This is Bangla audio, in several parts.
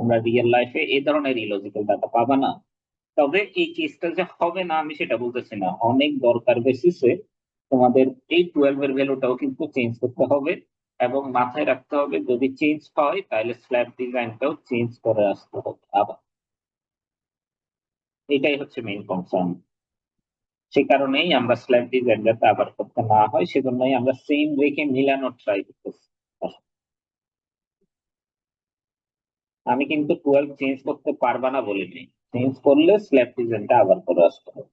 তোমরা রিয়েল লাইফে এই ধরনের ইলজিক্যাল ডাটা পাবা না। তবে এই কেসটা যে হবে না আমি সেটা বলতেছি না, অনেক দরকার বেসিসে তোমাদের এই 12 এর ভ্যালুটাও কিন্তু চেঞ্জ করতে হবে, এবং মাথায় রাখতে হবে যদি চেঞ্জ হয় তাহলে স্ল্যাব ডিজাইনটাও চেঞ্জ করে আসতে হবে আবার। এটাই হচ্ছে মেইন কনসার্ন। সে কারণেই আমরা স্ল্যাব ডিজাইন যাতে আবার করতে না হয় সেজন্যই আমরা সেম রেখে মিলানোর ট্রাই করতেছি। আমি কিন্তু 12 চেঞ্জ করতে পারবা না বলিনি, চেঞ্জ করলে স্ল্যাব ডিজাইনটা আবার করে আসতে হবে।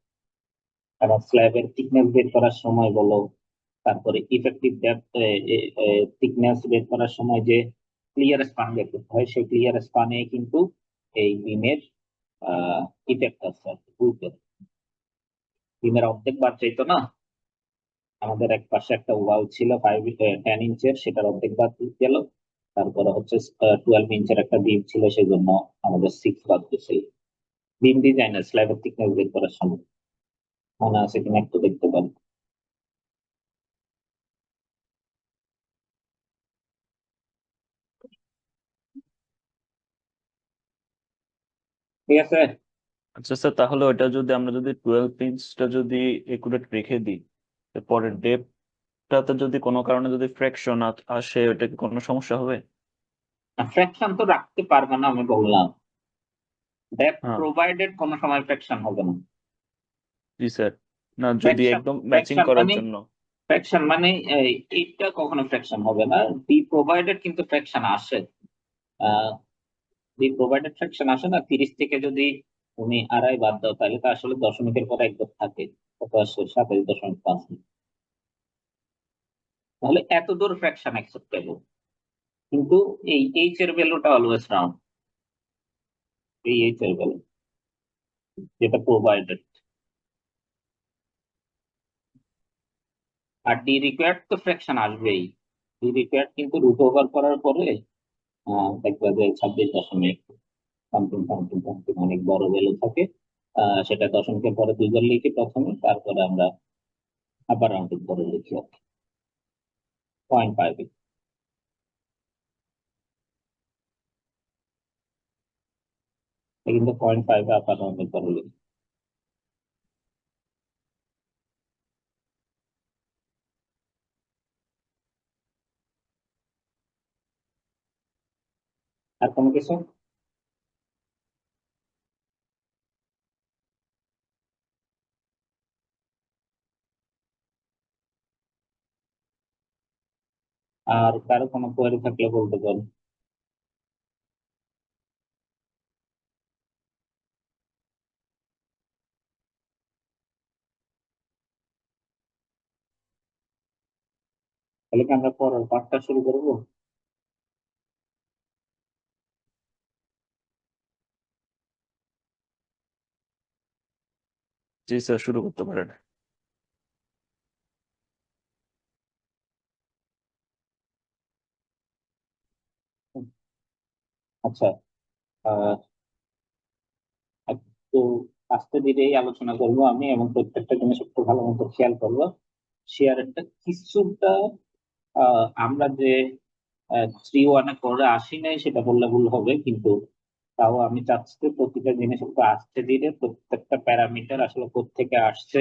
কারণ স্ল্যাবের থিকনেস বের করার সময় বলো, তারপরে ইফেক্টিভ ডেপথ থিকনেস বের করার সময় যে ক্লিয়ার স্পান বের করতে হয়, সেই ক্লিয়ার স্পানে কিন্তু এই বিমের ইফেক্ট আছে আর কি, বুঝতে বিমের অর্ধেক বার চাইতো না। আমাদের এক পাশে একটা ওয়াল ছিল 10 ইঞ্চের, সেটার অর্ধেক বার গেল। তারপরে হচ্ছে 12 ইঞ্চের একটা বিম ছিল, সেই জন্য আমাদের 6 বাদ গেছে। বিম ডিজাইনার স্ল্যাবের থিকনেস বের করার সময় মনে আছে কিনা একটু দেখতে পারো। ঠিক আছে। আচ্ছা স্যার, তাহলে ওটা যদি আমরা যদি 12 ইঞ্চটা যদি একুরেট রেখে দিই, পরে ডেপটাতে যদি কোনো কারণে যদি ফ্র্যাকশন আসে, ওটা কি কোনো সমস্যা হবে? ফ্র্যাকশন তো রাখতে পারবে না আমি বললাম, ডেপথ হ্যাঁ। প্রোভাইডেড কোনো সময় ফ্র্যাকশন হবে না। জি স্যার। না, যদি ফ্র্যাকশন একদম ম্যাচিং ফ্র্যাকশন করার মানে জন্য। ফ্র্যাকশন মানে এইটা কখনো ফ্র্যাকশন হবে না। ডি প্রোভাইডেড কিন্তু ফ্র্যাকশন আসে। ডি প্রোভাইডেড ফ্র্যাকশন আসে না, 30 থেকে যদি তুমি আড়াই বাদ দাও তাহলে তো আসলে দশমিকের পরে একদম থাকে, কত আসে 27.5। তাহলে এত দূর ফ্র্যাকশন অ্যাকসেপ্টেবল, কিন্তু এই এইচ এর ভ্যালুটা অলওয়েজ রাউন্ড। এই এইচ এর ভ্যালু যেটা প্রোভাইডেড, আর ডি রিকোয়ার্ড তো ফ্র্যাকশন আসবেই। ডি রিকোয়ার্ড কিন্তু রুট ওভার করার পরে দেখবা যে 26 দশমিক সামথিং সামথিং সামথিং অনেক বড় ভ্যালু থাকে। সেটা দশমিকের পরে দুইবার লিখি প্রথমে, তারপরে আমরা আবার রাউন্ডিং করে লিখি আর কি, 0.5। কিন্তু 0.5 আবার রাউন্ডিং করে লিখি। আর কোনো কিছু? আর কারো কোনো কোয়ারি থাকলে বলতে পারো। তাহলে কি আমরা পরের পার্টটা শুরু করবো? জি স্যার, শুরু করতে পারেন। আচ্ছা, আহ একটু আস্তে ধীরেই আলোচনা করবো আমি, এবং প্রত্যেকটা জিনিস একটু ভালো মতো খেয়াল করবো। শেয়ারটা কিছুটা আমরা যে 3-1 করে আসি নাই সেটা বললে ভুল হবে, কিন্তু তাও আমি চাচ্ছি যে প্রতিটা জিনিস একটু আস্তে ধীরে, প্রত্যেকটা প্যারামিটার আসলে কোত্থেকে আসছে,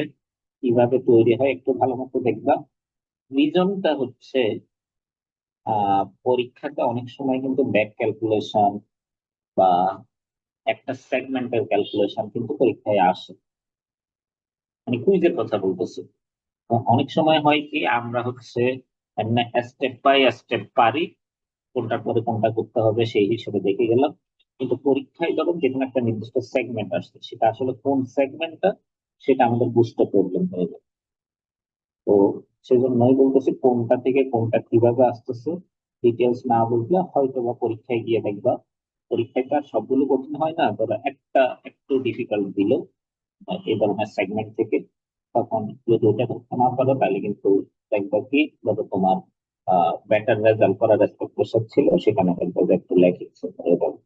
কিভাবে তৈরি হয় একটু ভালো মতো দেখবা। রিজনটা হচ্ছে পরীক্ষাতে অনেক সময় কিন্তু ব্যাক ক্যালকুলেশন বা একটা সেগমেন্টের ক্যালকুলেশন কিন্তু পরীক্ষায় আসে, মানে কুইজের কথা বলতেছি। তো অনেক সময় হয় কি আমরা হচ্ছে স্টেপ বাই স্টেপ পারি, কোনটা করে কোনটা করতে হবে সেই হিসেবে দেখে গেলাম, কিন্তু পরীক্ষায় যখন যেকোনো একটা নির্দিষ্ট সেগমেন্ট আসছে সেটা আসলে কোন সেগমেন্টটা সেটা আমাদের বুঝতে প্রবলেম হয়ে যায়। তো সেজন্যই বলতেছি কোনটা থেকে কোনটা কিভাবে আসতেছে ডিটেলস না বুঝলে হয়তো বা পরীক্ষায় গিয়ে দেখবা পরীক্ষায় তো আর সবগুলো কঠিন হয় না, ধরো একটা একটু ডিফিকাল্ট দিল এই ধরনের সেগমেন্ট থেকে, তখন যদি ওটা করতে না পারো তাহলে কিন্তু দেখবা কি ধরো তোমার বেটার রেজাল্ট করার এক্সপেকটেশন ছিল সেখানে দেখবা যে একটু ল্যাকিংস হয়ে যাবে।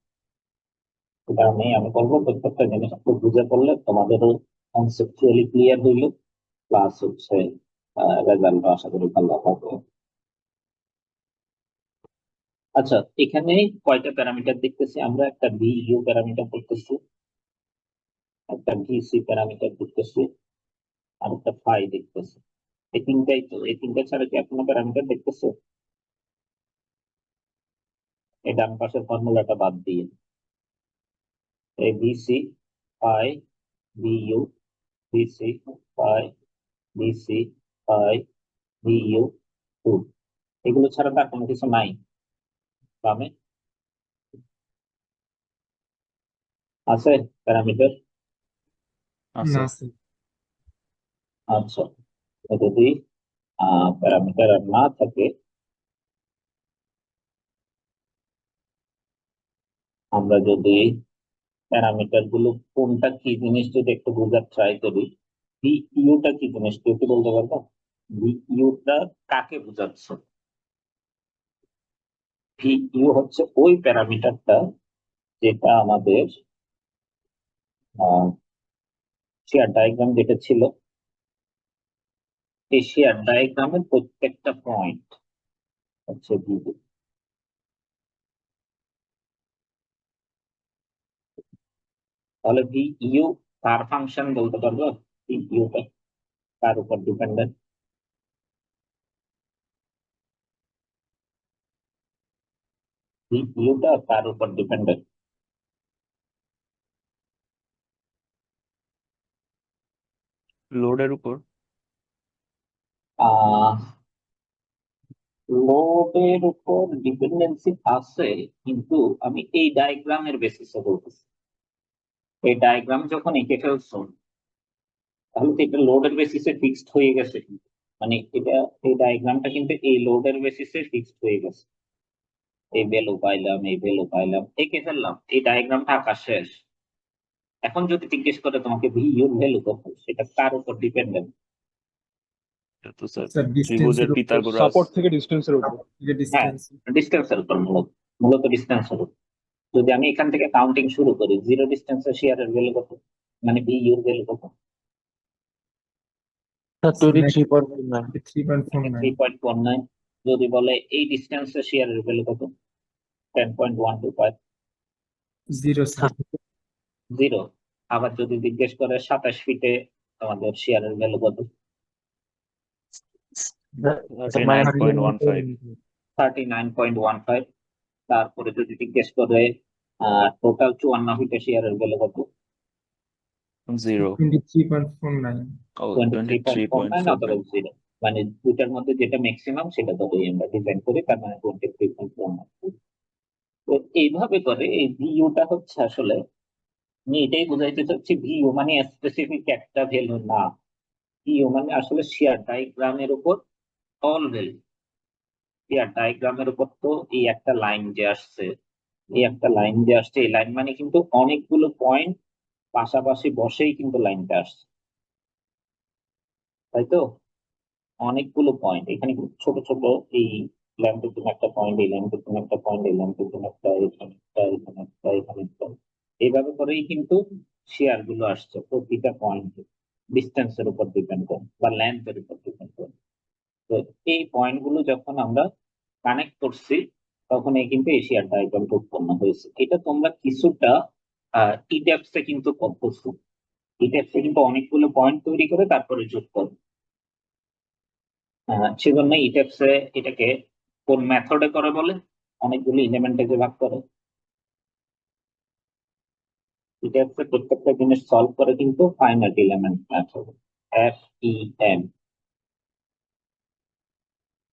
সে কারণেই আমি বলবো প্রত্যেকটা জিনিস একটু বুঝে পড়লে তোমাদেরও কনসেপচুয়ালি ক্লিয়ার হইলো, প্লাস হচ্ছে রেজাল্ট আশা করি ভালো হবে। আচ্ছা, এখানে কয়টা প্যারামিটার দেখতেছি আমরা? একটা ভি ইউ প্যারামিটার দেখতেছি, একটা ভি সি প্যারামিটার দেখতেছি, আর একটা ফাই দেখতেছি। এই তিনটাই তো, এই তিনটা ছাড়া কি এখনো প্যারামিটার দেখতেছে? এই ডান পাশের ফর্মুলাটা বাদ দিয়ে এই V C phi V U, V C phi V C phi V U two, এগুলো ছাড়া তার কোনো কিছু নাই বামে? আছে প্যারামিটার? আছে। না স্যার। আচ্ছা, তো যদি প্যারামিটার আর না থাকে, আমরা যদি প্যারামিটার গুলো কোনটা কি জিনিস যদি একটু বোঝার ট্রাই করি। ভি ইউটা কি জিনিস তুই কি বলতে পারবো? ভি ইউটা কাকে বোঝাচ্ছে? ভি ইউ হচ্ছে ওই প্যারামিটারটা যেটা আমাদের শেয়ার ডায়াগ্রাম যেটা ছিল, এই শেয়ার ডায়াগ্রামের প্রত্যেকটা পয়েন্ট হচ্ছে ভি ইউ। তাহলে ভি ইউ কার ফাংশন বলতে পারবো? ভি ইউটা কার উপর ডিপেন্ডেন্ট? ভি ইউটা কার উপর ডিপেন্ডেন্ট? লোডের উপর। আহ লোডের উপর ডিপেন্ডেন্সি আছে, কিন্তু আমি এই ডায়াগ্রামের বেসিসে বলতেছি। এই ডায়াগ্রাম যখন এঁকে ফেলছো, তাহলে তো এটা লোডের বেসিসে ফিক্সড হয়ে গেছে কিন্তু। মানে এটা, এই ডায়াগ্রামটা কিন্তু এই লোডের বেসিসে ফিক্সড হয়ে গেছে। এই ভ্যালু পাইলাম, এই ভ্যালু পাইলাম, এঁকে ফেললাম, এই ডায়াগ্রামটা আঁকা শেষ। এখন যদি জিজ্ঞেস করে তোমাকে ভি ইউর ভ্যালু কত, সেটা কার উপর ডিপেন্ডেন্ট? এটা তো স্যার স্যার ত্রিভুজের ডিস্টেন্সের উপর। পিথাগোরাস। সাপোর্ট থেকে ডিস্টেন্সের উপর। যে হ্যাঁ, ডিস্টেন্স। ডিস্টেন্সের উপর, মূলত মূলত ডিস্টেন্সের উপর। যদি আমি এখান থেকে কাউন্টিং শুরু করি, জিরো ডিস্টেন্সের শেয়ারের ভ্যালু কত, মানে বি ইউর ভ্যালু কত? 23.9। 3.49। 3.19। যদি বলে এই ডিস্টেন্সের শেয়ারের ভ্যালু কত, 10.125। Zero sir. জিরো। আবার যদি জিজ্ঞেস করে 27 ফিটে আমাদের শেয়ারের ভ্যালু কত, 39.15। 39.15। তারপরে যদি জিজ্ঞেস করে টোটাল 54 ফিটে শেয়ারের ভ্যালু কত, 0। 23.49। ও 23.49 অথবা 23.49। জিরো। মানে দুইটার মধ্যে যেটা ম্যাক্সিমাম সেটা তবেই আমরা ডিজাইন করি, তার মানে 23.49। তো এইভাবে করে এই ভিউটা হচ্ছে আসলে, আমি এটাই বোঝাইতে চাচ্ছি, ভিউ মানে স্পেসিফিক একটা ভ্যালু না। ভিউ মানে আসলে শেয়ার ডায়াগ্রামের উপর অল ভ্যালু। শেয়ার ডায়াগ্রামের উপর তো এই একটা লাইন যে আসছে, এই একটা লাইন যে আসছে, এই লাইন মানে কিন্তু অনেকগুলো পয়েন্ট পাশাপাশি বসেই কিন্তু লাইনটা আসছে, তাই তো? অনেকগুলো পয়েন্ট এখানে কিন্তু ছোট ছোট, এই ল্যাম্পের জন্য একটা পয়েন্ট, এই ল্যাম্পের জন্য একটা পয়েন্ট, এই ল্যাম্পের জন্য একটা, এখানে একটা, এখানে একটা, এখানে একটা। এইভাবে করেই কিন্তু শেয়ার গুলো আসছে প্রতিটা পয়েন্ট ডিস্টেন্সের উপর ডিপেন্ড করে বা লেন্থের উপর ডিপেন্ড করে। তো এই পয়েন্ট গুলো যখন আমরা কানেক্ট করছি, তখন এই কিন্তু এই শেয়ার ডায়াগ্রামটা উৎপন্ন হয়েছে। এটা তোমরা কিছুটা ইডেপসে কিন্তু করতেছো। ইডেপসে কিন্তু অনেকগুলো পয়েন্ট তৈরি করে তারপরে যোগ করো। সেজন্য ইটেপসে এটাকে কোন মেথডে করে বলে? অনেকগুলো এলিমেন্টে যে ভাগ করে, ইটেপসে প্রত্যেকটা জিনিস সলভ করে কিন্তু finite element method, F E M,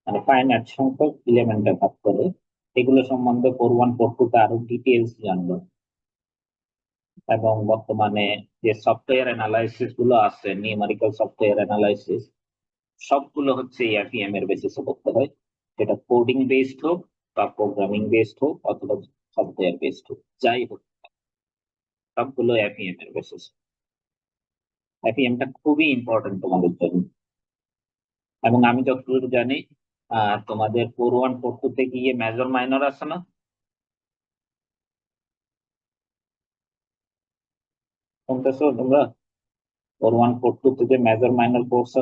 মানে ফাইনাইট সংখ্যক এলিমেন্টে ভাগ করে। এগুলো সম্বন্ধে কোর 1 কোর 2 তে আরো ডিটেইলস জানবো। এবং বর্তমানে যে সফটওয়্যার অ্যানালাইসিস গুলো আছে, নিউমেরিক্যাল সফটওয়্যার অ্যানালাইসিস, সবগুলো হচ্ছে এফইএম এর বেসিসে করতে হয়। সেটা কোডিং বেসড হোক বা প্রোগ্রামিং বেসড হোক অথবা সফটওয়্যার বেসড হোক, যাই হোক, সবগুলো এফইএম এর বেসিস। এফইএমটা খুবই ইম্পর্টেন্ট তোমাদের জন্য। এবং আমি যতদূর জানি, তোমাদের কোর 1 কোর 2 তে গিয়ে মেজর মাইনর আছে না? শুনতেছো তোমরা? কোর 1 কোর 2 তে যে মেজর মাইনর কোর্স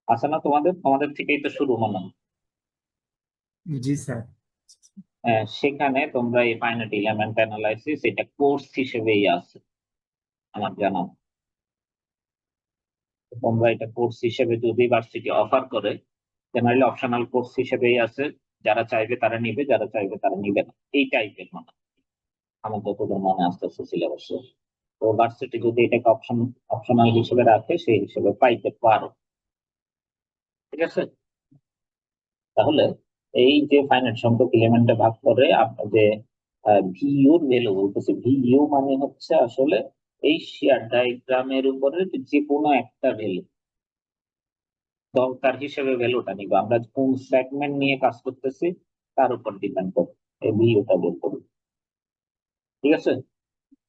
আছে না তোমাদের? তোমাদের থেকেই তো শুরু মনে হয়। জি স্যার। সেখানে তোমরা এই ফাইনাইট এলিমেন্ট অ্যানালাইসিস এটা কোর্স হিসেবেই আছে আমার জানা। তোমরা এটা কোর্স হিসেবে যদি ভার্সিটি অফার করে, জেনারেলি অপশনাল কোর্স হিসেবেই আছে, যারা চাইবে তারা নিবে, যারা চাইবে তারা নিবে না, এই টাইপের মানে আমার যতদূর মনে আসতেছে সিলেবাসে। তো ভার্সিটি যদি এটাকে অপশনাল হিসেবে রাখে সেই হিসেবে পাইতে পারো, ঠিক আছে। তাহলে এই যে ফাইনাইট সংখ্যক এলিমেন্টে ভাগ করে আমরা যে ভিইউর ভ্যালু বলতেছি, ভিইউ মানে হচ্ছে আসলে এই শেয়ার ডায়াগ্রামের উপরে যে কোনো একটা ভ্যালু দরকার হিসেবে ভ্যালুটা নিব, আমরা কোন সেগমেন্ট নিয়ে কাজ করতেছি তার উপর ডিপেন্ড করে এই ভিইউটা বের করব, ঠিক আছে।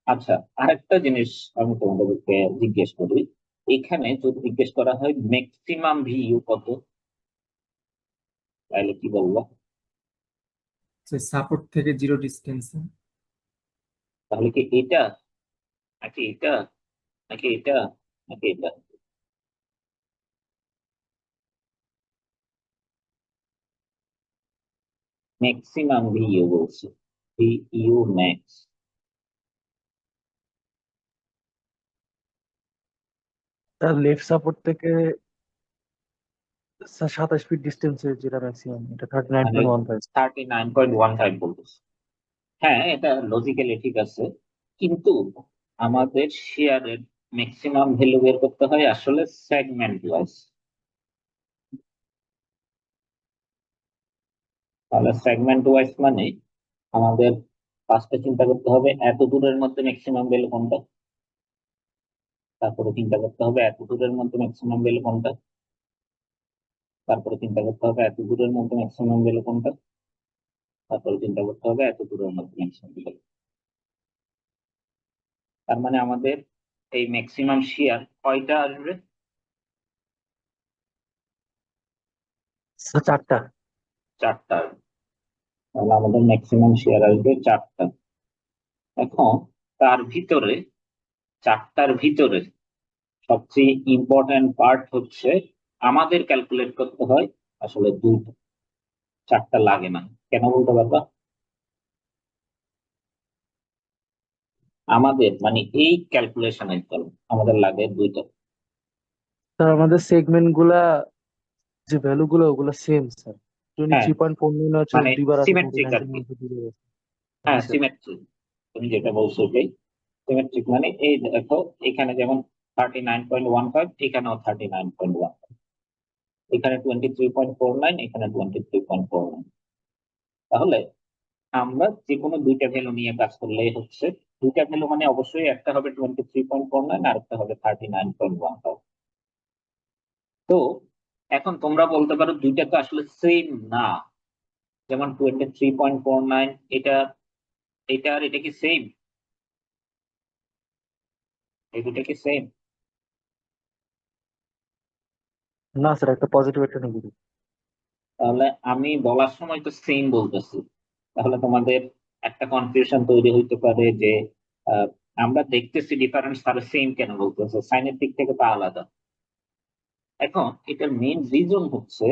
আচ্ছা, আরেকটা জিনিস আমি তোমাদেরকে জিজ্ঞেস করি, এখানে যদি জিজ্ঞেস করা হয় ম্যাক্সিমাম ভিইউ কত, তাহলে কি বলবো? সাপোর্ট থেকে 0 ডিস্টেন্সে। তাহলে কি এটা নাকি এটা নাকি এটা নাকি এটা? ম্যাক্সিমাম ভিইউ বলছে, ভিইউ ম্যাক্স। তার লেফট সাপোর্ট থেকে 27 ফিট ডিস্টেন্সে যেটা ম্যাক্সিমাম, এটা মানে 39.15। 39.15 বলতেছে। হ্যাঁ, এটা লজিক্যালি ঠিক আছে, কিন্তু আমাদের শেয়ারের ম্যাক্সিমাম ভ্যালু বের করতে হয় আসলে সেগমেন্ট ওয়াইজ। তাহলে সেগমেন্ট ওয়াইজ মানে আমাদের ফার্স্টে চিন্তা করতে হবে এত দূরের মধ্যে ম্যাক্সিমাম ভ্যালু কোনটা, তারপরে চিন্তা করতে হবে এত দূরের মধ্যে ম্যাক্সিমাম ভ্যালু কোনটা, তারপরে চিন্তা করতে হবে এত দূরের মধ্যে ম্যাক্সিমাম ভ্যালু কোনটা, তারপরে চিন্তা করতে হবে এত দূরের মধ্যে ম্যাক্সিমাম ভ্যালু। তার মানে আমাদের এই ম্যাক্সিমাম শেয়ার কয়টা আসবে? 4টা। 4টা আসবে। তাহলে আমাদের ম্যাক্সিমাম শেয়ার আসবে 4টা। এখন তার ভিতরে 4টার ভিতরে সবচেয়ে ইম্পর্টেন্ট পার্ট হচ্ছে আমাদের ক্যালকুলেট করতে হয় আসলে 2টা, 4টা লাগে না। কেন বলতে পারবা? আমাদের মানে এই ক্যালকুলেশনের জন্য আমাদের লাগে 2টা। স্যার আমাদের সেগমেন্ট গুলা যে ভ্যালু গুলো ওগুলো সেম স্যার। হ্যাঁ, 23.49 হচ্ছে মানে দুইবার আছে, সিমেট্রিক আর 29 কি। হচ্ছে দুইবার আছে। জি হ্যাঁ, স্যার। সিমেট্রিক, তুমি যেটা বলছো এটাই সিমেট্রিক। মানে এই দেখো এখানে যেমন 39.15, এখানেও 39.1, এখানে 23.49, এখানে 23.49। তাহলে আমরা যে কোনো 2টা ভ্যালু নিয়ে কাজ করলেই হচ্ছে, 2টা ভ্যালু মানে অবশ্যই একটা হবে 23.49 আর একটা হবে 39.15। তো এখন তোমরা বলতে পারো 2টা তো আসলে সেম না, যেমন 23.49 এটা, এটা আর এটা কি সেম? এই 2টা কি সেম? না স্যার, একটা পজিটিভ একটা নেগেটিভ। তাহলে আমি বলার সময় তো সেম বলতেছি, তাহলে তোমাদের একটা কনফিউশন তৈরি হইতে পারে যে আহ, আমরা দেখতেছি ডিফারেন্স, তাহলে সেম কেন বলতেছে, সাইনের দিক থেকে তা আলাদা। এখন এটার মেইন রিজন হচ্ছে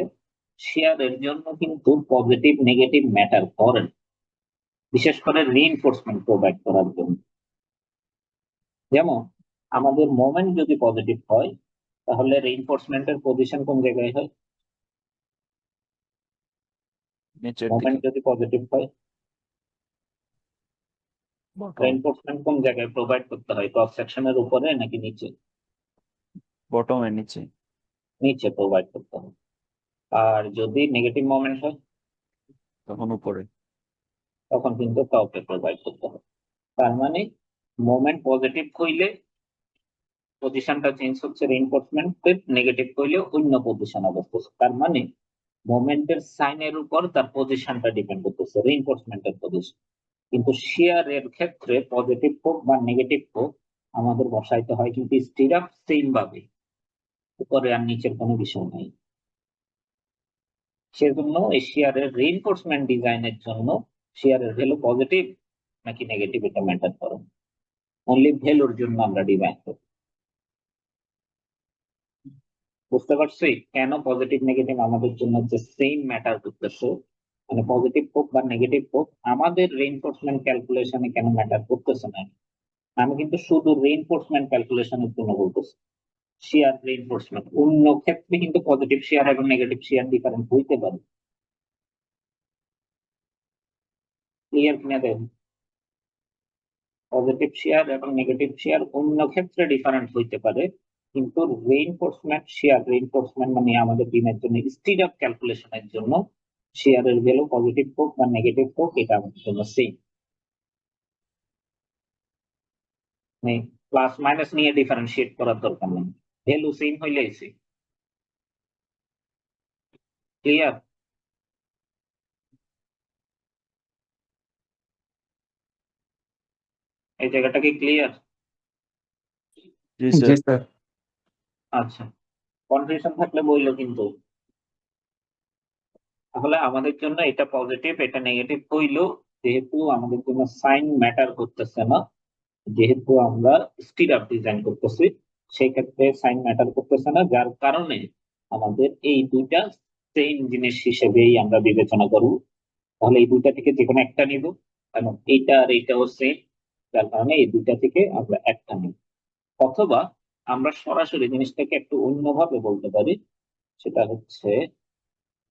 শেয়ারের জন্য কিন্তু পজিটিভ নেগেটিভ ম্যাটার করেন, বিশেষ করে রিইনফোর্সমেন্ট প্রোভাইড করার জন্য। যেমন আমাদের মোমেন্ট যদি পজিটিভ হয় তাহলে রিইনফোর্সমেন্টের পজিশন কোন জায়গায় হয়? নিচের দিকে, মোমেন্ট যদি পজিটিভ হয় বটম, রিইনফোর্সমেন্ট কোন জায়গায় প্রোভাইড করতে হয়, ক্রস সেকশনের উপরে নাকি নিচে? বটমের নিচে, নিচে প্রোভাইড করতে হয়। আর যদি নেগেটিভ মোমেন্ট হয় তখন উপরে। তখন কিন্তু টপে প্রোভাইড করতে হয়। তার মানে মোমেন্ট পজিটিভ হইলে পজিশনটা চেঞ্জ হচ্ছে রিইনফোর্সমেন্টের, নেগেটিভ হইলে অন্য পজিশনে বসতেছে। তার মানে মোমেন্টের সাইনের উপর তার পজিশনটা ডিপেন্ড করতেছে, রিইনফোর্সমেন্টের পজিশন। কিন্তু শেয়ারের ক্ষেত্রে পজিটিভ হোক বা নেগেটিভ হোক আমাদের বসাইতে হয় কিন্তু স্টিল আপ সেম ভাবে, উপরে আর নিচের কোনো বিষয় নাই। সেজন্য এই শেয়ারের রিইনফোর্সমেন্ট ডিজাইনের জন্য শেয়ারের ভ্যালু পজিটিভ নাকি নেগেটিভ এটা ম্যাটার করে, অনলি ভ্যালুর জন্য আমরা ডিজাইন করি। বুঝতে পারছি কেন পজিটিভ নেগেটিভ আমাদের জন্য যে সেম ম্যাটার করতেছে? মানে পজিটিভ হোক বা নেগেটিভ হোক, আমাদের রেইনফোর্সমেন্ট ক্যালকুলেশনে কেন ম্যাটার করতেছে না। আমি কিন্তু শুধু রেইনফোর্সমেন্ট ক্যালকুলেশনের জন্য বলতেছি। শিয়ার রেইনফোর্সমেন্ট অন্য ক্ষেত্রে কিন্তু পজিটিভ শিয়ার এবং নেগেটিভ শিয়ার ডিফারেন্ট হইতে পারে। ক্লিয়ার কিনা দেখুন, পজিটিভ শিয়ার এবং নেগেটিভ শিয়ার অন্য ক্ষেত্রে ডিফারেন্ট হইতে পারে, কিন্তু রেইনফোর্সমেন্ট মানে আমাদের বিমের জন্য স্পিড আপ ক্যালকুলেশনের জন্য শিয়ারের ভ্যালু পজিটিভ হোক বা নেগেটিভ হোক, এটা আমাদের জন্য সেম। মানে প্লাস মাইনাস নিয়ে ডিফারেন্সিয়েট করার দরকার নেই, ভ্যালু সেম হইলেই সেম। ক্লিয়ার? এই জায়গাটা কি ক্লিয়ার? জি জি স্যার। স্যার। আচ্ছা, কনফিউশন থাকলে বললো কিন্তু। তাহলে আমাদের জন্য এটা পজিটিভ এটা নেগেটিভ হইলো, যেহেতু আমাদের জন্য সাইন ম্যাটার করতেছে না, যেহেতু আমরা স্পিড আপ ডিজাইন করতেছি, সেই ক্ষেত্রে সাইন ম্যাটার করতেছে না, যার কারণে আমাদের এই দুইটা সেম জিনিস হিসেবেই আমরা বিবেচনা করব। তাহলে এই দুইটা থেকে যে কোনো একটা নিব, কারণ এইটা আর এইটাও সেম, যার কারণে এই দুইটা থেকে আমরা একটা নিব। অথবা আমরা সরাসরি জিনিসটাকে একটু অন্যভাবে বলতে পারি, সেটা হচ্ছে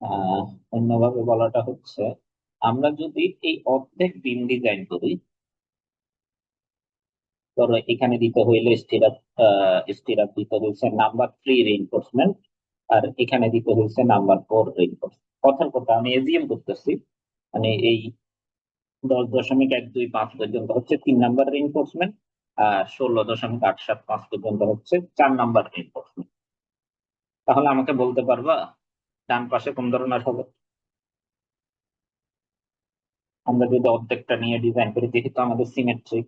আহ অন্যভাবে বলাটা হচ্ছে, আমরা যদি এই অর্ধেক বিম ডিজাইন করি, ধরো এখানে দিতে হইলে স্টিরাপ দিতে হয়েছে নাম্বার 3 রেইনফোর্সমেন্ট, আর এখানে দিতে হয়েছে নাম্বার 4 রেইনফোর্সমেন্ট। কথার কথা আমি এজিএম করতেছি, মানে এই 10.125 পর্যন্ত হচ্ছে 3 নাম্বার রেইনফোর্সমেন্ট, আর 16.875 পর্যন্ত হচ্ছে 4 নাম্বার রেইনফোর্সমেন্ট। তাহলে আমাকে বলতে পারবা ডান পাশে কোন ধরনের হবে? আমরা যদি অর্ধেকটা নিয়ে ডিজাইন করি, যেহেতু আমাদের সিমেট্রিক।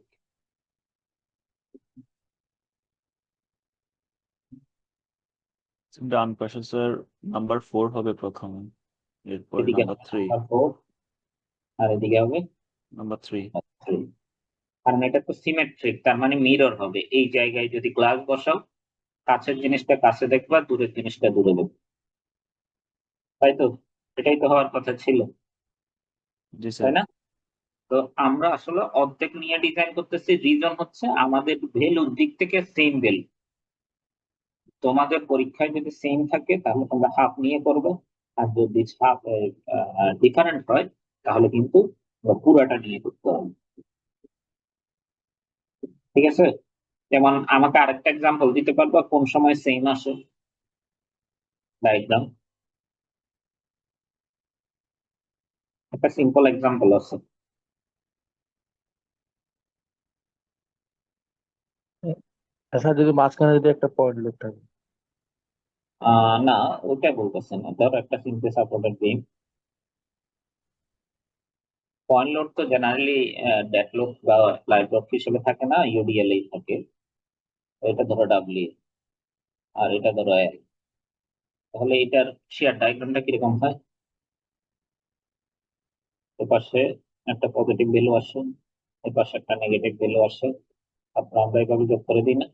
ডান পাশে স্যার নাম্বার 4 হবে প্রথমে, এরপরে এদিকে নাম্বার 3। নাম্বার 4 আর এদিকে হবে নাম্বার 3। 3। কারণ এটা তো সিমেট্রিক, তার মানে মিরর হবে। এই জায়গায় যদি গ্লাস বসাও, কাছের জিনিসটা কাছে দেখবা, দূরের জিনিসটা দূরে দেখবা, তাই তো? এটাই তো হওয়ার কথা ছিল, জি তাই স্যার। না? তো আমরা আসলে অর্ধেক নিয়ে ডিজাইন করতেছি, রিজন হচ্ছে আমাদের ভ্যালুর দিক থেকে সেম ভ্যালু। তোমাদের পরীক্ষায় যদি সেম থাকে তাহলে তোমরা হাফ নিয়ে করবে, আর যদি হাফ ডিফারেন্ট হয় তাহলে কিন্তু পুরাটা নিয়ে করতে হবে। ঠিক আছে? যেমন আমাকে আরেকটা এক্সাম্পল দিতে পারবা কোন সময় সেম আসে? ডায়াগ্রাম একটা সিম্পল এক্সাম্পল আছে। আচ্ছা, যদি মাঝখানে যদি একটা পয়েন্ট লোড থাকে। না, ওটা বলতেছে না। ধরো একটা সিম্পল সাপোর্টেড বিম, পয়েন্ট লোড তো জেনারেলি ডেড লোড বা লাইভ লোড হিসেবে থাকে না, ইউডিএল এই থাকে। এটা ধরো ডাব্লিউ, আর এটা ধরো এল। তাহলে এটার শেয়ার ডায়াগ্রামটা কিরকম হয়? এপাশে একটা পজিটিভ ভ্যালু আসে, এপাশে একটা নেগেটিভ ভ্যালু আসে। আপনার আমরা এভাবে যোগ করে দিই না,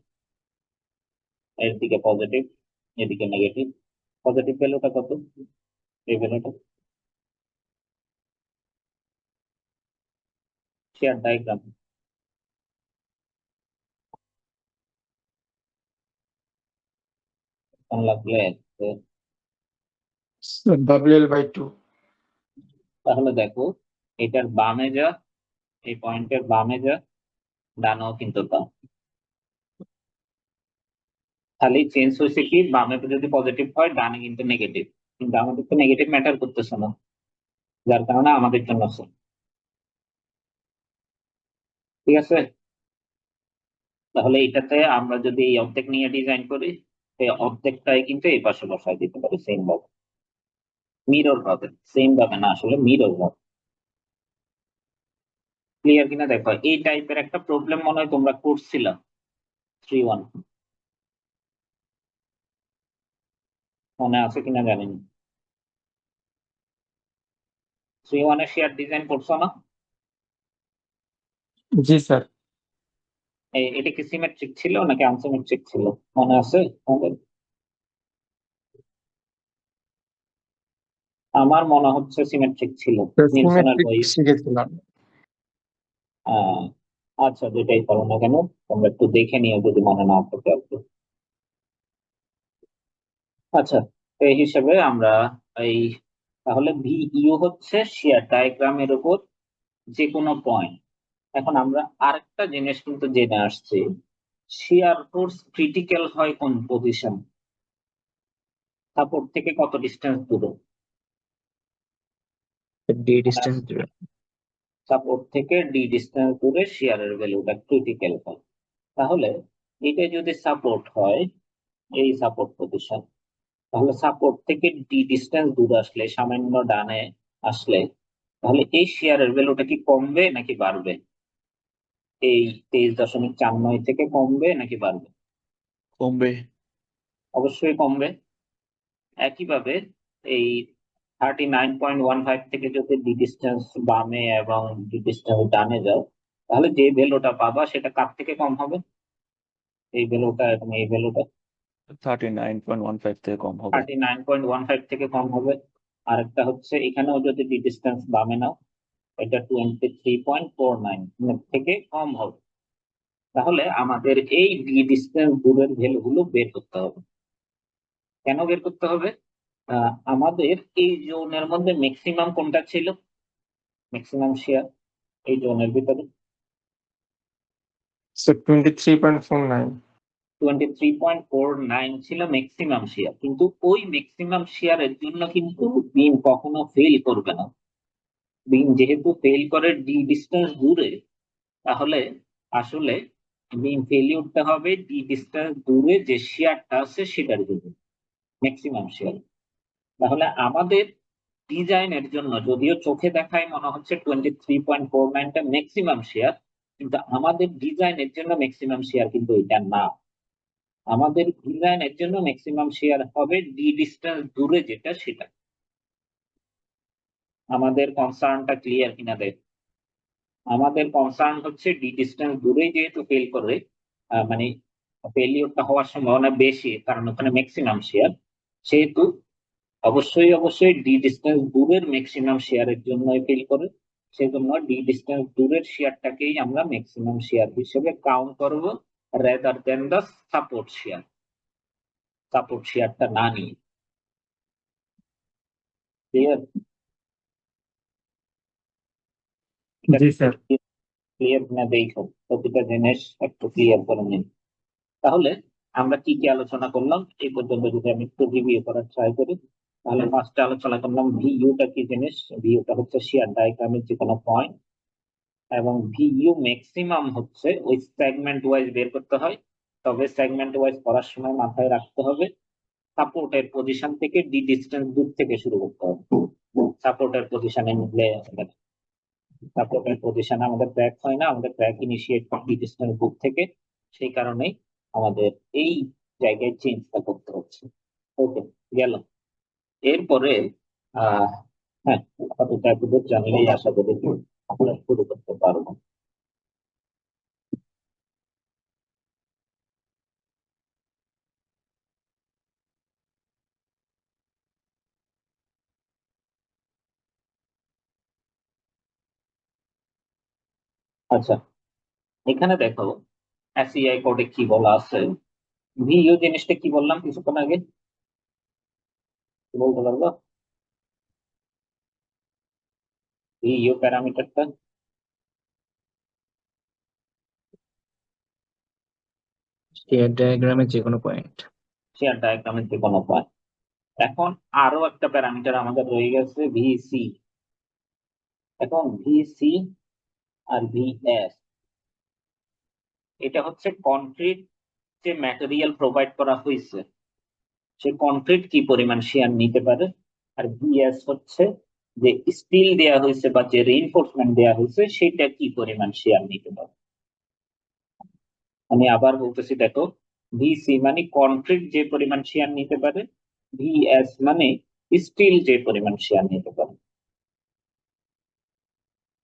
এর দিকে পজিটিভ এদিকে নেগেটিভ। পজিটিভ ভ্যালুটা কত? এই ভ্যালুটা শেয়ার ডায়াগ্রাম লাগলে WL/2। তাহলে দেখো, এটার বামে যা, এই পয়েন্টের বামে যা, ডানেও কিন্তু তা। খালি চেঞ্জ হয়েছে কি, বামে যদি পজিটিভ হয় ডানে কিন্তু নেগেটিভ, কিন্তু আমাদের তো নেগেটিভ ম্যাটার করতেছে না, যার কারণে আমাদের জন্য same। ঠিক আছে? তাহলে এটাতে আমরা যদি এই অর্ধেক নিয়ে ডিজাইন করি, এই অর্ধেকটাই কিন্তু এই পাশে বসাই দিতে পারি সেম ভাবে, মিরর ভাবে। সেম ভাবে না, আসলে মিরর ভাবে। ক্লিয়ার কিনা দেখো, এই টাইপের একটা প্রবলেম মনে হয় তোমরা করছিলা 3-1, মনে আছে কিনা জানি না। 3-1 এর শেয়ার ডিজাইন করছো না? জি স্যার। এটা কি সিমেট্রিক ছিল নাকি আনসিমেট্রিক ছিল, মনে আছে তোমাদের? আমার মনে হচ্ছে সিমেট্রিক ছিল নিলসনের সিমেট্রিক বই। শিখেছিলাম। আহ আচ্ছা, যেটাই করো না কেন তোমরা একটু দেখে নিও যদি মনে না থাকে আর কি। আচ্ছা, তো এই হিসেবে আমরা এই তাহলে ভি ইউ হচ্ছে শিয়ার ডায়াগ্রামের উপর যে কোনো পয়েন্ট। এখন আমরা আরেকটা জিনিস কিন্তু জেনে আসছি, শিয়ার ফোর্স ক্রিটিক্যাল হয় কোন পজিশন, সাপোর্ট থেকে কত ডিস্টেন্স দূরে। ডি ডিস্টেন্স দূরে। সাপোর্ট থেকে ডি ডিস্টেন্স দূরে শিয়ারের ভ্যালুটা ক্রিটিক্যাল হয়। তাহলে এটা যদি সাপোর্ট হয়, এই সাপোর্ট পজিশন, তাহলে সাপোর্ট থেকে ডি ডিস্টেন্স দূরে আসলে, সামান্য ডানে আসলে, তাহলে এই শেয়ারের ভ্যালুটা কি কমবে নাকি বাড়বে? এই 23.49 থেকে কমবে নাকি বাড়বে? কমবে। অবশ্যই কমবে। একইভাবে এই 39.15 থেকে যদি ডি ডিস্টেন্স বামে এবং ডি ডিস্টেন্স ডানে যাও, তাহলে যে ভ্যালুটা পাবা সেটা কার থেকে কম হবে? এই ভ্যালুটা এবং এই ভ্যালুটা 39.15 থেকে কম হবে। 39.15 থেকে কম হবে। আরেকটা হচ্ছে এখানেও যদি ডি ডিস্টেন্স বামে নাও, এটা 23.49 থেকে কম হবে। তাহলে আমাদের এই ডি ডিস্টেন্স দূরের ভ্যালু গুলো বের করতে হবে। কেন বের করতে হবে? আমাদের এই জোনের মধ্যে ম্যাক্সিমাম কোনটা ছিল? ম্যাক্সিমাম শেয়ার এই জোনের ভিতরে So 23.49. 23.49 ছিল ম্যাক্সিমাম শেয়ার, কিন্তু ওই ম্যাক্সিমাম শেয়ারের জন্য কিন্তু বিম কখনো ফেল করবে না। বিম যেহেতু ফেল করে ডি ডিস্টেন্স দূরে, তাহলে আসলে বিম ফেলিউরটা হবে ডি ডিস্টেন্স দূরে যে শেয়ারটা আছে সেটার জন্য, ম্যাক্সিমাম শেয়ার। তাহলে আমাদের ডিজাইনের জন্য যদিও চোখে দেখায় মনে হচ্ছে 23.49টা ম্যাক্সিমাম শেয়ার, কিন্তু আমাদের ডিজাইনের জন্য ম্যাক্সিমাম শেয়ার কিন্তু এটা না। আমাদের ডিজাইনের জন্য ম্যাক্সিমাম শেয়ার হবে ডি ডিস্টেন্স দূরে যেটা সেটা। আমাদের কনসার্নটা ক্লিয়ার কিনা দেখ। আমাদের কনসার্ন হচ্ছে ডি ডিস্টেন্স দূরে যেহেতু ফেল করে, মানে ফেলিওরটা হওয়ার সম্ভাবনা বেশি কারণ ওখানে ম্যাক্সিমাম শেয়ার, সেহেতু অবশ্যই ডি ডিস্টেন্স দূরের ম্যাক্সিমাম শেয়ারের জন্য ফেল করে। সেজন্য ডি ডিস্টেন্স দূরের শেয়ারটাকেই আমরা ম্যাক্সিমাম শেয়ার হিসেবে কাউন্ট করব, রেদার দেন দা সাপোর্ট শেয়ার, সাপোর্ট শেয়ারটা না নিয়ে। ক্লিয়ার? জি স্যার। ক্লিয়ার না দেখো প্রতিটা জিনিস একটু ক্লিয়ার করে নিন। তাহলে আমরা কি কি আলোচনা করলাম এই পর্যন্ত, যদি আমি একটু রিভিউ করার ট্রাই করি। তাহলে ফার্স্টে আলোচনা করলাম ভিইউটা কি জিনিস। ভিইউটা হচ্ছে শেয়ার ডায়াগ্রামের যে কোনো পয়েন্ট, এবং ভিইউ ম্যাক্সিমাম হচ্ছে ওই সেগমেন্ট ওয়াইজ বের করতে হয়। তবে সেগমেন্ট ওয়াইজ করার সময় মাথায় রাখতে হবে সাপোর্টের পজিশন থেকে ডি ডিস্টেন্স দূর থেকে শুরু করতে হবে। সাপোর্টের পজিশনে নিলে সাপোর্টের পজিশনে আমাদের ট্র্যাক হয় না, আমাদের ট্র্যাক ইনিশিয়েট ডি ডিস্টেন্স দূর থেকে। সেই কারণেই আমাদের এই জায়গায় চেঞ্জটা করতে হচ্ছে। ওকে, গেল। এরপরে হ্যাঁ, আপাতত এতদূর জানলেই আশা করি আমরা শুরু করতে পারবো। আচ্ছা, এখানে দেখো এসইআই কোডে কি বলা আছে। ভিইউ জিনিসটা কি বললাম কিছুক্ষণ আগে, কি বলতে পারবো? ভিইউ প্যারামিটারটা শেয়ার ডায়াগ্রামের যে কোনো পয়েন্ট। শেয়ার ডায়াগ্রামের যে কোনো পয়েন্ট। এখন আরো একটা প্যারামিটার আমাদের রয়ে গেছে ভিসি। এখন ভিসি আর ভিএস, এটা হচ্ছে কনক্রিট যে ম্যাটেরিয়াল প্রোভাইড করা হয়েছে সে কনক্রিট কি পরিমাণ শেয়ার নিতে পারে, আর ভিএস হচ্ছে যে স্টিল দেয়া হয়েছে বা যে রিইনফোর্সমেন্ট দেয়া হয়েছে সেটা কি পরিমাণ শেয়ার নিতে পারে। আমি আবার বলতেছি, দেখো ভিসি মানে কনক্রিট যে পরিমাণ শেয়ার নিতে পারে, ভিএস মানে স্টিল যে পরিমাণ শেয়ার নিতে পারে।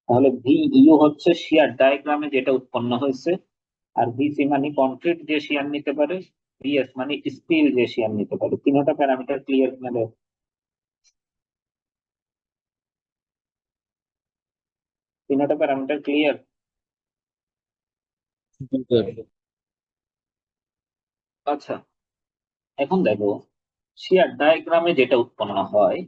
তাহলে ভিইউ হচ্ছে শেয়ার ডায়াগ্রামে যেটা উৎপন্ন হয়েছে, আর ভিসি মানে কনক্রিট যে শেয়ার নিতে পারে, ভিএস মানে স্টিল যে শেয়ার নিতে পারে। তিনটা প্যারামিটার ক্লিয়ার কিনা? তিনটা প্যারামিটার ক্লিয়ার? আচ্ছা, এখন দেখো শিয়ার ডায়াগ্রামে যেটা উৎপন্ন হয়,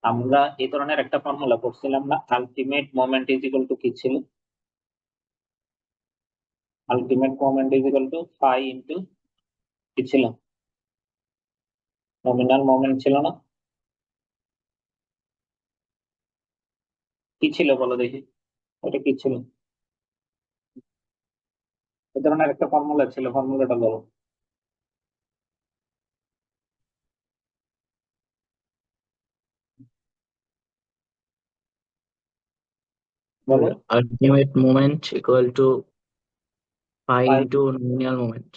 আমরা এই ধরনের একটা ফর্মুলা করছিলাম না, ultimate moment is equal to কি ছিল? Ultimate moment is equal to phi into কি ছিল? নমিনাল মোমেন্ট ছিল না? কি ছিল বলো দেখি, ওটা কি ছিল? এই ধরনের একটা ফর্মুলা ছিল, ফর্মুলাটা বলো। বলো। Ultimate moment equal to pi phi into nominal moment.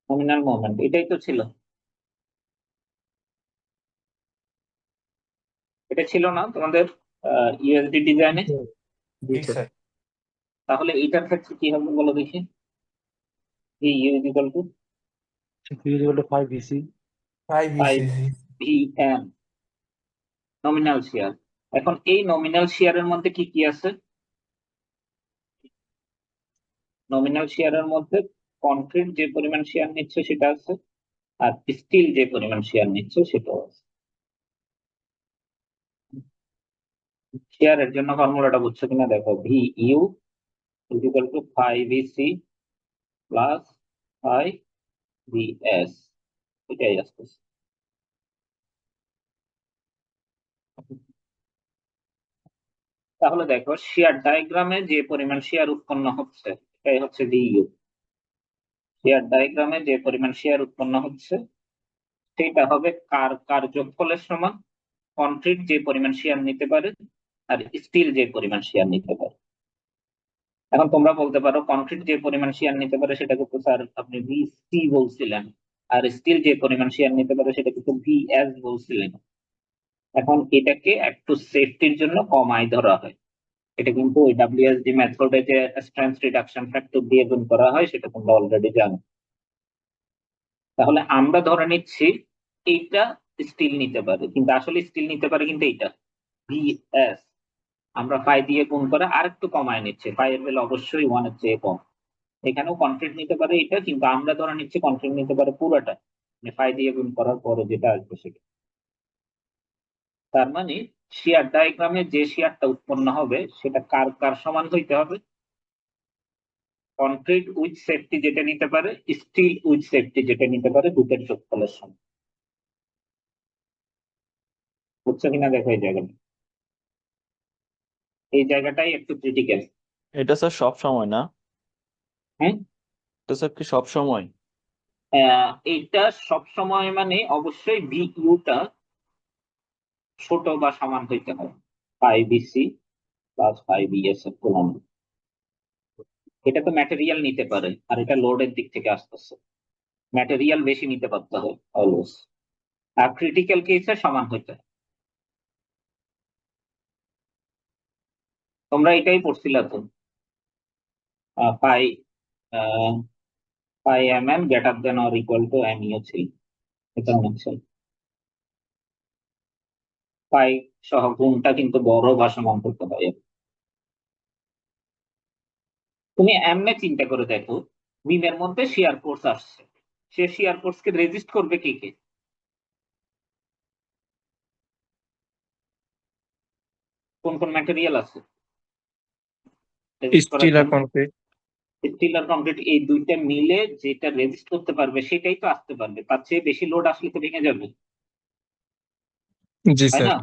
Nominal moment, এটাই তো ছিল। এটা ছিল না তোমাদের ইউএসডি ডিজাইনে? জি জি স্যার। স্যার। তাহলে এটার ক্ষেত্রে কি হবে বলো দেখি। V U is equal to equal to 5 VC। 5 VCC। V N, nominal shear. এখন এই নমিনাল শেয়ারের মধ্যে কি কি আছে? নমিনাল শেয়ারের মধ্যে কনক্রিট যে পরিমাণ শেয়ার নিচ্ছে সেটা আছে, আর স্টিল যে পরিমাণ শেয়ার নিচ্ছে সেটাও আছে। শেয়ারের জন্য ফর্মুলাটা বুঝছো কিনা দেখো, V U is equal to 5 VC plus 5 VS, এটাই আসতেছে। তাহলে দেখো শেয়ার ডায়াগ্রামে যে পরিমাণ শেয়ার উৎপন্ন হচ্ছে এটাই হচ্ছে ভিইউ। শেয়ার ডায়াগ্রামে যে পরিমাণ শেয়ার উৎপন্ন হচ্ছে সেটা হবে কার কার যোগফলের সমান, কনক্রিট যে পরিমাণ শেয়ার নিতে পারে আর স্টিল যে পরিমাণ শেয়ার নিতে পারে। এখন তোমরা বলতে পারো কনক্রিট যে পরিমাণ শেয়ার নিতে পারে সেটাকে তো স্যার আপনি ভিসি বলছিলেন, আর স্টিল যে পরিমাণ শেয়ার নিতে পারে সেটাকে তো ভিএস বলছিলেন। এখন এটাকে একটু সেফটির জন্য কমাই ধরা হয়। এটা কিন্তু ওই ডাব্লিউএসডি মেথডে যে স্ট্রেংথ রিডাকশন ফ্যাক্টর দিয়ে গুণ করা হয় সেটা তোমরা অলরেডি জানো। তাহলে আমরা ধরে নিচ্ছি এইটা স্টিল নিতে পারে, কিন্তু আসলে স্টিল নিতে পারে কিন্তু এইটা ভিএস। আমরা ফাই দিয়ে গুণ করে আরেকটু কমায় নিচ্ছে, ফাই এর ভ্যালু অবশ্যই 1 এর চেয়ে কম। এখানেও কনক্রিট নিতে পারে এটা, কিন্তু আমরা ধরে নিচ্ছি কনক্রিট নিতে পারে পুরোটা, মানে ফাই দিয়ে গুণ করার পরে যেটা আসবে সেটা। তার মানে শিয়ার ডায়াগ্রামে যে শিয়ারটা উৎপন্ন হবে সেটা কার কার সমান হইতে হবে? কনক্রিট উইথ সেফটি যেটা নিতে পারে, স্টিল উইথ সেফটি যেটা নিতে পারে, দুটোর যোগফলের সমান। বুঝছো কিনা দেখো এই জায়গাটা, এই জায়গাটাই একটু ক্রিটিক্যাল। এটা স্যার সব সময় না? হ্যাঁ, এটা স্যার কি সব সময়? এইটা সব সময় মানে অবশ্যই ভি ইউটা ছোট বা সমান হইতে হবে 5 VC প্লাস 5 VS এর তুলনায়। এটা তো ম্যাটেরিয়াল নিতে পারে আর এটা লোডের দিক থেকে আসতেছে, ম্যাটেরিয়াল বেশি নিতে পারতে হয় অলওয়েজ, আর ক্রিটিক্যাল কেসে সমান হইতে হয়। তোমরা এটাই পড়ছিলা তো, pi pi m m greater than or equal to m u ছিল, এটা মনে ছিল। পাই সহ গুণটা কিন্তু বড় বা সমান করতে হয়। তুমি এমনে চিন্তা করে দেখো, বিমের মধ্যে শিয়ার ফোর্স আসছে, সে শিয়ার ফোর্স কে রেজিস্ট করবে কে কে? কোন কোন ম্যাটেরিয়াল আছে রেজিস্ট করার স্টিল আর জন্য? কনক্রিট। স্টিল আর কংক্রিট, এই দুইটা মিলে যেটা রেজিস্ট করতে পারবে সেটাই তো আসতে পারবে, তার চেয়ে বেশি লোড আসলে তো ভেঙে যাবে, জি তাই স্যার। না?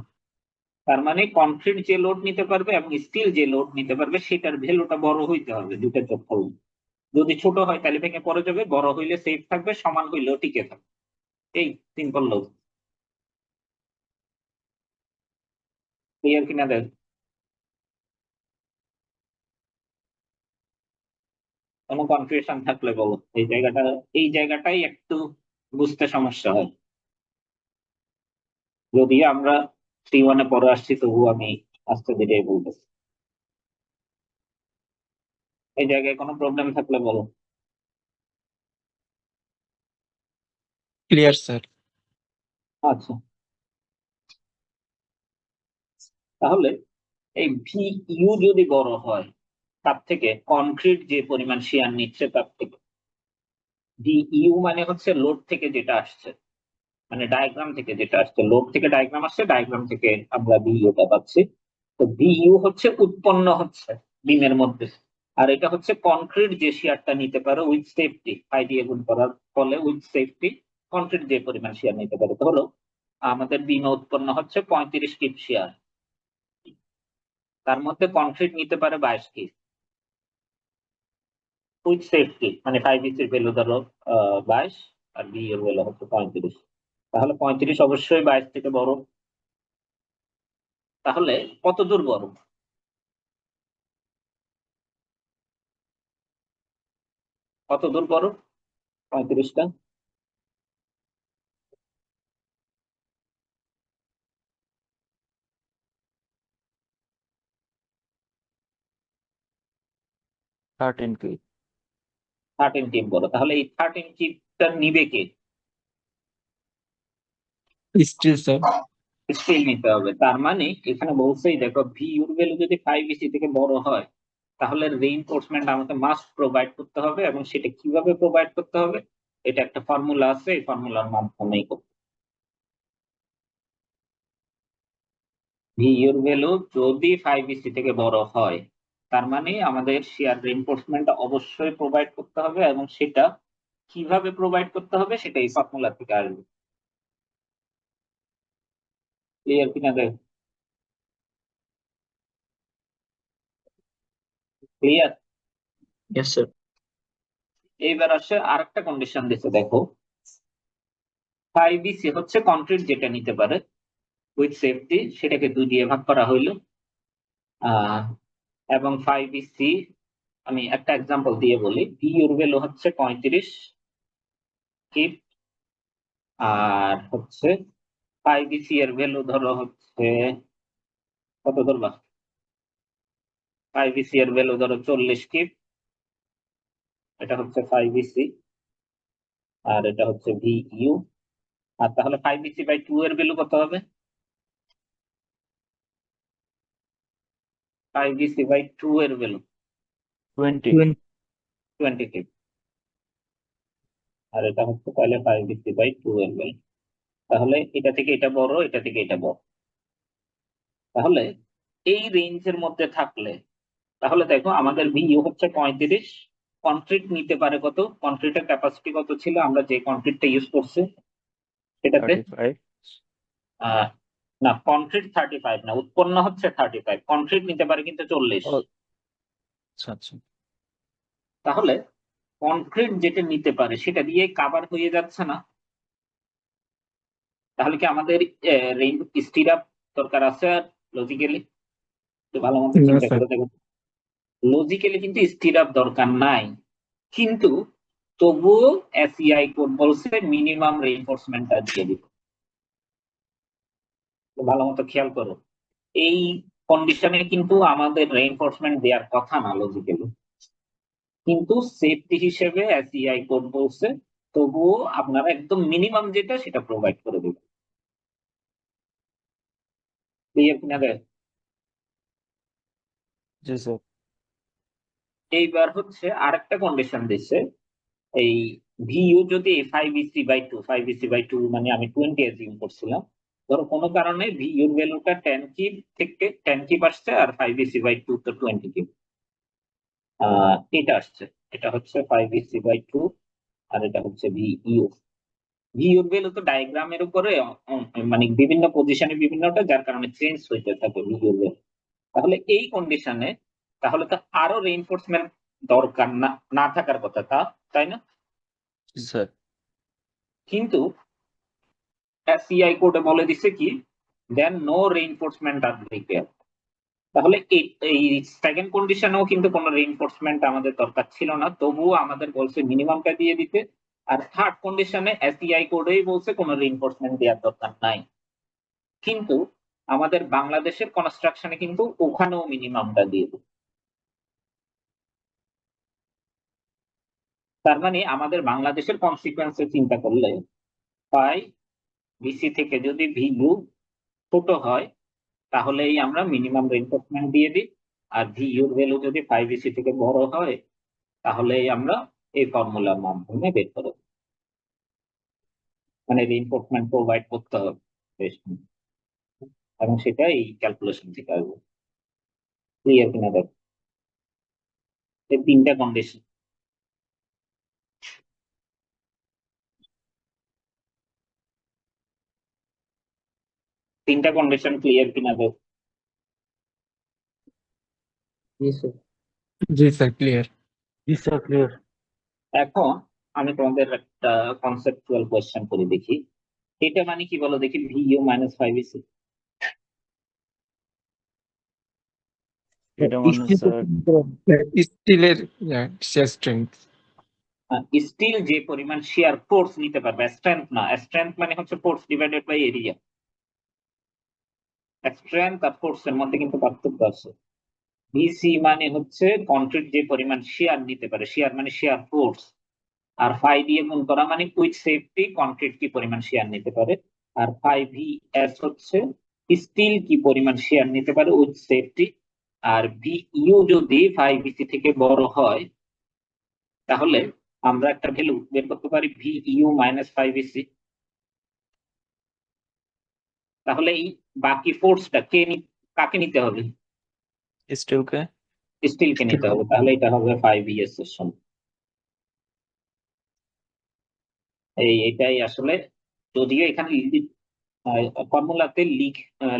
তার মানে কংক্রিট যে লোড নিতে পারবে এবং স্টিল যে লোড নিতে পারবে সেটার ভ্যালুটা বড় হইতে হবে দুইটার যোগফল। যদি ছোট হয় তাহলে ভেঙে পড়ে যাবে, বড় হইলে সেফ থাকবে, সমান হইলেও টিকে থাকবে। এই সিম্পল লোড। ক্লিয়ার কিনা দেখ? কোনো কনফিউশন থাকলে বলো, এই জায়গাটা, এই জায়গাটাই একটু বুঝতে সমস্যা হয়। যদিও আমরা 3-1 পরে আসছি তবু আমি আস্তে ধীরে বলতেছি। এই জায়গায় কোনো প্রবলেম থাকলে বলো। Clear sir. আচ্ছা, তাহলে এই ভি ইউ যদি বড় হয় তার থেকে কনক্রিট যে পরিমাণ শেয়ার নিচ্ছে তার থেকে, ভি ইউ মানে হচ্ছে লোড থেকে যেটা আসছে, মানে ডায়াগ্রাম থেকে যেটা আসছে, লোড থেকে ডায়াগ্রাম আসছে, ডায়াগ্রাম থেকে আমরা ভিইউটা পাচ্ছি। তো ভিইউ হচ্ছে উৎপন্ন হচ্ছে বিমের মধ্যে, আর এটা হচ্ছে কনক্রিট যে শেয়ারটা নিতে পারে উইথ সেফটি, 5 দিয়ে গুণ করার ফলে উইথ সেফটি কনক্রিট যে পরিমাণ শেয়ার নিতে পারে। তো হলো আমাদের বিমে উৎপন্ন হচ্ছে 35 কিপ শেয়ার, তার মধ্যে কনক্রিট নিতে পারে 22 কিপ উইথ সেফটি, মানে 5 এর ভ্যালু ধরো 22 আর বি এর ভ্যালু হচ্ছে 35। তাহলে 35 অবশ্যই 22 থেকে বড়। তাহলে কত দূর বড়? কত দূর বড় 35টা? থার্টিন কি 13 কিপ বড়। তাহলে এই 13 কিপটা নিবে কে? Still sir. স্কেল নিতে হবে। তার মানে এখানে বলছেই দেখো ভি ইউর ভ্যালু যদি 5 থেকে বড় হয় তাহলে রিইনফোর্সমেন্ট আমাকে মাস্ট প্রোভাইড করতে হবে, এবং সেটা কিভাবে প্রোভাইড করতে হবে এটা একটা ফর্মুলা আছে, এই ফর্মুলার মাধ্যমেই করতে। ভি ইউর ভ্যালু যদি 5 থেকে বড় হয় তার মানে আমাদের শেয়ার রিইনফোর্সমেন্ট অবশ্যই প্রোভাইড করতে হবে, এবং সেটা কিভাবে প্রোভাইড করতে হবে সেটা এই ফর্মুলা থেকে আসবে। ক্লিয়ার কিনা দেখ? ক্লিয়ার? Yes sir. এইবার আসে আরেকটা কন্ডিশন দিচ্ছে, দেখো 5 হচ্ছে কনক্রিট যেটা নিতে পারে উইথ সেফটি, সেটাকে 2 দিয়ে ভাগ করা হইলো। এবং 5 আমি একটা এক্সাম্পল দিয়ে বলি, ভি ইউর ভ্যালু হচ্ছে 35 কিপ, আর হচ্ছে 5 এর ভ্যালু ধরো হচ্ছে কত ধরবা, 5 এর ভ্যালু ধরো 40 কিপ, এটা হচ্ছে 5 আর এটা হচ্ছে ভি ইউ। আর তাহলে 5 বাই 2 এর ভ্যালু কত হবে? 5 বাই 2 এর ভ্যালু 20 20 কিপ, আর এটা হচ্ছে তাহলে 5 বাই 2 এর ভ্যালু। তাহলে এটা থেকে এটা বড়, এটা থেকে এটা বড়। তাহলে এই রেঞ্জের মধ্যে থাকলে তাহলে দেখো আমাদের ভিইউ হচ্ছে 35, কনক্রিট নিতে পারে কত, কনক্রিটের ক্যাপাসিটি কত ছিল আমরা যে কনক্রিটটা ইউজ করছি সেটাতে? 35 আহ না, কনক্রিট 35 না, উৎপন্ন হচ্ছে 35, কনক্রিট নিতে পারে কিন্তু 40। ও আচ্ছা আচ্ছা তাহলে কনক্রিট যেটা নিতে পারে সেটা দিয়ে কাভার হয়ে যাচ্ছে না, তাহলে কি আমাদের রেঞ্জ স্টির আপ দরকার আছে? লজিক্যালি ভালো মতো না চিন্তা স্যার। করে দেখো, লজিক্যালি কিন্তু স্টির আপ দরকার নাই, কিন্তু তবুও এসইআই কোড বলছে মিনিমাম রেইনফোর্সমেন্টটা দিয়ে দিতে। তো ভালো মতো খেয়াল করো, এই কন্ডিশনে কিন্তু আমাদের রেইনফোর্সমেন্ট দেওয়ার কথা না লজিক্যালি, কিন্তু সেফটি হিসেবে এসইআই কোড বলছে তবুও আপনারা একদম মিনিমাম যেটা সেটা প্রোভাইড করে দিবেন। ক্লিয়ার কিনা দেখ? জি স্যার এইবার হচ্ছে আরেকটা কন্ডিশন দিচ্ছে, এই ভিইউ যদি 5 বাই 2 মানে আমি 20 অ্যাজিউম করছিলাম, ধরো কোনো কারণে ভিইউর ভ্যালুটা 10 কিপ থেকে 10 কিপ আসছে, আর 5 বাই 2 তো 20 কিপ এটা আসছে, এটা হচ্ছে 5 বাই 2 আর এটা হচ্ছে ভিইউ। ভিইউর ভ্যালু তো ডায়াগ্রামের উপরে মানে বিভিন্ন পজিশনে বিভিন্নটা, যার কারণে চেঞ্জ হইতে থাকে ভিইউর ভ্যালু। তাহলে এই কন্ডিশনে তাহলে তো আরো রেইনফোর্সমেন্ট দরকার না, না থাকার কথা, তাই না? জি স্যার কিন্তু সিআই কোডে বলে দিছে কি, দেন নো রেইনফোর্সমেন্ট আর রিকোয়ার্ড। তাহলে এই সেকেন্ড কন্ডিশনেও কিন্তু কোনো রেইনফোর্সমেন্ট আমাদের দরকার ছিল না, তবুও আমাদের বলছে মিনিমামটা দিয়ে দিতে। আর থার্ড কন্ডিশনে এসইআই কোডেই বলছে কোনো রেইনফোর্সমেন্ট দেওয়ার দরকার নাই, কিন্তু আমাদের বাংলাদেশের কনস্ট্রাকশনে কিন্তু ওখানেও মিনিমামটা দিয়ে দিবে। তার মানে আমাদের বাংলাদেশের কনসিকুয়েন্সে চিন্তা করলে পাই বিসি থেকে যদি ভিইউ ছোট হয় তাহলেই আমরা মিনিমাম রেইনফোর্সমেন্ট দিয়ে দিই। আর ভিইউর ভ্যালু যদি 5 থেকে বড় হয় তাহলেই আমরা এই ফর্মুলার মাধ্যমে বের করব, মানে রেইনফোর্সমেন্ট প্রোভাইড করতে হবে এবং সেটা এই ক্যালকুলেশন থেকে আসবে। ক্লিয়ার কিনা দেখ, এই তিনটা কন্ডিশন। তিনটা কন্ডিশন ক্লিয়ার কিনা দেখ। Yes, sir. জি স্যার ক্লিয়ার। জি স্যার ক্লিয়ার। এখন আমি তোমাদের একটা কনসেপচুয়াল কোয়েশ্চেন করে দেখি, এটা মানে কি বলো দেখি, ভিইউ মাইনাস 5 এটা মানে স্যার স্টিলের শেয়ার স্ট্রেংথ। স্টিল যে পরিমাণ শিয়ার ফোর্স নিতে পারবে, স্ট্রেংথ না, স্ট্রেংথ মানে হচ্ছে force divided by area. Strength আর ফোর্স এর মধ্যে কিন্তু পার্থক্য আছে। ভিসি মানে হচ্ছে কংক্রিট যে পরিমাণ শিয়ার নিতে পারে, শিয়ার মানে শিয়ার ফোর্স, আর ফাই দিয়ে গুণ করা মানে উইথ সেফটি কংক্রিট কি পরিমাণ শিয়ার নিতে পারে। আর ফাই ভিএস হচ্ছে স্টিল কি পরিমাণ শিয়ার নিতে পারে উইথ সেফটি। আর ভিইউ যদি 5 থেকে বড় হয় তাহলে আমরা একটা ভ্যালু বের করতে পারি ভিইউ মাইনাস 5 তাহলে এই বাকি ফোর্সটা কাকে নিতে হবে? স্টিলকে স্টিলকে নিতে হবে, তাহলে এটা হবে 5 এর সমান। এটাই আসলে, যদিও এখানে ফর্মুলাতে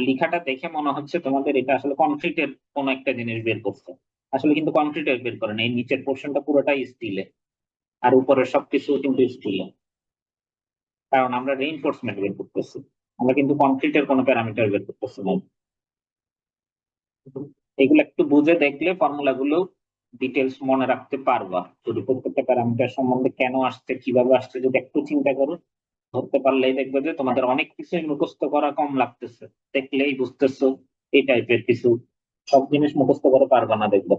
লিখাটা দেখে মনে হচ্ছে তোমাদের এটা আসলে কংক্রিটের কোন একটা জিনিস বের করছে, আসলে কিন্তু কংক্রিটের বের করে না। এই নিচের পোর্শনটা পুরোটাই স্টিলে, আর উপরের সবকিছু কিন্তু স্টিলে, কারণ আমরা রেইনফোর্সমেন্ট বের করতেছি, আমরা কিন্তু কংক্রিটের কোনো প্যারামিটার বের করতেছি না। এগুলো একটু বুঝে দেখলে ফর্মুলা গুলো ডিটেলস মনে রাখতে পারবা। যদি প্রত্যেকটা প্যারামিটার সম্বন্ধে কেন আসছে, কিভাবে আসছে, যদি একটু চিন্তা করো, ধরতে পারলেই দেখবে যে তোমাদের অনেক কিছুই মুখস্থ করা কম লাগতেছে, দেখলেই বুঝতেছো এই টাইপের কিছু। সব জিনিস মুখস্থ করে পারবা না দেখবে।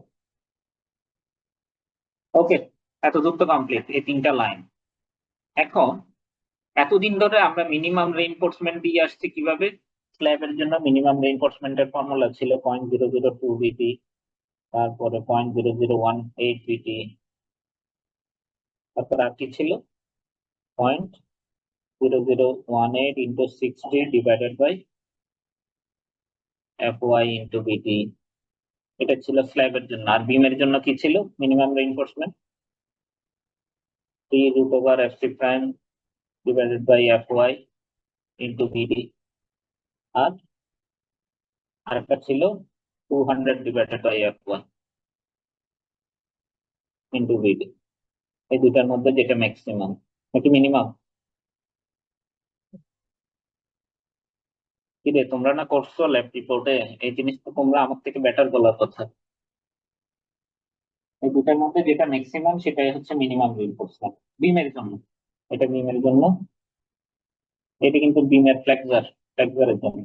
ওকে, এত দূর তো কমপ্লিট, এই তিনটা লাইন। এখন এতদিন ধরে আমরা মিনিমাম রেইনফোর্সমেন্ট দিয়ে আসছি কিভাবে? স্ল্যাবের জন্য মিনিমাম রেইনফোর্সমেন্টের ফর্মুলা ছিল 0.002 বিটি, তারপরে 0.0018 বিটি, তারপর আর কি ছিল 0.0018 into 60 divided by FY into BT. এটা ছিল স্ল্যাবের জন্য। আর বিমের জন্য কি ছিল minimum reinforcement? 3√FC prime divided by FY into BD. আর আরেকটা ছিল 200 divided by FY into BD. এই দুটার মধ্যে যেটা ম্যাক্সিমাম নাকি মিনিমাম? কি রে, তোমরা না করছো ল্যাব রিপোর্টে এই জিনিসটা, তোমরা আমার থেকে বেটার বলার কথা। এই দুটার মধ্যে যেটা ম্যাক্সিমাম সেটাই হচ্ছে মিনিমাম রেইনফোর্সমেন্ট বিমের জন্য। এটা বিমের জন্য, এটা কিন্তু বিমের ফ্লেক্সারের জন্য।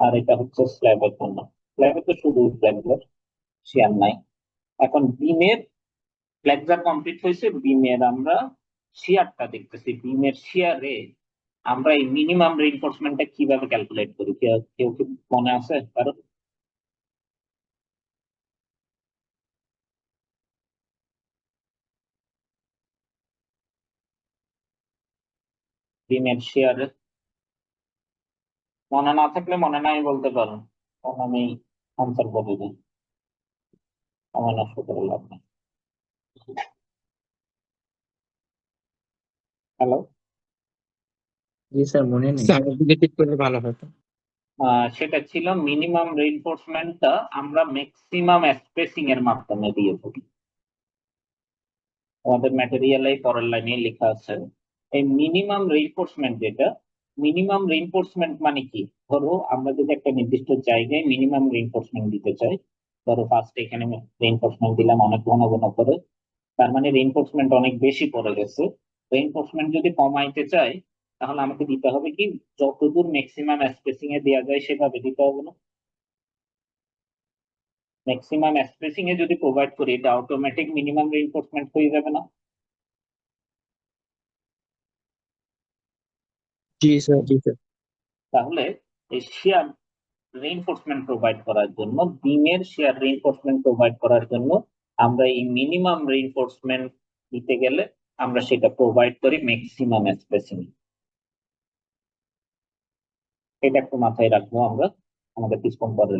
আর এটা হচ্ছে স্ল্যাবের জন্য। স্ল্যাবে তো শুধু ফ্লেক্সার, শিয়ার নাই। এখন বিমের ফ্লেক্সার কমপ্লিট হয়েছে, বিমের আমরা শিয়ারটা দেখতেছি। বিমের শিয়ারে আমরা এই মিনিমাম রেইনফোর্সমেন্টটা কিভাবে ক্যালকুলেট করি, কেউ কি মনে আছে কারণ? বিমের শিয়ারে মনে না থাকলে মনে নাই বলতে পারো, তখন আমি আনসার বলে দিই, সময় নষ্ট করে লাভ নেই। হ্যালো, জি স্যার, মনে নেই। স্যার যদি ঠিক করলে ভালো হতো। সেটা ছিল মিনিমাম রেইনফোর্সমেন্টটা আমরা ম্যাক্সিমাম স্পেসিং এর মাধ্যমে দিয়ে থাকি। আমাদের ম্যাটেরিয়ালে পরের লাইনে লেখা আছে এই মিনিমাম রেইনফোর্সমেন্ট যেটা, মিনিমাম রেইনফোর্সমেন্ট মানে কি? ধরো আমরা যদি একটা নির্দিষ্ট জায়গায় মিনিমাম রেইনফোর্সমেন্ট দিতে চাই, ধরো ফার্স্ট এখানে রেইনফোর্সমেন্ট দিলাম অনেক ঘন ঘন করে, তার মানে রেইনফোর্সমেন্ট অনেক বেশি পড়ে গেছে। রেইনফোর্সমেন্ট যদি কমাইতে চাই তাহলে আমাকে দিতে হবে কি, যতদূর ম্যাক্সিমাম স্পেসিং এ দেওয়া যায় সেভাবে দিতে হবে না? ম্যাক্সিমাম স্পেসিং এ যদি প্রোভাইড করি এটা অটোমেটিক মিনিমাম রেইনফোর্সমেন্ট হয়ে যাবে না? জি স্যার, জি স্যার। তাহলে এই শেয়ার রিইনফোর্সমেন্ট প্রোভাইড করার জন্য, বিমের শেয়ার রিইনফোর্সমেন্ট প্রোভাইড করার জন্য আমরা এই মিনিমাম রিইনফোর্সমেন্ট দিতে গেলে আমরা সেটা প্রোভাইড করি ম্যাক্সিমাম স্পেসিং। এটা একটু মাথায় রাখবো আমরা, আমাদের কিছুক্ষণ পরে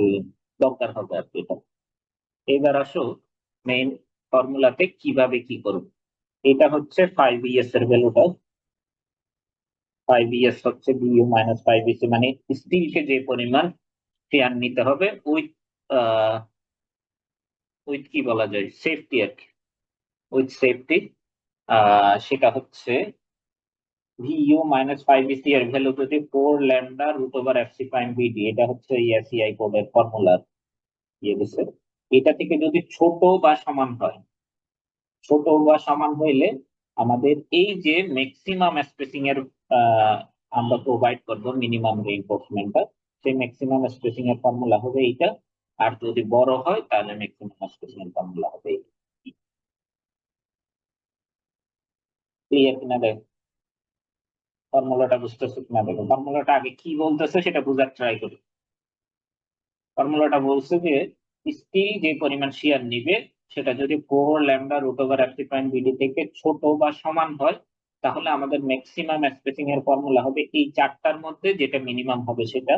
দরকার হবে আর কি এটা। এবার আসো মেইন ফর্মুলাতে কিভাবে কি করব। এটা হচ্ছে 5ES এর ভ্যালুটা, 5ES হচ্ছে BU মাইনাস 5EC, মানে স্টিলকে যে পরিমাণ শেয়ার নিতে হবে উইথ উইথ কি বলা যায়, সেফটি আর কি, উইথ সেফটি। সেটা হচ্ছে VU মাইনাস 5EC এর ভ্যালু যদি 4 lambda root over FC prime BD, এটা হচ্ছে এই SEI কোডের ফর্মুলা দিয়ে দিছে। এটা থেকে যদি ছোট বা সমান হয়, ছোট বা সমান হইলে আমাদের এই যে ম্যাক্সিমাম স্পেসিং এর আমরা প্রোভাইড করব মিনিমাম রিইনফোর্সমেন্টটা, সেই ম্যাক্সিমাম স্পেসিং এর ফর্মুলা হবে এইটা। আর যদি বড় হয় তাহলে ম্যাক্সিমাম স্পেসিং এর ফর্মুলা হবে এইটা। ক্লিয়ার কিনা দেখ, ফর্মুলাটা বুঝতেছো কিনা দেখো। ফর্মুলাটা আগে কি বলতেছে সেটা বোঝার ট্রাই করি। ফর্মুলাটা বলছে যে স্টিল যে পরিমাণ শেয়ার নিবে সেটা যদি 4 lambda root over FC prime BD থেকে ছোট বা সমান হয়, তাহলে আমাদের ম্যাক্সিমাম স্পেসিং এর ফর্মুলা হবে এই চারটার মধ্যে যেটা মিনিমাম হবে সেটা।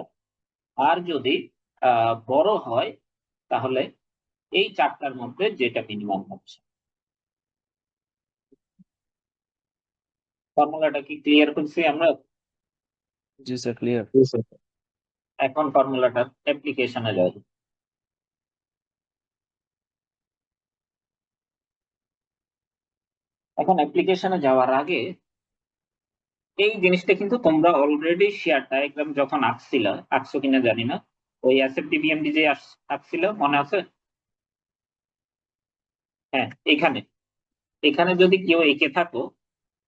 আর যদি বড় হয় তাহলে এই চারটার মধ্যে যেটা মিনিমাম হচ্ছে। ফর্মুলাটা কি ক্লিয়ার করছি আমরা? জি স্যার, ক্লিয়ার। জি স্যার। এখন ফর্মুলাটা অ্যাপ্লিকেশনে যাই। এখন অ্যাপ্লিকেশনে যাওয়ার আগে এই জিনিসটা কিন্তু তোমরা অলরেডি শেয়ার ডায়াগ্রাম যখন আঁকছো কিনা জানি না, ওই SFD BMD যে আঁকছিল মনে আছে? হ্যাঁ, এখানে এখানে যদি কেউ এঁকে থাকো,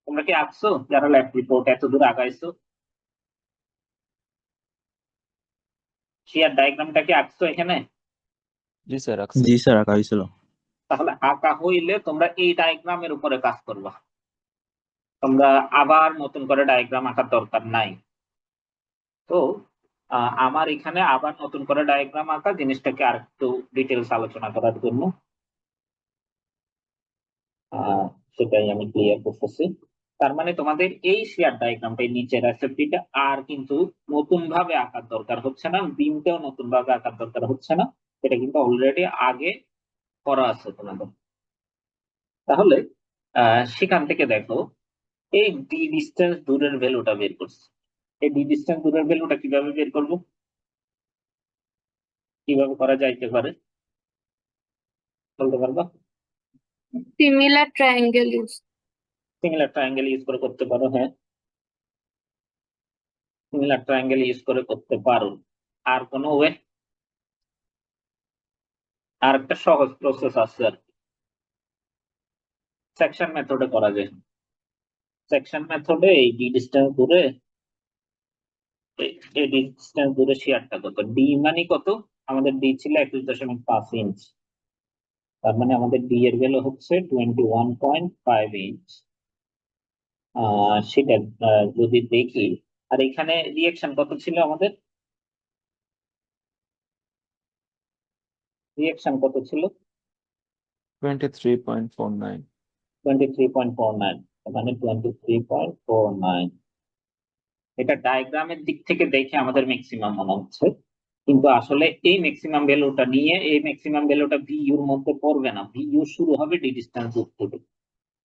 তোমরা কি আঁকছো যারা ল্যাব রিপোর্ট এত দূর আগাইছো? শেয়ার ডায়াগ্রামটা কি আঁকছো এখানে? জি স্যার, রাখছি। জি স্যার, আঁকা হয়েছিল। তাহলে আঁকা হইলে তোমরা এই ডায়াগ্রামের উপরে কাজ করবা, তোমরা আবার নতুন করে ডায়াগ্রাম আঁকার দরকার নাই। তো আমার এখানে আবার নতুন করে ডায়াগ্রাম আঁকা জিনিসটাকে আর একটু ডিটেলস আলোচনা করার জন্য সেটাই আমি ক্লিয়ার করতেছি। তার মানে তোমাদের এই শেয়ার ডায়াগ্রামটা, এই নিচের অ্যাসেপ্টিটা আর কিন্তু নতুন ভাবে আঁকার দরকার হচ্ছে না, বিমটাও নতুন ভাবে আঁকার দরকার হচ্ছে না, এটা কিন্তু অলরেডি আগে করা আছে তোমাদের। তাহলে সেখান থেকে দেখো এই ডি ডিস্টেন্স দূরের ভ্যালুটা বের করছে। এই ডি ডিস্টেন্স দূরের ভ্যালুটা কিভাবে বের করব, কিভাবে করা যাইতে পারে বলতে পারবা? Similar triangle use. Similar triangle use করে করতে পারো। হ্যাঁ, সিমিলার ট্রায়াঙ্গেল ইউজ করে করতে পারো। আর কোনো ওয়ে? আর একটা সহজ প্রসেস আছে আর কি, সেকশন মেথডে করা যায়। সেকশন মেথডে এই ডি ডিস্টেন্স দূরে, এই ডি ডিস্টেন্স দূরে শেয়ারটা কত, ডি মানে কত, আমাদের ডি ছিল 21.5 ইঞ্চ, তার মানে আমাদের ডি এর ভ্যালু হচ্ছে 21.5 ইঞ্চ। সেটা যদি দেখি, আর এখানে রিয়েকশন কত ছিল আমাদের, রিয়েকশন কত ছিল? 23.49। 23.49, মানে 23.49। এটা ডায়াগ্রামের দিক থেকে দেখে আমাদের ম্যাক্সিমাম মনে হচ্ছে, কিন্তু আসলে এই ম্যাক্সিমাম ভ্যালুটা নিয়ে এই ম্যাক্সিমাম ভ্যালুটা ভিইউর মধ্যে পড়বে না, ভিইউ শুরু হবে ডি ডিস্টেন্স দূর থেকে।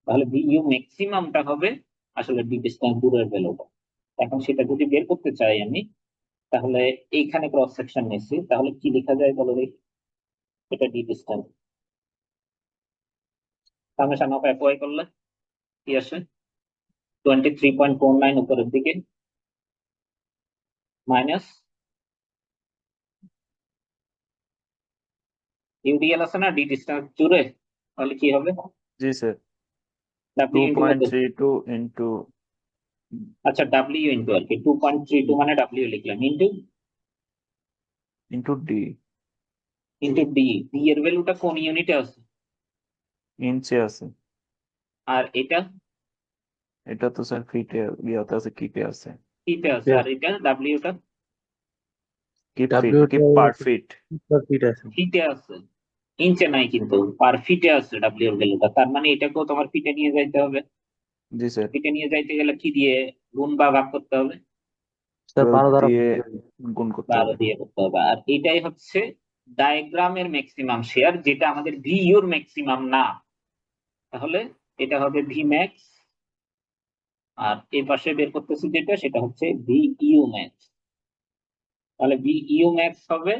তাহলে ভিইউ ম্যাক্সিমামটা হবে আসলে ডি ডিস্টেন্স দূরের ভ্যালুটা। এখন সেটা যদি বের করতে চাই আমি, তাহলে এইখানে ক্রস সেকশন নিচ্ছি, তাহলে কি লেখা যায় বলো দেখি। এটা D distance, summation of FY করলে কি আসে, 23.49 উপরের দিকে মাইনাস ইউডিএল আছে না ডি ডিস্টেন্স জুড়ে, তাহলে কি হবে? জি স্যার, ডাব্লিউ ইন্টু কত? 2.32 ইন্টু আচ্ছা, ডাব্লিউ ইন্টু আর কি 2.32 মানে ডাব্লিউ লিখলাম, into D. Into D. D এর ভ্যালুটা কোন ইউনিটে আছে? ইঞ্চে আছে। আর এটা এটা তো স্যার ফিটে, ইয়াতে আছে, কিপে আছে। কিতে আছে, আর এটা ডাব্লিউটা কি ফিট ডাব্লিউ কি পার ফিট? ফিট আছে। ফিটে আছে, ইঞ্চে নাই, কিন্তু পার ফিটে আছে ডাব্লিউ এর ভ্যালুটা। তার মানে এটাকেও তোমার ফিটে নিয়ে যাইতে হবে। জি স্যার, ফিটে নিয়ে যাইতে গেলে কি দিয়ে গুণ বা ভাগ করতে হবে? স্যার 12 12 দ্বারা দিয়ে গুণ করতে 12 হবে। দিয়ে করতে হবে। আর এটাই হচ্ছে ডায়াগ্রামের ম্যাক্সিমাম শেয়ার, যেটা আমাদের ভিইউর ম্যাক্সিমাম না। তাহলে এটা হবে ভি ম্যাক্স, আর এই পাশে বের করতেছি যেটা, সেটা হচ্ছে ভিইউ ম্যাক্স। তাহলে ভিইউ ম্যাক্স হবে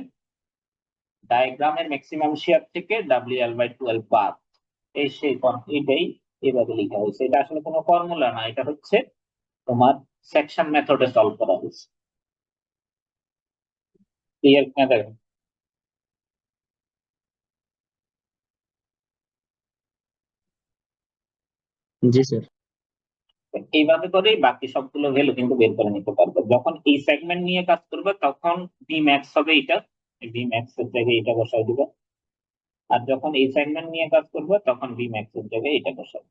ডায়াগ্রামের ম্যাক্সিমাম শেয়ার থেকে WL/12 বাদ। এটাই এভাবে লেখা হয়েছে। এটা আসলে কোনো ফর্মুলা না, এটা হচ্ছে তোমার সেকশন মেথডে সলভ করা হয়েছে। ক্লিয়ার কিনা দেখেন। জি স্যার। এইভাবে করেই বাকি সবগুলো ভ্যালু কিন্তু বের করে নিতে পারবে। যখন এই সেগমেন্ট নিয়ে কাজ করবে তখন ভি ম্যাক্স হবে এটা, ভি ম্যাক্স এর জায়গায় এটা বসাই দিবে। আর যখন এই সেগমেন্ট নিয়ে কাজ করবে তখন ভি ম্যাক্স এর জায়গায় এটা বসাবে।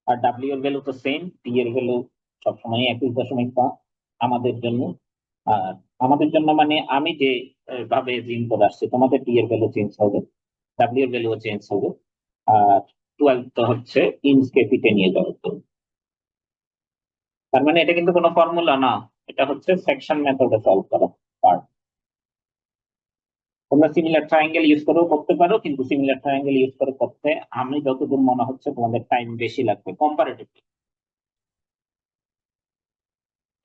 আর ডাব্লিউ এর ভ্যালু তো সেম, টি এর ভ্যালু সবসময় 21.5 আমাদের জন্য। আর আমাদের জন্য মানে আমি যে ভাবে জিন করে আসছি, তোমাদের টি এর ভ্যালু চেঞ্জ হবে, ডাব্লিউ এর ভ্যালু চেঞ্জ হবে। আর 12 তো হচ্ছে ইঞ্চকে ফিটে নিয়ে যাওয়ার জন্য। তার মানে এটা কিন্তু কোনো ফর্মুলা না, এটা হচ্ছে সেকশন মেথডে সলভ করা পার্ট। তোমরা সিমিলার ট্রায়াঙ্গেল ইউজ করেও করতে পারো, কিন্তু সিমিলার ট্রায়াঙ্গেল ইউজ করে করতে আমি যতদূর মনে হচ্ছে তোমাদের টাইম বেশি লাগবে কম্পারেটিভলি।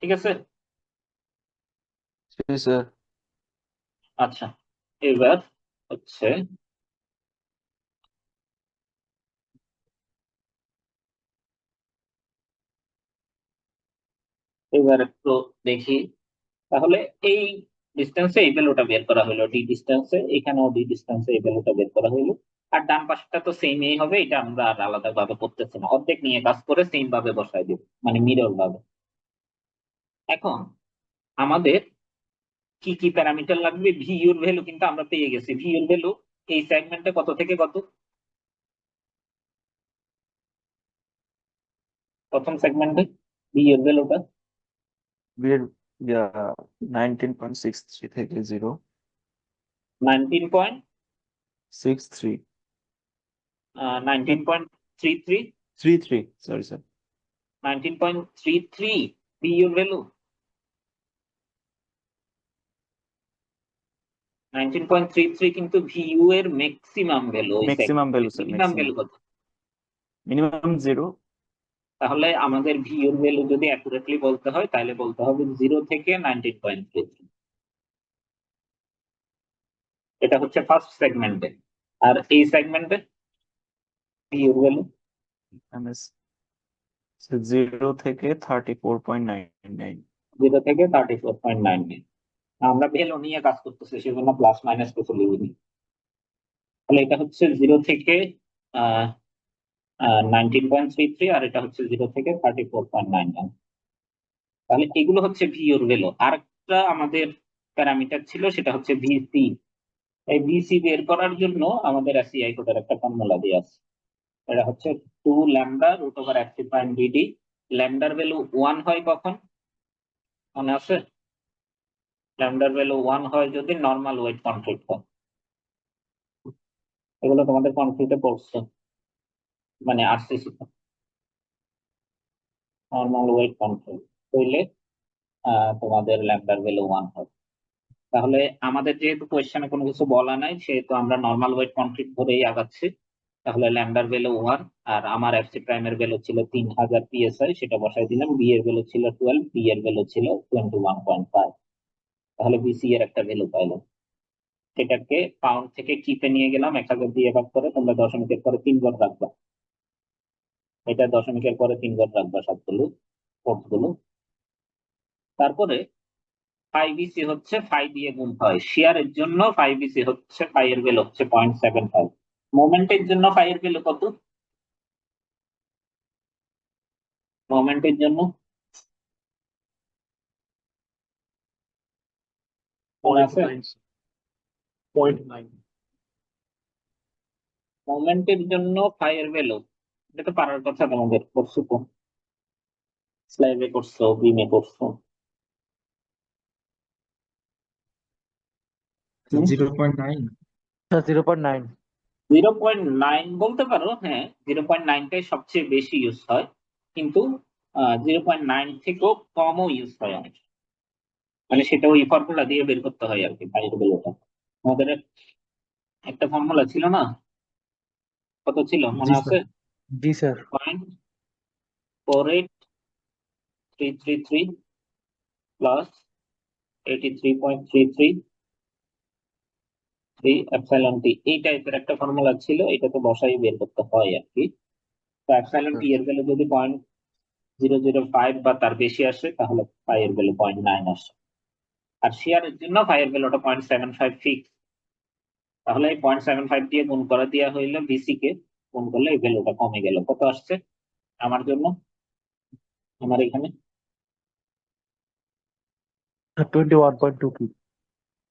ঠিক আছে। জি স্যার। আচ্ছা, এবার হচ্ছে এবার একটু দেখি। তাহলে এই ডিস্টেন্সে এই ভ্যালুটা বের করা হলো, ডি ডিস্টেন্সে, এখানেও ডি ডিস্টেন্সে এই ভ্যালুটা বের করা হলো। আর ডান পাশটা তো সেমই হবে, এটা আমরা আর আলাদা ভাবে করতেছি না, অর্ধেক নিয়ে কাজ করে সেম ভাবে বসাই দিব, মানে মিরর ভাবে। এখন আমাদের কি কি প্যারামিটার লাগবে? ভিইউর ভ্যালু কিন্তু আমরা পেয়ে গেছি। ভিইউর ভ্যালু এই সেগমেন্টে কত থেকে কত? প্রথম সেগমেন্টে ভিইউর ভ্যালুটা বিয়ের 19.63 থেকে 19.63 33, সরি স্যার। 19.33 ভিইউর ভ্যালু। 19.33 কিন্তু ভিইউ এর ম্যাক্সিমাম ভ্যালু। ওই maximum value sir, minimum maximum value কত? মিনিমাম 0। তাহলে আমাদের ভিইউর ভ্যালু যদি অ্যাকুরেটলি বলতে হয় তাহলে বলতে হবে 0 থেকে 19.33। এটা হচ্ছে ফার্স্ট সেগমেন্টে। আর এই সেগমেন্টে ভিইউর ভ্যালু এমএস 0 থেকে 34.99। 0 থেকে 34.99। আমরা ভ্যালু নিয়ে কাজ করতেছি, সেজন্য প্লাস মাইনাস কিছু লিখিনি। তাহলে এটা হচ্ছে 0 থেকে 19.33, আর এটা হচ্ছে 0 থেকে 34.99। তাহলে এগুলো হচ্ছে ভিইউর ভ্যালু। আর একটা আমাদের প্যারামিটার ছিল, সেটা হচ্ছে ভিসি। এই ভিসি বের করার জন্য আমাদের এসিআই কোডের একটা ফর্মুলা দিয়ে আছে। এটা হচ্ছে 2 lambda root over FC prime DD. ল্যামডার ভ্যালু 1 হয় কখন, মনে আছে? ল্যামডার ভ্যালু 1 হয় যদি নর্মাল ওয়েট কনফ্লিক্ট হয়। এগুলো তোমাদের কনফ্লিক্টে পড়ছে, মানে আরসিসি নর্মাল ওয়েট কনফ্লিক্ট হইলে তোমাদের ল্যামডার ভ্যালু 1 হয়। তাহলে আমাদের যেহেতু কোয়েশ্চেনে কোনো কিছু বলা নাই, সেহেতু আমরা নর্মাল ওয়েট কনফ্লিক্ট ধরেই আগাচ্ছি। তাহলে ল্যামডার ভ্যালু 1, আর আমার এফসি প্রাইমের ভ্যালু ছিল 3000 পিএসআই, সেটা বসাই দিলাম। বি এর ভ্যালু ছিল 12, বি এর ভ্যালু ছিল 21.5। তাহলে বিসি এর একটা ভ্যালু পাইলাম। সেটাকে পাউন্ড থেকে কিপে নিয়ে গেলাম, 1000 দিয়ে ভাগ করে। তোমরা দশমিকের পরে 3 ঘর রাখবা, এটা দশমিকের পরে 3 ঘর রাখবা সবগুলো কোডস গুলো। তারপরে 5BC হচ্ছে 5 দিয়ে গুণ হয়। শেয়ারের জন্য 5BC হচ্ছে 5 এর ভ্যালু হচ্ছে 0.75। মোমেন্টের জন্য 5 এর ভ্যালু কত? মোমেন্টের জন্য মনে আছে? 0.9। মোমেন্টের জন্য 5 এর ভ্যালু, এটা তো পারার কথা তোমাদের, করছো তো। স্লাইডে করছো, বিমে করছো? 0.9। 0.9। 0.9 বলতে পারো, হ্যাঁ 0.9টাই সবচেয়ে বেশি ইউজ হয়, কিন্তু 0.9 থেকেও কমও ইউজ হয় অনেক। মানে সেটা ওই ফর্মুলা দিয়ে বের করতে হয় আর কি, পাইয়ের ভ্যালুটা। আমাদের একটা ফর্মুলা ছিল না, কত ছিল মনে জি আছে? স্যার। জি স্যার। 0.48333 প্লাস 83.333 এপসাইলন টি, এই টাইপের একটা ফর্মুলা ছিল, এটাতে বসাই বের করতে হয় আর কি। তো এপসাইলন টি এর ভ্যালু যদি 0.005 বা তার বেশি আসে তাহলে পাইয়ের ভ্যালু 0.9 আসে। আর শেয়ারের জন্য পাইয়ের ভ্যালুটা 0.75 ফিক্স। তাহলে এই 0.75 দিয়ে গুণ করা দেওয়া হইলো ভিসি কে, গুণ করলে এই ভ্যালুটা কমে গেল। কত আসছে আমার জন্য, আমার এখানে 21.2 কি?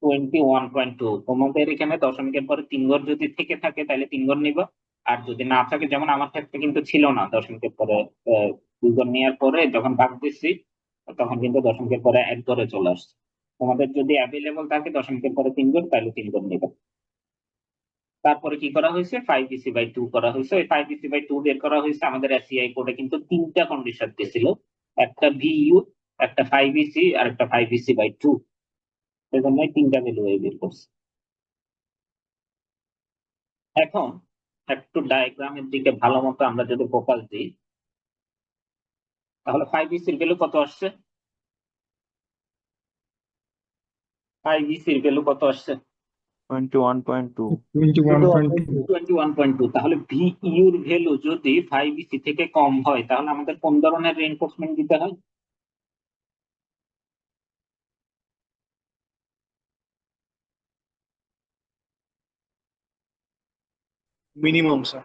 21.2। তোমাদের এখানে দশমিকের পরে 3 ঘর যদি থেকে থাকে তাহলে 3 ঘর নিবা, আর যদি না থাকে, যেমন আমার ক্ষেত্রে কিন্তু ছিল না দশমিকের পরে 2 ঘর নেওয়ার পরে যখন ভাগ দিচ্ছি তখন কিন্তু দশমিকের পরে 1 ঘরে চলে আসছে। তোমাদের যদি অ্যাভেলেবল থাকে দশমিকের পরে 3 ঘর, তাহলে 3 ঘর নিবা। তারপরে কি করা হয়েছে, 5bc/2 করা হয়েছে। ওই 5bc/2 বের করা হয়েছে আমাদের এসিআই কোডে, কিন্তু 3টা কন্ডিশন দিয়েছিল, একটা ভিইউ, একটা 5bc আর একটা 5bc/2। সেজন্য 3টা ভ্যালু বের করছে। এখন একটু ডায়াগ্রামের দিকে ভালো মতো আমরা যদি ফোকাস দিই, তাহলে 5bc-র ভ্যালু কত আসছে? 5bc-র ভ্যালু কত আসছে? 21.2। 21.2। 21.2। তাহলে ভিইউর ভ্যালু যদি 5bc থেকে কম হয় তাহলে আমাদের কোন ধরনের রিইনফোর্সমেন্ট দিতে হয়? Minimum sir.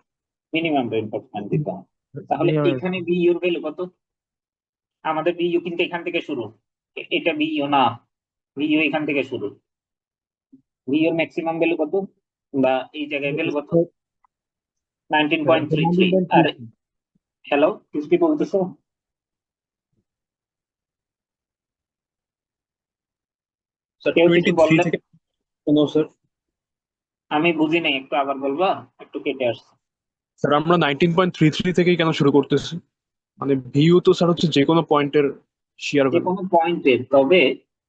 মিনিমাম রিইনফোর্সমেন্ট দিতে হয়। তাহলে এখানে ভিইউর ভ্যালু কত? আমাদের ভিইউ কিন্তু এখান থেকে শুরু, এটা ভিইউ না, ভিইউ এখান থেকে শুরু। ভিইউর ম্যাক্সিমাম ভ্যালু কত, বা এই জায়গায় ভ্যালু কত? 19.33। আর হ্যালো, কিছু কি বলতেছো? স্যার কেউ কিছু 23 বললে? থেকে কোনো স্যার। আমি বুঝি নাই, একটু আবার বলবা, একটু কেটে আসছে। স্যার আমরা 19.33 থেকেই কেন শুরু করতেছি? মানে ভিউ তো স্যার হচ্ছে যে কোনো পয়েন্টের শেয়ার যে ভ্যালু। কোনো পয়েন্টের, তবে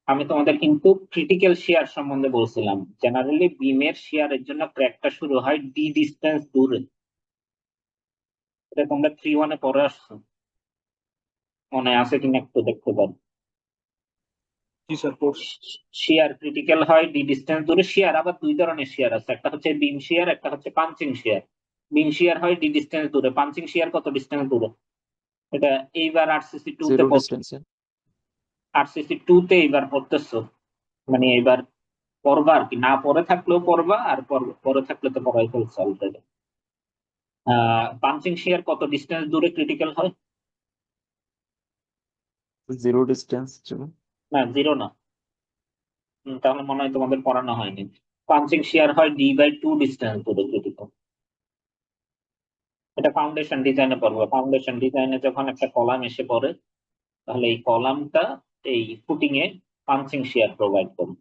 আমি তোমাদের কিন্তু ক্রিটিক্যাল শেয়ার সম্বন্ধে বলছিলাম। জেনারেলি বিমের শেয়ারের জন্য ক্র্যাকটা শুরু হয় ডি ডিস্টেন্স দূরে। এটা তোমরা 3-1-এ পড়ে আসছো, মনে আছে কিনা একটু দেখতে পারো। জি স্যার কোর্স। শেয়ার ক্রিটিক্যাল হয় ডি ডিস্টেন্স দূরে। শেয়ার আবার দুই ধরনের শেয়ার আছে, একটা হচ্ছে বিম শেয়ার, একটা হচ্ছে পাঞ্চিং শেয়ার। বিম শেয়ার হয় ডি ডিস্টেন্স দূরে, পাঞ্চিং শেয়ার কত ডিস্টেন্স দূরে? এটা এইবার আরসিসি 2 তে 0 ডিস্টেন্সে। আরসিসি 2 তে এইবার পড়তেছো, মানে এবার পড়বা আর কি, না পড়ে থাকলেও পড়বা, আর পরে থাকলে তো পড়াই ফেলছে অলরেডি। পাঞ্চিং শেয়ার কত ডিস্টেন্স দূরে ক্রিটিক্যাল হয়? 0 ডিস্টেন্স ছিল। না, 0 না। তাহলে মনে হয় তোমাদের পড়ানো হয়নি। পাঞ্চিং শেয়ার হয় d/2 ডিস্টেন্স দূরে ক্রিটিক্যাল। এটা ফাউন্ডেশন ডিজাইনে পড়বে। ফাউন্ডেশন ডিজাইনে যখন একটা কলাম এসে পড়ে, তাহলে এই কলামটা এই ফুটিং এ পাঞ্চিং শেয়ার প্রোভাইড করবে।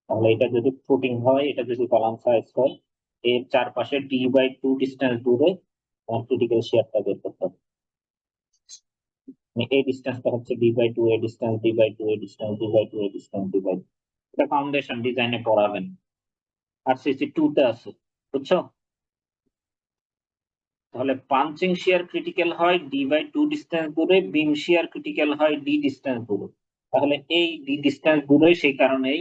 তাহলে এটা যদি ফুটিং হয়, এটা যদি কলাম সাইজ হয়, এর চারপাশে d/2 ডিস্টেন্স দূরে তোমার ক্রিটিক্যাল শেয়ারটা বের করতে হবে। মানে এই ডিস্টেন্সটা হচ্ছে d/2, এই ডিস্টেন্স d/2, এই ডিস্টেন্স d/2, এই ডিস্টেন্স d/2। এটা ফাউন্ডেশন ডিজাইনে পড়াবেন, আরসিসি 2 তে আছে, বুঝছো? তাহলে পাঞ্চিং শেয়ার ক্রিটিক্যাল হয় d/2 ডিস্টেন্স দূরে, বিম শেয়ার ক্রিটিক্যাল হয় d ডিস্টেন্স দূরে। তাহলে এই d ডিস্টেন্স দূরে, সেই কারণেই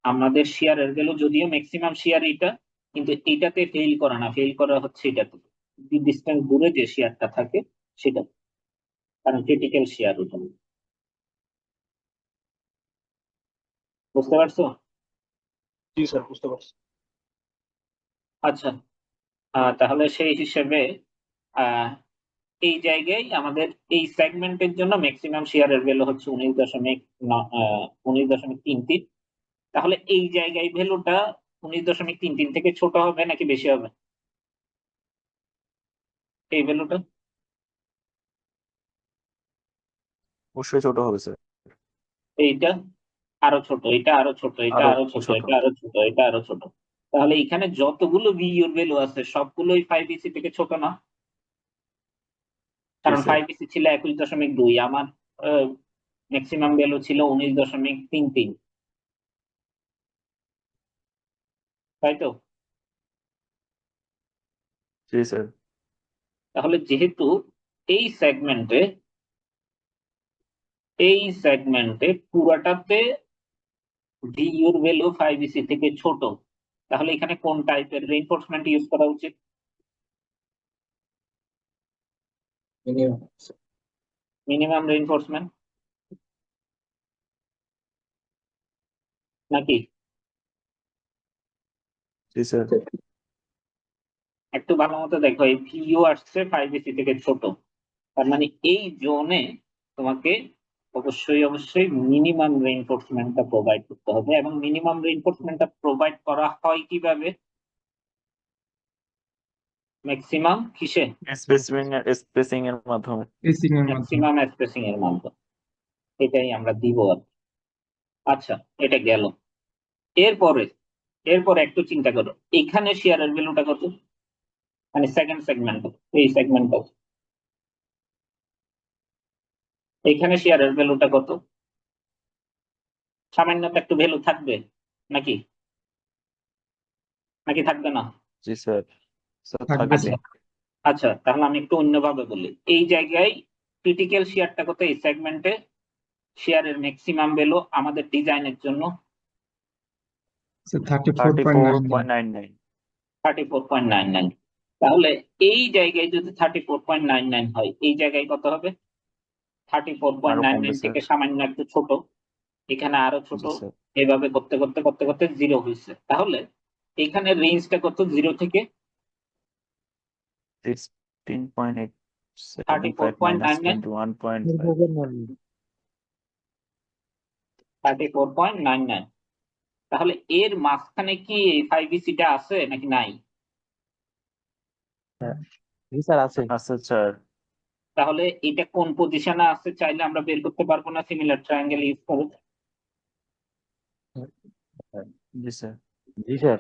আমাদের শেয়ারের ভ্যালু, যদিও ম্যাক্সিমাম শেয়ার এটা, কিন্তু এটাতে ফেল করে না, ফেল করা হচ্ছে এটাতে, d ডিস্টেন্স দূরে যে শেয়ারটা থাকে সেটা, কারণ ক্রিটিক্যাল শেয়ার ওটা। বুঝতে পারছো? জি স্যার বুঝতে পারছি। আচ্ছা, তাহলে সেই হিসেবে আহ এই জায়গায় আমাদের এই সেগমেন্টের জন্য ম্যাক্সিমাম শেয়ারের ভ্যালু হচ্ছে 19.33। তাহলে এই জায়গায় ভ্যালুটা 19.33 থেকে ছোট হবে নাকি বেশি হবে? এই ভ্যালুটা অবশ্যই ছোট হবে স্যার, এইটা আরো ছোট, এটা আরো ছোট, এটা আরো আরো ছোট, ছোট। এটা আরো ছোট, এটা আরো ছোট। তাহলে এখানে যতগুলো ভিইউর ভ্যালু আছে সবগুলোই 5BC থেকে ছোট না? জি কারণ স্যার। 5BC ছিল 21.2, আমার ম্যাক্সিমাম ভ্যালু ছিল 19.33, তাই তো? জি স্যার। তাহলে যেহেতু এই সেগমেন্টে পুরাটাতে ভিইউর ভ্যালু 5BC থেকে ছোট, তাহলে এখানে কোন টাইপের রেইনফোর্সমেন্ট ইউজ করা উচিত? মিনিমাম। মিনিমাম রেইনফোর্সমেন্ট নাকি? জি স্যার। একটু ভালো মতো দেখো, এই ভিইউ আসছে 5BC থেকে ছোট, তার মানে এই জোনে তোমাকে অবশ্যই মিনিমাম রেইনফোর্সমেন্টটা প্রোভাইড করতে হবে। এবং মিনিমাম রেইনফোর্সমেন্টটা প্রোভাইড করা হয় কিভাবে? ম্যাক্সিমাম কিসে? স্পেসিং এর মাধ্যমে। স্পেসিং এর মাধ্যমে। ম্যাক্সিমাম স্পেসিং এর মাধ্যমে। এটাই আমরা দিব আর কি। আচ্ছা, এটা গেল। এরপরে এরপরে একটু চিন্তা করো, এখানে শেয়ারের ভ্যালুটা কত? মানে সেকেন্ড সেগমেন্ট, এই সেগমেন্ট, এখানে শেয়ারের ভ্যালুটা কত? সামান্য তো একটু ভ্যালু থাকবে নাকি? নাকি থাকবে না? জি স্যার। স্যার থাকবে থাকবে। আচ্ছা, আচ্ছা, তাহলে আমি একটু অন্যভাবে বলি। এই জায়গায় ক্রিটিক্যাল শেয়ারটা কত এই সেগমেন্টে? শেয়ারের ম্যাক্সিমাম ভ্যালু আমাদের ডিজাইনের জন্য স্যার 34.99। 34.99। 34.99। তাহলে এই জায়গায় যদি 34.99 হয়, এই জায়গায় কত হবে? আরো কমবে 34.99 স্যার। থেকে সামান্য একটু ছোট, এখানে আরো ছোট, জি স্যার। এভাবে করতে করতে করতে করতে জিরো হয়েছে। তাহলে এখানে রেঞ্জটা কত জিরো থেকে? 16.875 মাইনাস 34.99, 21.5। 34.99। তাহলে এর মাঝখানে কি 5BCটা আছে নাকি নাই? জি স্যার আছে। আচ্ছা স্যার। তাহলে এটা কোন পজিশনে আছে চাইলে আমরা বের করতে পারবো না সিমিলার ট্রায়াঙ্গেল ইউজ করে? জি স্যার। জি স্যার।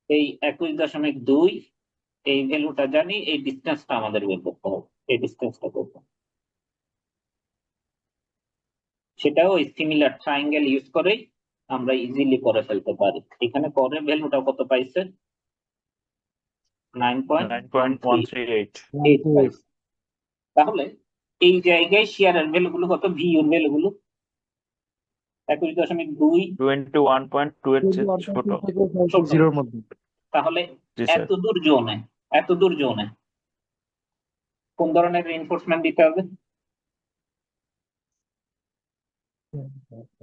এই 21.2 এই ভ্যালুটা জানি, এই ডিস্টেন্সটা আমাদের বের করতে হবে, এই ডিস্টেন্সটা করবো, সেটাও ওই সিমিলার ট্রায়াঙ্গেল ইউজ করেই আমরা ইজিলি করে ফেলতে পারি। এখানে পরে ভ্যালুটা কত পাইছে? 9.138 9.138। পাইছে। তাহলে এই জায়গায় শেয়ারের ভ্যালুগুলো কত? ভিইউর ভ্যালুগুলো 21.2 21.2 এর চেয়ে ছোট। ছোট। জিরোর মধ্যে। তাহলে জি স্যার। এত দূর জোনে কোন ধরনের রেইনফোর্সমেন্ট দিতে হবে?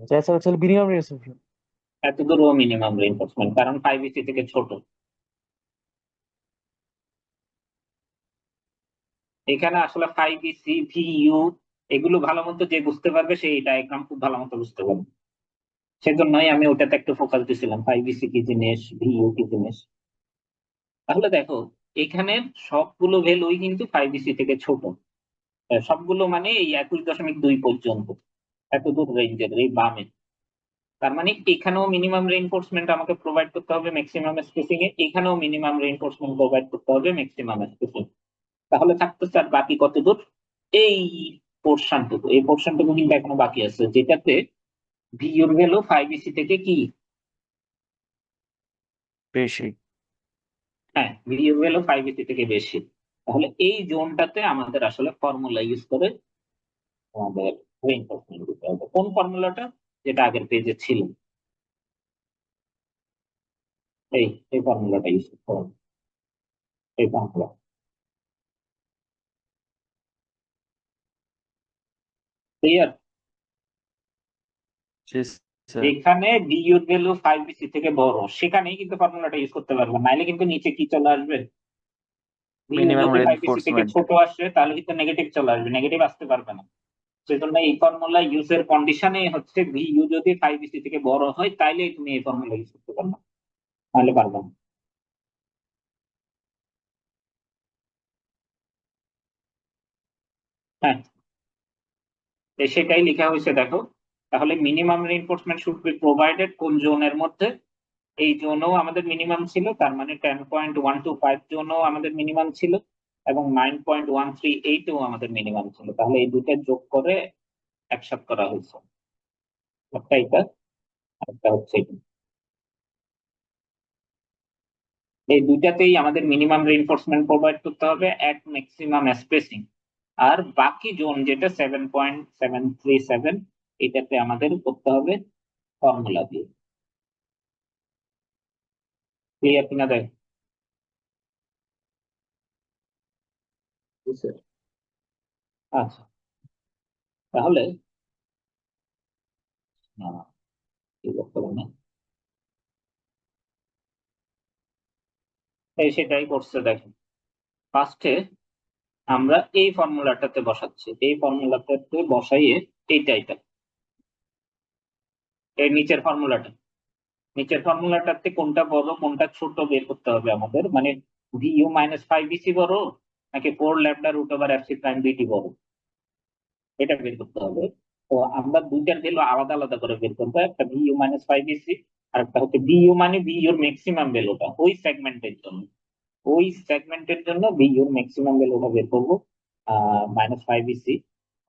স্যার হচ্ছে মিনিমাম রেসিপি। এত দূরও মিনিমাম রেইনফোর্সমেন্ট, কারণ 5BC থেকে ছোট। এখানে আসলে 5BC ভিইউ এগুলো ভালো মতো যে বুঝতে পারবে সেই ডায়াগ্রাম খুব ভালো মতো বুঝতে পারবে। সেজন্যই আমি ওটাতে একটু ফোকাস দিছিলাম, 5BC কি জিনিস, ভিইউ কি জিনিস। তাহলে দেখো, এখানে সবগুলো ভ্যালুই কিন্তু 5BC থেকে ছোট। সবগুলো মানে এই 21.2 পর্যন্ত, এত দূর রেঞ্জের এই বামে। তার মানে এখানেও মিনিমাম রেইনফোর্সমেন্ট আমাকে প্রোভাইড করতে হবে ম্যাক্সিমাম স্পেসিং এ, এখানেও মিনিমাম রেইনফোর্সমেন্ট প্রোভাইড করতে হবে ম্যাক্সিমাম স্পেসিং। তাহলে থাকতো স্যার বাকি কত দূর? এই পোর্শনটুকু কিন্তু এখনো বাকি আছে, যেটাতে ভিইউর ভ্যালু 5BC থেকে কি? বেশি। হ্যাঁ, ভিইউর ভ্যালু 5BC থেকে বেশি। তাহলে এই জোনটাতে আমাদের আসলে ফর্মুলা ইউজ করে আমাদের রেইনফোর্সমেন্ট দিতে হবে। কোন ফর্মুলাটা? যেটা আগের পেজে ছিল, এই এই ফর্মুলাটা ইউজ করতে হবে, এই ফর্মুলা। ক্লিয়ার? জি স্যার। যেখানে ভিইউর ভ্যালু 5BC থেকে বড়, সেখানেই কিন্তু ফর্মুলাটা ইউজ করতে পারবো, নাইলে কিন্তু নিচে কি চলে আসবে? ভিইউ মিনিমাম যদি 5BC থেকে রেইনফোর্সমেন্ট। ছোট আসে তাহলে কিন্তু নেগেটিভ চলে আসবে, নেগেটিভ আসতে পারবে না। সেজন্য এই ফর্মুলা ইউজের কন্ডিশনে হচ্ছে ভিইউ যদি 5BC থেকে বড় হয় তাইলে তুমি এই ফর্মুলা ইউজ করতে পারবে, নাহলে পারবে না। হ্যাঁ, সেটাই লেখা হয়েছে দেখো। তাহলে minimum reinforcement should be provided কোন জোনের মধ্যে? এই জোনও আমাদের মিনিমাম ছিল, তার মানে 10.125 জোনও আমাদের মিনিমাম ছিল, এবং 9.138ও আমাদের মিনিমাম ছিল। তাহলে এই দুটো যোগ করে একসাথে করা হয়েছে, একটা এটা আর একটা হচ্ছে এটা। এই দুইটাতেই আমাদের মিনিমাম রিইনফোর্সমেন্ট প্রোভাইড করতে হবে এট ম্যাক্সিমাম স্পেসিং। আর বাকি জোন যেটা 7.737, এটাতে আমাদের করতে হবে ফর্মুলা দিয়ে। ক্লিয়ার কিনা দেখ? আচ্ছা, তাহলে কি করতে হবে না, সেটাই করছে দেখেন। ফার্স্টে আমরা এই ফর্মুলাটাতে বসাচ্ছি, এই ফর্মুলাটাতে বসাইয়ে এটা এই নিচের ফর্মুলাটাতে কোনটা বড় কোনটা ছোট বের করতে হবে আমাদের, মানে ভিইউ মাইনাস 5BC বড় নাকি 4 lambda root over FC prime BT বড়, এটা বের করতে হবে। তো আমরা দুইটার ভ্যালু আলাদা আলাদা করে বের করবো, একটা ভিইউ মাইনাস 5BC আর একটা হচ্ছে ভিইউ মানে ভিইউর ম্যাক্সিমাম ভ্যালুটা ওই সেগমেন্টের জন্য ভিইউর ম্যাক্সিমাম ভ্যালুটা বের করবো -5BC,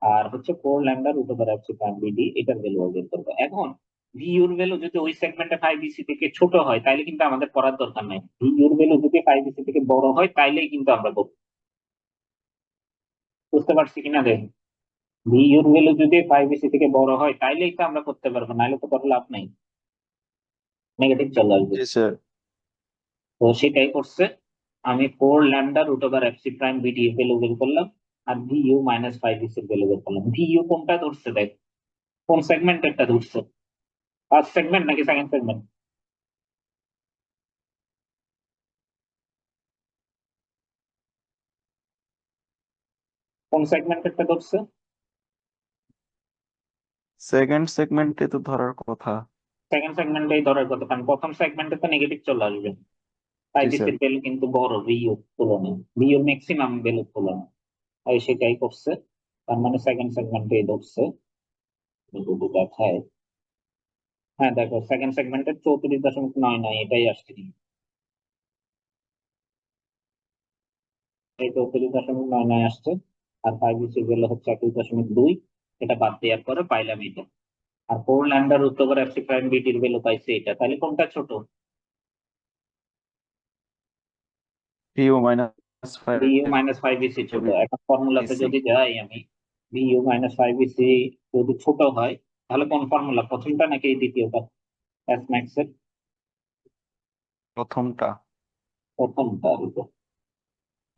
আর হচ্ছে 4 lambda root over FC prime BT এটার ভ্যালু বের করবো। এখন ভিইউর ভ্যালু যদি ওই সেগমেন্টে 5BC থেকে ছোট হয় তাহলে কিন্তু আমাদের করার দরকার নাই, ভিইউর ভ্যালু যদি 5BC থেকে বড় হয় তাইলেই কিন্তু আমরা করবো। বুঝতে পারছি কিনা দেখুন, ভিইউর ভ্যালু যদি 5BC থেকে বড় হয় তাইলেই তো আমরা করতে পারবো, নাহলে তো করে লাভ নাই, নেগেটিভ চলে আসবে। জি স্যার। তো সেটাই করছে, আমি 4 lambda root over FC prime BT এর ভ্যালু বের করলাম, আর ভিইউ মাইনাস 5BC এর ভ্যালু বের করলাম। ভিইউ কোনটা ধরছে দেখ, কোন সেগমেন্টেরটা ধরছে, ফার্স্ট সেগমেন্ট নাকি সেকেন্ড সেগমেন্ট? কোন সেগমেন্টেরটা ধরছে? সেকেন্ড সেগমেন্টে তো ধরার কথা। সেকেন্ড সেগমেন্টেই ধরার কথা, কারণ প্রথম সেগমেন্টে তো নেগেটিভ চলে আসবে। জি 5BC স্যার। এর ভ্যালু কিন্তু বড় ভিইউ তুলনায়, ভিইউ ম্যাক্সিমাম ভ্যালু তুলনায়, তাই সেটাই করছে। তার মানে সেকেন্ড সেগমেন্টেই ধরছে, যদি দেখায়। হ্যাঁ দেখো, সেকেন্ড সেগমেন্টের 34.99 এটাই আসছে, এই 34.99 আসছে। আর 5BC গেলে হচ্ছে 21.2, এটা বাদ দেওয়ার পরে পাইলাম এটা। আর 4 lambda root over FC prime বিটির ভ্যালু পাইছে এটা, তাহলে কোনটা ছোট? ভিউ মাইনাস ভিইউ মাইনাস 5BC ছোট। এখন ফর্মুলাতে 5BC যদি যাই আমি, ভিইউ মাইনাস 5BC যদি ছোট হয় তাহলে কোন ফর্মুলা, প্রথমটা নাকি এই দ্বিতীয়টা? এস ম্যাক্স এর প্রথমটা। প্রথমটা।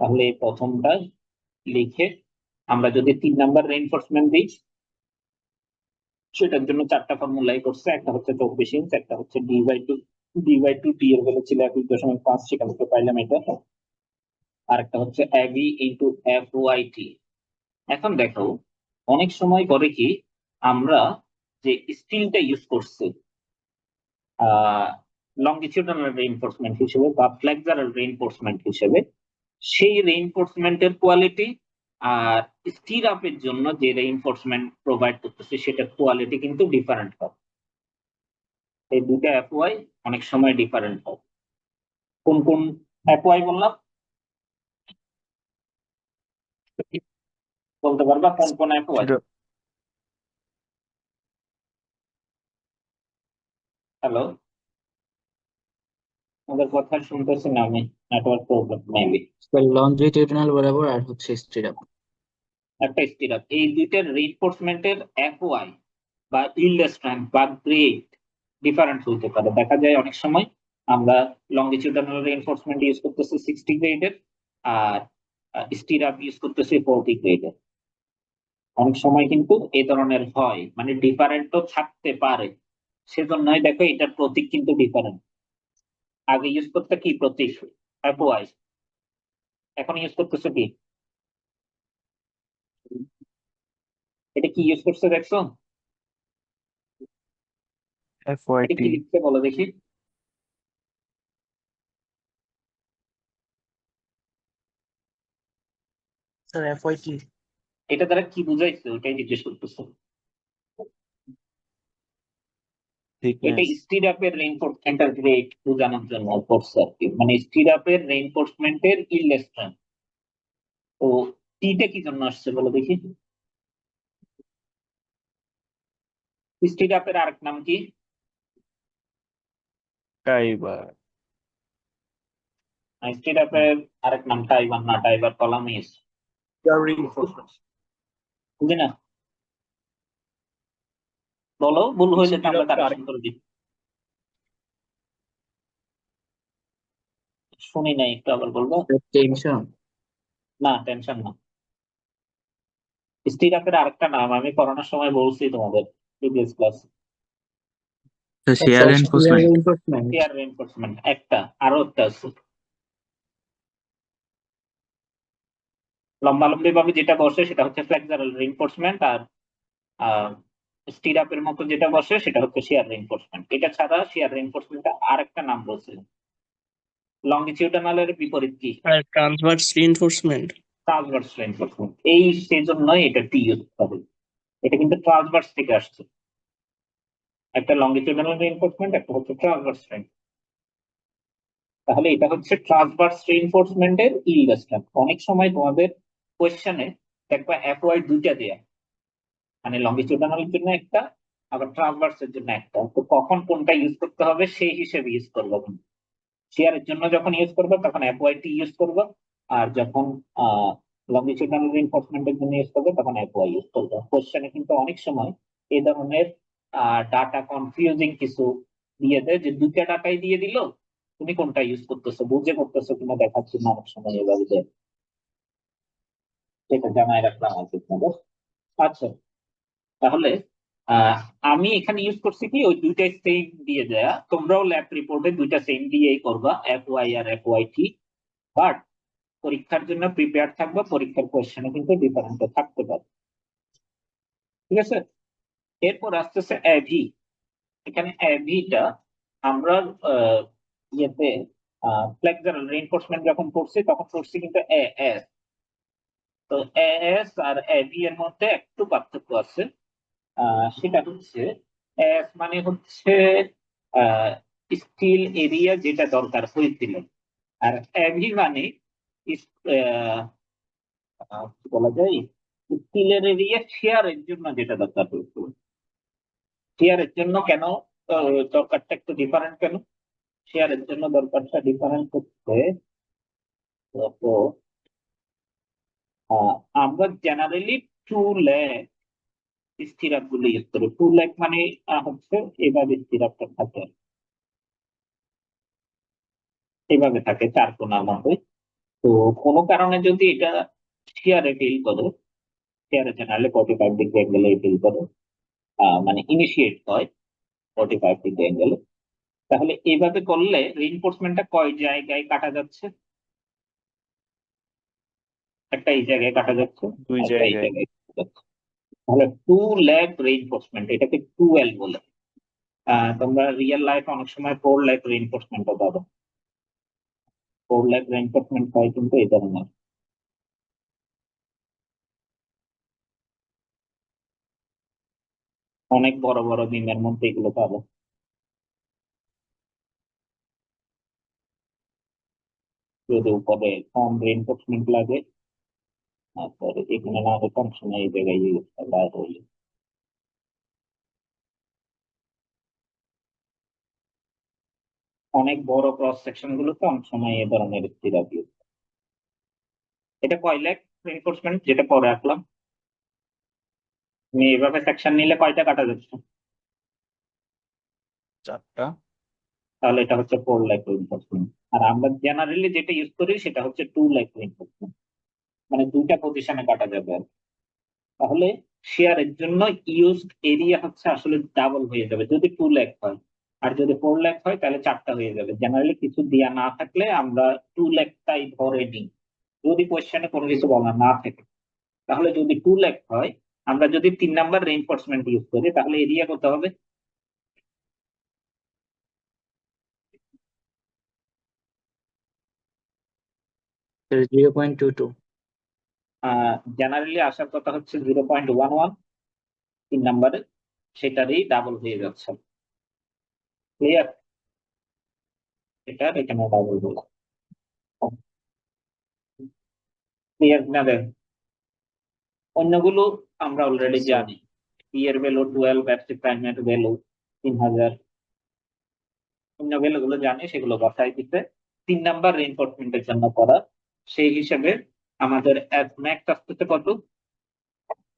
তাহলে এই প্রথমটা লিখে আমরা যদি 3 নাম্বার রেইনফোর্সমেন্ট দিই, সেটার জন্য 4টা ফর্মুলাই করছে, একটা হচ্ছে 24 ইঞ্চ, একটা হচ্ছে ডি বাই টু টি এর ভ্যালু ছিল 21.5, সেখান থেকে পাইলাম এটা, আর একটা হচ্ছে এবি ইন্টু FYT। এখন দেখো, অনেক সময় করে কি, আমরা যে স্টিলটা ইউজ করছি লংগিটিউডানাল রেইনফোর্সমেন্ট হিসেবে বা ফ্লেক্সারাল রেইনফোর্সমেন্ট হিসেবে, সেই রেইনফোর্সমেন্টের কোয়ালিটি আর স্টির আপের জন্য যে রেইনফোর্সমেন্ট প্রোভাইড করতেছে সেটার কোয়ালিটি কিন্তু ডিফারেন্ট হয়। এই দুটো FY অনেক সময় ডিফারেন্ট হয়। কোন কোন FY বললাম, বলতে পারবা কোন কোন FY? হ্যালো, আমাদের কথা শুনতেছি না আমি, নেটওয়ার্ক প্রবলেম মেবি। লঞ্জিটিউডিনাল বরাবর আর হচ্ছে স্ট্রেট আপ। একটা স্টিরাপ, এই দুইটার রিইনফোর্সমেন্টের FY বা ইল্ড স্ট্রেংথ বা গ্রেড ডিফারেন্ট হতে পারে। দেখা যায় অনেক সময় আমরা লংগিটিউডানাল রিইনফোর্সমেন্ট ইউজ করতেছি 60 গ্রেডের, আর স্টিরাপ ইউজ করতেছি 40 গ্রেডের। অনেক সময় কিন্তু এই ধরনের হয়, মানে ডিফারেন্টও থাকতে পারে, সেজন্যই দেখো এটার প্রতীক কিন্তু ডিফারেন্ট। আগে ইউজ করতে কি প্রতীক, FY, এখন ইউজ করতেছে কি, এটা কি ইউজ করছে দেখছো? এটা FYT। কি লিখতে বলো দেখি। Sir FYT। এটা দ্বারা কি বুঝাইছে ওটাই জিজ্ঞেস করতেছে। এটা থিকনেস। স্টির আপের রেইনফোর্সমেন্টের রেট বোঝানোর জন্য করছে আর কি, মানে স্টির আপের রেইনফোর্সমেন্টের ইল্ড স্ট্রেংথ। তো টিটা কি জন্য আসছে বলো দেখি। স্টির আপের আরেক নাম কি? টাইবার। স্টির আপের আরেক নাম টাইবার না, টাইবার কলামিস, বুঝি না? বলো, ভুল হইলে তো আমরা কারেকশন করে দিই। শুনি নাই, একটু আবার বলবো। টেনশন। না, টেনশন না। স্টির আপের আরেকটা নাম আমি করোনার সময় বলছি তোমাদের previous class. Share reinforcement. Share reinforcement একটা, আরো একটা আছে। লম্বালম্বি ভাবে যেটা বসে সেটা হচ্ছে ফ্লেক্সারাল রেইনফোর্সমেন্ট, আর স্টির আপের মতো যেটা বসে সেটা হচ্ছে শেয়ার রেইনফোর্সমেন্ট। এটা ছাড়া শেয়ার রেইনফোর্সমেন্ট আরেকটা নাম বলছে। লঙ্গিটিউডানালের বিপরীত কি? Transverse reinforcement. Transverse reinforcement. এই সেজন্যই এটা টি ইউজ হবে। এটা কিন্তু ট্রান্সভার্স থেকে আসছে। একটা লঙ্গিটিউডানাল রেইনফোর্সমেন্ট, একটা হচ্ছে ট্রান্সভার্স রেইনফোর্সমেন্ট। তাহলে এটা হচ্ছে ট্রান্সভার্স রেইনফোর্সমেন্টের ইল্ড স্ট্রেংথ। অনেক সময় তোমাদের কোয়েশ্চেনে দেখবা এফওয়াই দুইটা দেয়া, মানে লঙ্গিটিউডানাল জন্য একটা, আবার ট্রান্সভার্সের জন্য একটা। তো কখন কোনটা ইউজ করতে হবে সেই হিসেবে ইউজ করবো। শেয়ারের জন্য যখন ইউজ করবো তখন এফওয়াইটি ইউজ করবো, আর যখন লঙ্গিটিউডানাল রিইনফোর্সমেন্টের জন্য ইউজ করবো তখন এফওয়াই ইউজ করবো। কোশ্চেনে কিন্তু অনেক সময় এই ধরনের ডাটা কনফিউজিং কিছু দিয়ে দেয়, যে দুইটা ডাটাই দিয়ে দিল, তুমি কোনটা ইউজ করতেছো, বুঝে করতেছো কিনা দেখার জন্য অনেক সময় এভাবে দেয়। সেটা জানাই রাখলাম আর কি তোমাদের। আচ্ছা, তাহলে আহ, আমি এখানে ইউজ করছি কি ওই দুইটা সেম দিয়ে দেয়া। তোমরাও ল্যাব রিপোর্টে দুইটা সেম দিয়েই করবা, এফওয়াই আর এফওয়াইটি। বাট পরীক্ষার জন্য প্রিপেয়ার থাকবা, পরীক্ষার কোয়েশ্চেনে কিন্তু ডিফারেন্ট থাকতে পারে। ঠিক আছে, এরপর আসতেছে অ্যাভি। এখানে অ্যাভিটা আমরা ইয়েতে ফ্লেক্সারাল রেইনফোর্সমেন্ট যখন করছি তখন করছি কিন্তু এএস। তো এএস আর অ্যাভি এর মধ্যে একটু পার্থক্য আছে। সেটা হচ্ছে এস মানে হচ্ছে স্টিল এরিয়া যেটা দরকার হয়েছিল, আর অ্যাভি মানে কি বলা যায়, স্টিলের এরিয়া শেয়ারের জন্য যেটা দরকার হয়েছিল। শেয়ারের জন্য কেন দরকারটা একটু ডিফারেন্ট কেন? শেয়ারের জন্য দরকারটা ডিফারেন্ট হচ্ছে, তো আমরা জেনারেলি 2 লাখ স্থিরাঙ্ক গুলো ইউজ করি। 2 লাখ মানে হচ্ছে এভাবে স্থিরাঙ্কটা থাকে, এভাবে থাকে চার কোণার মতো। তো কোনো কারণে যদি এটা শেয়ারে ফেল করে, শেয়ারে জেনারেলি 45 ডিগ্রি অ্যাঙ্গেলে ফেল করে, মানে ইনিশিয়েট হয় 45 ডিগ্রি অ্যাঙ্গেলে, তাহলে এভাবে করলে রিইনফোর্সমেন্টটা কয় জায়গায় কাটা যাচ্ছে? একটা এই জায়গায় কাটা যাচ্ছে, দুই একটা এই জায়গায়। জায়গায় কাটা যাচ্ছে। তাহলে 2 লাখ রিইনফোর্সমেন্ট, এটাকে 2L বলে। তোমরা রিয়েল লাইফ অনেক সময় 4 লাখ রিইনফোর্সমেন্টও পাবে। 4 লাখ রিইনফোর্সমেন্ট হয় কিন্তু এই ধরনের। অনেক বড় বড় বিমের মধ্যে এগুলো পাবে। যদি উপরে কম রিইনফোর্সমেন্ট লাগে, তারপরে এখানে না হলে কম সময় এই জায়গায় বাইরে হইলে। অনেক বড় ক্রস সেকশন গুলোতে অনেক সময় এই ধরনের স্থিরাঙ্ক use করে। এটা কয় লাখ রিইনফোর্সমেন্ট যেটা পরে রাখলাম? তুমি এভাবে সেকশন নিলে কয়টা কাটা যাচ্ছে? 4টা। তাহলে এটা হচ্ছে 4 লাখ রিইনফোর্সমেন্ট। আর আমরা জেনারেলি যেটা ইউজ করি সেটা হচ্ছে 2 লাখ রিইনফোর্সমেন্ট, মানে দুইটা পজিশনে কাটা যাবে আর কি। তাহলে শেয়ারের জন্য ইউজড এরিয়া হচ্ছে আসলে ডাবল হয়ে যাবে যদি 2 লাখ হয়, আর যদি 4 লাখ হয় তাহলে 4টা হয়ে যাবে। জেনারেলি কিছু দেয়া না থাকলে আমরা 2 লাখটাই ধরে নিই, যদি কোয়েশ্চেনে কোনো কিছু বলা না থাকে। তাহলে যদি 2 লাখ হয়, আমরা যদি 3 নাম্বার রেইনফোর্সমেন্ট ইউজ করি তাহলে এরিয়া কত হবে? $0.22। জেনারেলি আসার কথা হচ্ছে 0.11, 3 নাম্বারে সেটারই ডাবল হয়ে যাচ্ছে। ক্লিয়ার? এটার এখানে ডাবল হয়ে যাচ্ছে। ক্লিয়ার না দেখ? অন্যগুলো আমরা অলরেডি স্যার। জানি। পি এর ভ্যালু 12, অ্যাবসিট প্রাইমের ভ্যালু 3000, অন্য ভ্যালু গুলো জানি, সেগুলো বসাই দিতে 3 নাম্বার রিইনফোর্সমেন্টের জন্য করা। সেই হিসেবে আমাদের ম্যাক্স আসতেছে কত?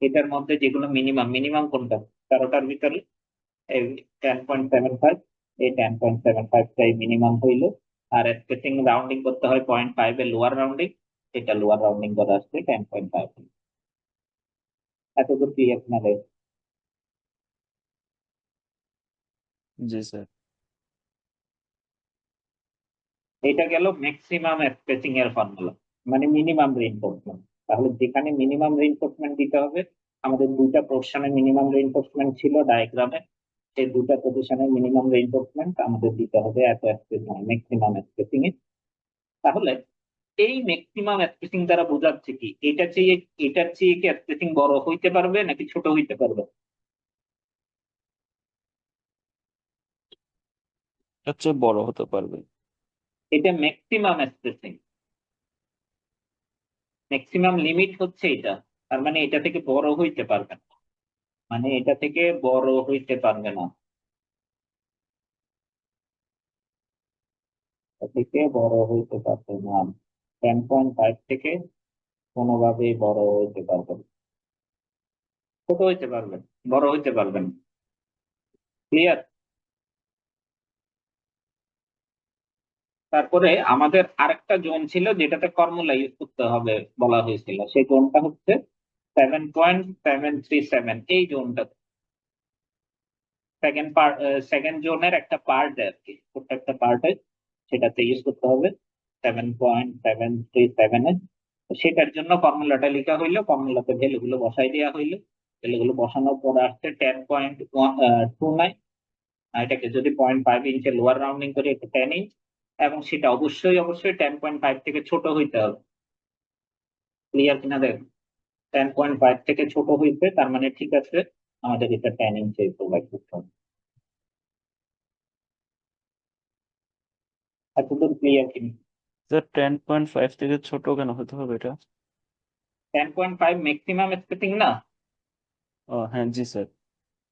এটার মধ্যে যেগুলো মিনিমাম কোনটা 13টার ভিতরে? এই 10.75, এই 10.75টাই মিনিমাম হইলো। আর স্পেসিং রাউন্ডিং করতে হয় 0.5 এর লোয়ার রাউন্ডিং, এটা লোয়ার রাউন্ডিং করা আসছে 10.5। এতদূর ক্লিয়ার না রে? জি স্যার। এটা গেল ম্যাক্সিমাম স্পেসিং এর ফর্মুলা, মানে মিনিমাম রিইনফোর্সমেন্ট। তাহলে যেখানে মিনিমাম রিইনফোর্সমেন্ট দিতে হবে, আমাদের দুইটা পোর্শনে মিনিমাম রিইনফোর্সমেন্ট ছিল ডায়াগ্রামে, সেই দুটা পজিশনের মিনিমাম রিইনফোর্সমেন্ট আমাদের দিতে হবে এত ম্যাক্সিমাম স্পেসিং এ। তাহলে এই ম্যাক্সিমাম স্পেসিং দ্বারা বোঝাচ্ছে কি, এটার চেয়ে কি স্পেসিং বড় হইতে পারবে নাকি ছোট হইতে পারবে? এর চেয়ে বড় হতে পারবে। এটা ম্যাক্সিমাম স্পেসিং, ম্যাক্সিমাম লিমিট হচ্ছে এটা। তার মানে এটা থেকে বড় হইতে পারবে না, মানে এটা থেকে বড় হইতে পারবে না, এটা থেকে বড় হইতে পারবে না। 10.5 থেকে কোনোভাবেই বড় হইতে পারবে না, ছোট হইতে পারবেন, বড় হইতে পারবেন। ক্লিয়ার? তারপরে আমাদের আরেকটা জোন ছিল যেটাতে ফর্মুলা ইউজ করতে হবে বলা হয়েছিল, সেই জোনটা হচ্ছে 7.737, এই জোনটা সেকেন্ড জোনের একটা পার্ট আর কি, ছোট্ট একটা পার্টে, সেটাতে ইউজ করতে হবে 7.737 এ। সেটার জন্য ফর্মুলাটা লেখা হইলো, ফর্মুলাতে ভ্যালু গুলো বসাই দেওয়া হইলো, ভ্যালু গুলো বসানোর পরে আসছে 10.29। এটাকে যদি 0.5 ইঞ্চে লোয়ার রাউন্ডিং করি, একটু 10 ইঞ্চ, এবং সেটা অবশ্যই 10.5 থেকে ছোট হইতে হবে। ক্লিয়ার কিনা দেখ? 10.5 থেকে ছোট হইতে, তার মানে ঠিক আছে, আমাদের এটা 10 ইঞ্চে প্রোভাইড করতে হবে। এতদূর ক্লিয়ার কিনা? স্যার 10.5 থেকে ছোট কেন হতে হবে এটা? 10.5 ম্যাক্সিমাম স্পেসিং না? হ্যাঁ জি স্যার।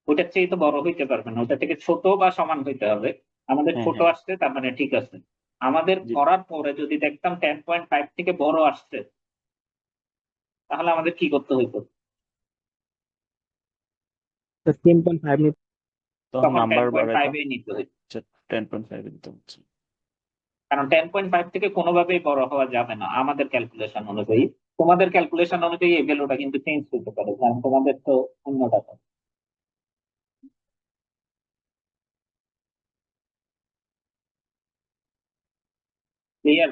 ওটার চেয়ে তো বড় হইতে পারবে না, ওটা থেকে ছোট বা সমান হইতে হবে। আমাদের হ্যাঁ ছোট হ্যাঁ আসছে, তার মানে ঠিক আছে। আমাদের জি। করার পরে যদি দেখতাম 10.5 থেকে বড় আসছে, তাহলে আমাদের কি করতে হইতো? 10.5 তখন তখন নাম্বার 10.5 বাড়াইতাম। এ নিতে হইতো, 10.5 দিতে হচ্ছে। কারণ 10.5 থেকে কোনোভাবেই বড় হওয়া যাবে না আমাদের ক্যালকুলেশন অনুযায়ী। তোমাদের ক্যালকুলেশন অনুযায়ী এই ভ্যালুটা কিন্তু চেঞ্জ করতে পারে, কারণ তোমাদের তো অন্য টাকা। ক্লিয়ার?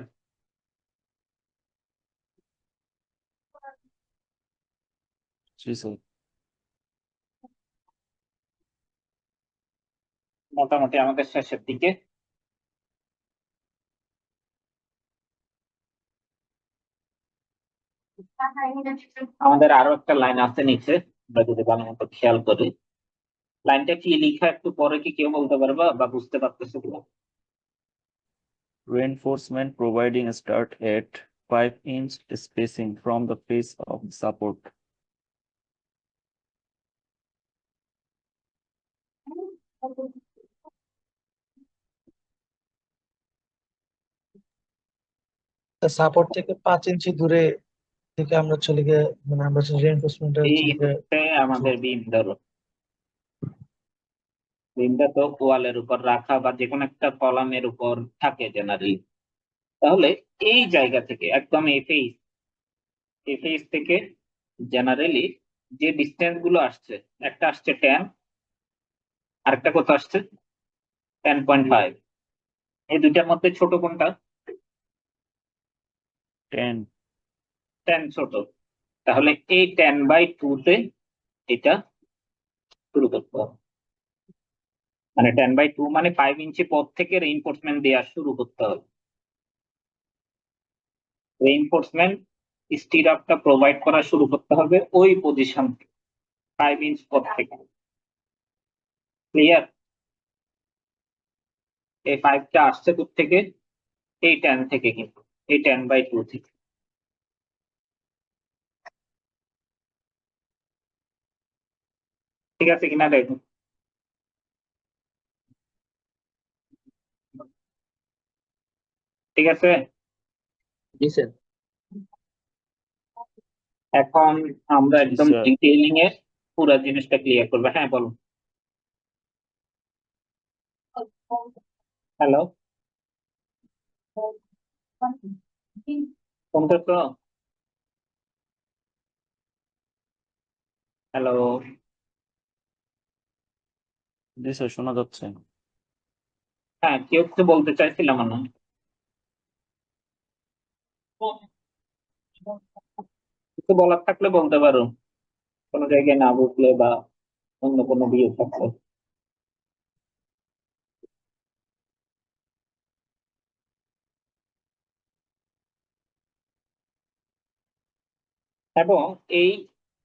জি স্যার। মোটামুটি আমাদের শেষের দিকে। আমাদের আরো একটা লাইন আছে নিচে, আমরা যদি ভালো মতো খেয়াল করি, লাইনটা কি লেখা একটু পরে কি কেউ বলতে পারবা বা বুঝতে পারতেছো কিনা? Reinforcement providing a start at 5-inch spacing from the face of the support. Support থেকে 5 ইঞ্চি দূরে থেকে আমরা চলে গিয়ে, মানে আমরা রিইনফোর্সমেন্টের এই হচ্ছে আমাদের বিম। ধরো বিমটা তো ওয়ালের উপর রাখা বা যে কোনো একটা কলামের উপর থাকে জেনারেলি। তাহলে এই জায়গা থেকে একদম এফএইস থেকে জেনারেলি যে ডিস্টেন্স গুলো আসছে, একটা আসছে 10, আরেকটা কত আসছে 10.5। এই দুইটার মধ্যে ছোট কোনটা? 10 10 ছোট। তাহলে এই 10/2 তে এটা শুরু করতে হবে, মানে 10/2 মানে 5 ইঞ্চি পথ থেকে রেইনফোর্সমেন্ট দেওয়া শুরু করতে হবে। রেইনফোর্সমেন্ট স্টির আপটা প্রোভাইড করা শুরু করতে হবে ওই পজিশন 5 ইঞ্চ পর থেকে। ক্লিয়ার? এই 5টা আসছে কোথা থেকে? এই 10 থেকে, কিন্তু এই 10/2 থেকে। ঠিক আছে কিনা দেখুন। ঠিক আছে, জি স্যার। এখন আমরা জি একদম স্যার। ডিটেইলিং এ পুরো জিনিসটা ক্লিয়ার করবো। হ্যাঁ বলুন। হ্যালো, শুনতেছো? হ্যালো, জি স্যার, শোনা যাচ্ছে। হ্যাঁ কেউ কিছু বলতে চাইছিলাম না। কিছু বলার থাকলে বলতে পারো, কোনো জায়গায় না বুঝলে বা অন্য কোনো ভিউ থাকলে। এবং এই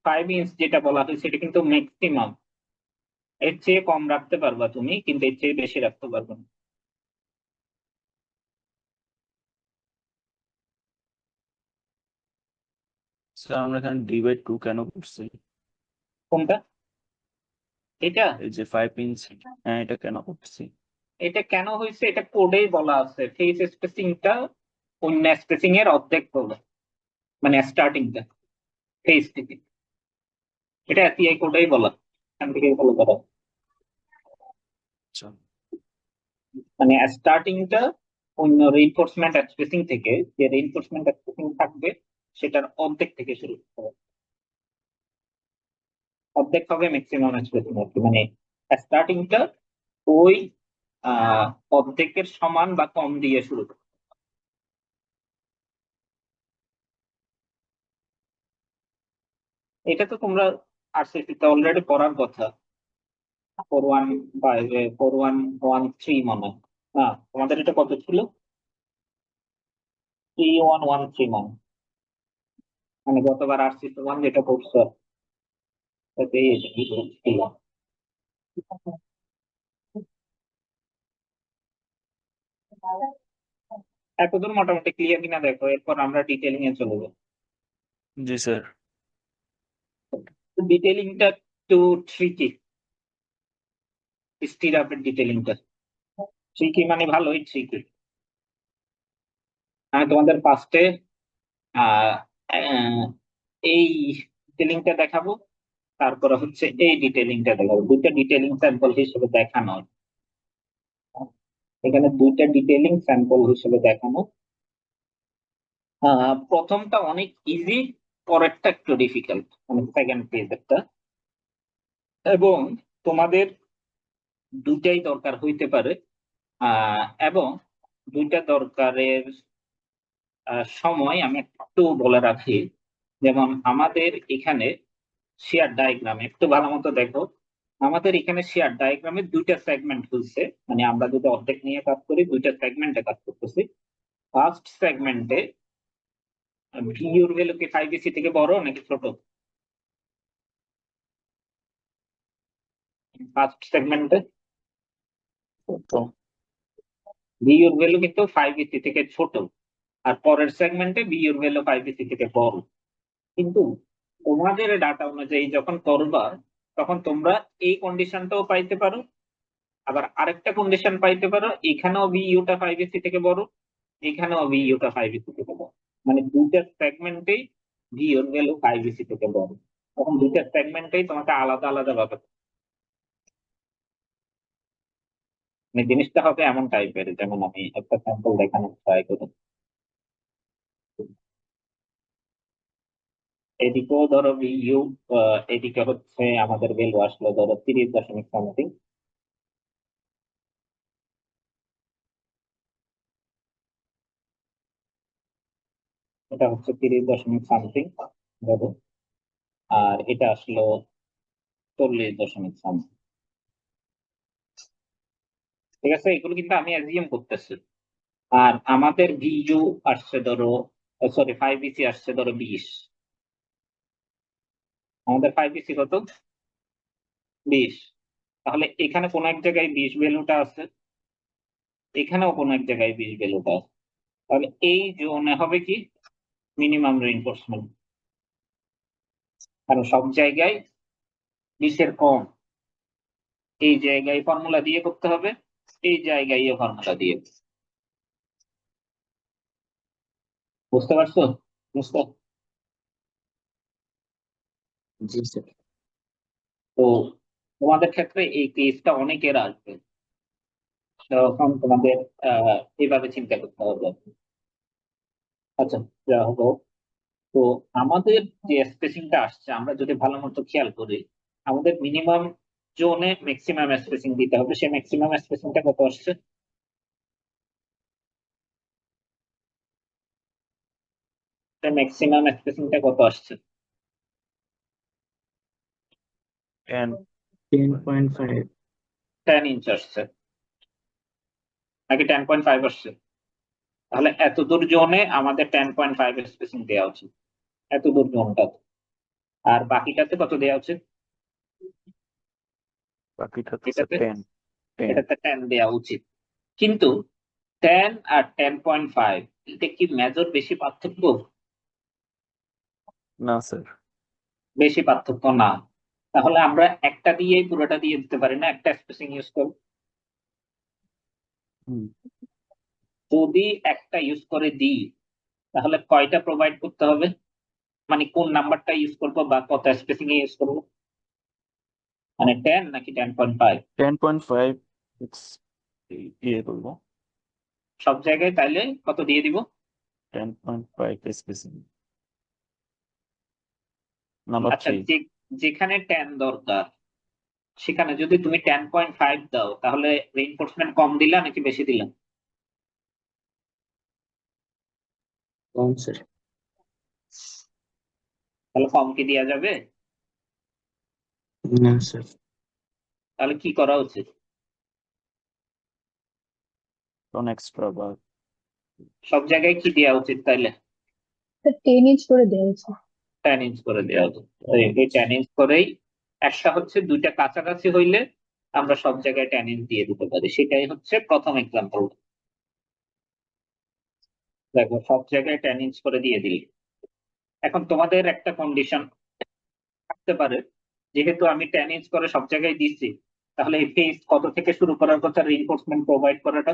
5 ইঞ্চ যেটা বলা হয়েছে এটা কিন্তু ম্যাক্সিমাম, এর চেয়ে কম রাখতে পারবা তুমি, কিন্তু এর চেয়ে বেশি রাখতে পারবে না। স্যার আমরা এখানে D/2 কেন করছি? কোনটা? এটা এই যে 5 ইঞ্চ, হ্যাঁ এটা কেন করছি? এটা কেন হয়েছে এটা কোডেই বলা আছে। ফেস স্পেসিংটা অন্য স্পেসিং এর অর্ধেক করবে, মানে স্টার্টিংটা ফেস থেকে। এটা এসিআই কোডেই বলা, এখান থেকে ফলো করা। আচ্ছা মানে স্টার্টিংটা অন্য রিইনফোর্সমেন্ট স্পেসিং থেকে, যে রিইনফোর্সমেন্ট স্পেসিং থাকবে সেটার অর্ধেক থেকে শুরু করতে হবে। অর্ধেক হবে ম্যাক্সিমাম স্পেসিং আর কি, মানে স্টার্টিংটা ওই অর্ধেকের সমান বা কম দিয়ে শুরু করতে হবে। এটা তো তোমরা আরসিসিতে অলরেডি পড়ার কথা। 4113 মনে হয়। না, তোমাদের এটা কত ছিল? 3113 মানে গতবার আরসিসি 1 যেটা পড়ছো তাতে এই ছিল। এতদূর মোটামুটি ক্লিয়ার কিনা দেখো, এরপর আমরা ডিটেলিং এ চলে যাবো। জি স্যার। ডিটেলিংটা একটু ট্রিকি, স্টির আপের ডিটেলিংটা ট্রিকি, মানে ভালোই ট্রিকি। আমি তোমাদের ফার্স্টে এই ডিটেলিংটা দেখাবো, তারপরে হচ্ছে এই ডিটেলিংটা দেখাবো। দুইটা ডিটেলিং স্যাম্পল হিসেবে দেখানো, এখানে দুইটা ডিটেলিং স্যাম্পল হিসেবে দেখানো। প্রথমটা অনেক ইজি, পরেরটা একটু ডিফিকাল্ট, মানে সেকেন্ড পেজেরটা। এবং তোমাদের দুইটাই দরকার হইতে পারে, এবং দুইটা দরকারের সময় আমি একটু বলে রাখি। যেমন আমাদের এখানে শেয়ার ডায়াগ্রাম একটু ভালো মতো দেখো। আমাদের এখানে শেয়ার ডায়াগ্রামে দুইটা সেগমেন্ট হয়েছে, মানে আমরা যদি অর্ধেক নিয়ে কাজ করি দুইটা সেগমেন্টে কাজ করতেছি। ফার্স্ট সেগমেন্টে ভিউর ভ্যালু কি 5BC থেকে বড় নাকি ছোট? ফার্স্ট সেগমেন্টে ভিউর ভ্যালু কিন্তু 5BC থেকে ছোট, আর পরের সেগমেন্টে ভিউর ভ্যালু 5BC থেকে বড়। কিন্তু তোমাদের ডাটা অনুযায়ী যখন করবা তখন তোমরা এই কন্ডিশনটাও পাইতে পারো, আবার আরেকটা কন্ডিশন পাইতে পারো, এখানেও ভিউটা 5BC থেকে বড়, এখানেও ভিউটা 5BC থেকে বড়। মানে দুইটা সেগমেন্টেই ভিউর ভ্যালু 5BC থেকে বড়, তখন দুইটা সেগমেন্টেই তোমাকে আলাদা আলাদা ভাবে, মানে জিনিসটা হবে এমন টাইপের। যেমন আমি একটা স্যাম্পল দেখানোর ট্রাই করি। এদিকেও ধরো ভিউ, এদিকে হচ্ছে আমাদের ভ্যালু আসলো ধরো 30.something। এটা হচ্ছে 30.something ধরো, আর এটা আসলো 40.something। ঠিক আছে, এগুলো কিন্তু আমি অ্যাজিউম করতেছি। আর আমাদের ভিউ আসছে ধরো সরি 5 ইসি আসছে ধরো 20, আমাদের 5 ইসি কত 20, তাহলে এখানে কোন এক জায়গায় 20 ভ্যালুটা আছে, এখানেও কোন এক জায়গায় 20 ভ্যালুটা আছে, তাহলে এই জোনে হবে কি মিনিমাম রিইনফোর্সমেন্ট, কারণ সব জায়গায় 20 এর কম। এই জায়গায় ফর্মুলা দিয়ে করতে হবে, এই জায়গায় ফর্মুলা দিয়ে। বুঝতে পারছো? বুঝতে? জি স্যার। তো তোমাদের ক্ষেত্রে এই কেসটা অনেকের আসবে, তখন তোমাদের এইভাবে চিন্তা করতে হবে। আচ্ছা, যা হলো, তো আমাদের যে স্পেসিংটা আসছে আমরা যদি ভালো মতো খেয়াল করি, আমাদের মিনিমাম জোনে ম্যাক্সিমাম স্পেসিং দিতে হবে। সেই ম্যাক্সিমাম স্পেসিংটা কত আসছে? ম্যাক্সিমাম স্পেসিংটা কত আসছে? 10 10.5 10 ইঞ্চ আসছে নাকি 10.5 আসছে? তাহলে এত দূর জোনে আমাদের 10.5 স্পেসিং দেওয়া উচিত, এত দূর জোনটা। আর বাকিটাতে কত দেওয়া উচিত? বাকিটা তো এটাতে 10 10 এটাতে 10 দেওয়া উচিত। কিন্তু 10 আর 10.5 এটা কি মেজর বেশি পার্থক্য? না স্যার। বেশি পার্থক্য না। তাহলে আমরা একটা দিয়ে পুরোটা দিয়ে দিতে পারি না, একটা স্পেসিং ইউজ করব। হুম, যদি একটা ইউজ করে দিই তাহলে কয়টা প্রোভাইড করতে হবে, মানে কোন নাম্বারটা ইউজ করবো বা কত স্পেসিং এ ইউজ করবো, মানে 10 নাকি 10.5? 10.5 ইয়ে করবো, সব জায়গায় তাইলে কত দিয়ে দিব? 10.5 স্পেসিং। নাম্বার আচ্ছা, 3। যেখানে 10 দরকার সেখানে যদি তুমি 10.5 দাও তাহলে রিইনফোর্সমেন্ট কম দিলা নাকি বেশি দিলা? কম স্যার। তাহলে কম কি দেওয়া যাবে? না স্যার। তাহলে কি করা উচিত? কোন এক্সট্রা বা সব জায়গায় কি দেওয়া উচিত তাইলে? 10 ইঞ্চ করে দেওয়া উচিত। 10 ইঞ্চ করে দেওয়া উচিত। তো এই 10 ইঞ্চ করেই, একটা হচ্ছে দুইটা কাছাকাছি হইলে আমরা সব জায়গায় 10 ইঞ্চ দিয়ে দিতে পারি, সেটাই হচ্ছে প্রথম এক্সাম্পল। দেখো সব জায়গায় 10 ইঞ্চ করে দিয়ে দিলি। এখন তোমাদের একটা কন্ডিশন থাকতে পারে, যেহেতু আমি 10 ইঞ্চ করে সব জায়গায় দিচ্ছি, তাহলে এই ফেস কত থেকে শুরু করার কথা রিইনফোর্সমেন্ট প্রোভাইড করাটা?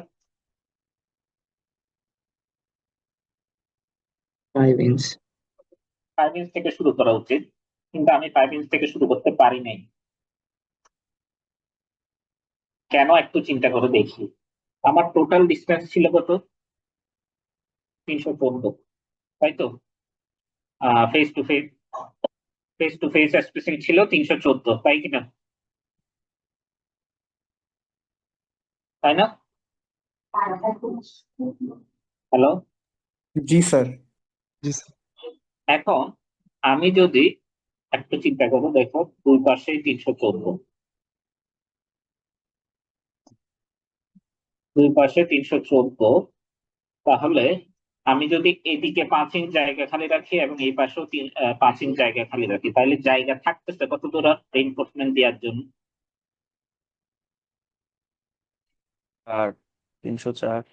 5 ইঞ্চ। 5 ইঞ্চ থেকে শুরু করা উচিত, কিন্তু আমি 5 ইঞ্চ থেকে শুরু করতে পারি নাই। কেন একটু চিন্তা করে দেখি। আমার টোটাল ডিসটেন্স ছিল কত? 314, তাই তো? Face to face, face to face spacing ছিল 314, তাই কিনা? তাই না? হ্যালো? জি স্যার। জি স্যার। এখন আমি যদি একটু চিন্তা করবো, দেখো দুই পাশেই 314, দুই পাশে 314, তাহলে আমি যদি এদিকে 5 ইঞ্চ জায়গা খালি রাখি এবং এই পাশেও 5 ইঞ্চ জায়গা খালি রাখি, তাহলে জায়গা থাকতেছে কত দূর রিইনফোর্সমেন্ট দেওয়ার জন্য? আর 304।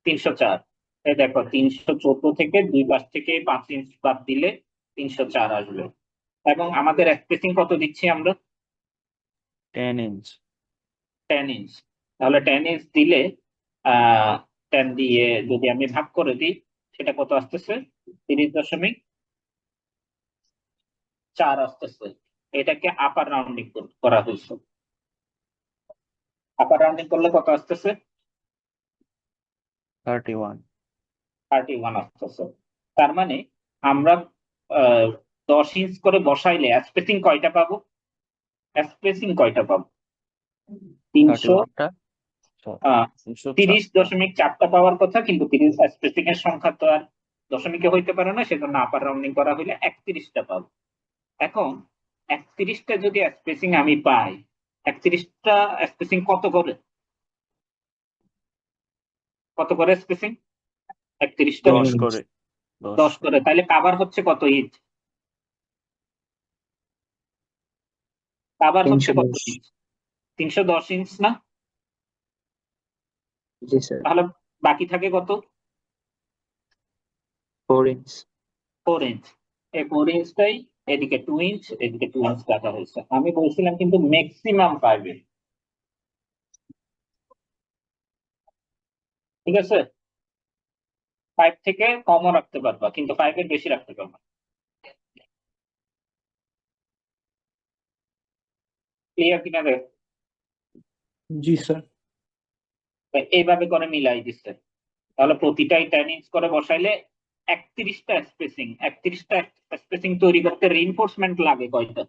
304। এই দেখো 314 থেকে দুই পাশ থেকে 5 ইঞ্চ বাদ দিলে 304 আসবে। এবং আমাদের স্পেসিং কত দিচ্ছি আমরা? 10 ইঞ্চ। 10 ইঞ্চ। তাহলে 10 ইঞ্চ দিলে 10 দিয়ে যদি আমি ভাগ করে দিই, সেটা কত আসতেছে? 30.4 আসতেছে। এটাকে আপার রাউন্ডিং করা হয়েছে। আপার রাউন্ডিং করলে কত আসতেছে? 31। 31 আসতেছে। তার মানে আমরা 10 ইঞ্চ করে বসাইলে স্পেসিং কয়টা পাবো? স্পেসিং কয়টা পাবো? 31টা 304টা। 30.4টা পাওয়ার কথা, কিন্তু 30 স্পেসিং এর সংখ্যা তো আর দশমিকে হইতে পারে না, সেজন্য আপার রাউন্ডিং করা হইলে 31টা পাবো। এখন 31টা যদি স্পেসিং আমি পাই, 31টা স্পেসিং কত করে? কত করে স্পেসিং? 31টা 10 করে 10 10 করে, তাহলে কাভার হচ্ছে কত ইঞ্চ? কাভার হচ্ছে কত 310 ইঞ্চ? 310 ইঞ্চ না? জি স্যার তাহলে বাকি থাকে কত? 4 ইঞ্চ 4 ইঞ্চ। এই 4 ইঞ্চটাই এদিকে 2 ইঞ্চ, এদিকে 2 ইঞ্চ রাখা হয়েছে। আমি বলছিলাম কিন্তু ম্যাক্সিমাম পাইবে, ঠিক আছে? 5 থেকে কমও রাখতে পারবা, কিন্তু 5 এর বেশি রাখতে পারবা। ক্লিয়ার কিনা দেখ? जी सर এইভাবে করে মিলাই দিচ্ছে। তাহলে প্রতিটাই 10 ইঞ্চ করে বসাইলে 31টা স্পেসিং, 31টা স্পেসিং তৈরি করতে রিইনফোর্সমেন্ট লাগে কয়টা?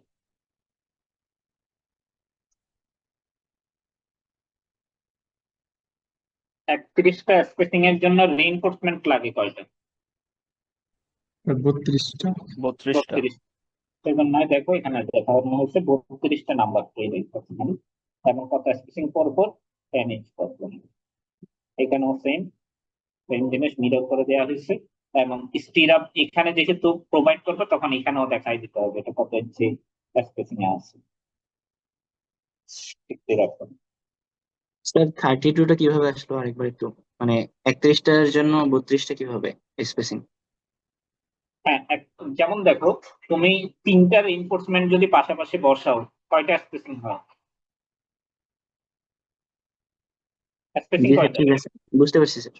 31টা স্পেসিং এর জন্য রিইনফোর্সমেন্ট লাগে কয়টা? 32টা 32টা। 32। সেজন্য দেখো এখানে দেখানো হচ্ছে 32টা নাম্বার তৈরি করতে হবে, এবং কত স্পেসিং পর পর? 10 ইঞ্চ পর পর। এখানেও সেম সেম জিনিস মিরর করে দেওয়া হয়েছে, এবং স্টিরাপ এখানে যেহেতু প্রোভাইড করবে তখন এখানেও দেখাই দিতে হবে এটা কত ইঞ্চি স্পেসিং এ আছে। ঠিক রাখো। স্যার 32টা কিভাবে আসলো আরেকবার একটু, মানে 31টার জন্য 32টা কিভাবে স্পেসিং? হ্যাঁ, যেমন দেখো, তুমি 3টা রিইনফোর্সমেন্ট যদি পাশাপাশি বসাও, কয়টা স্পেসিং হয়? স্পেসিং জি স্যার কয়টা? ঠিক আছে, বুঝতে পারছি স্যার।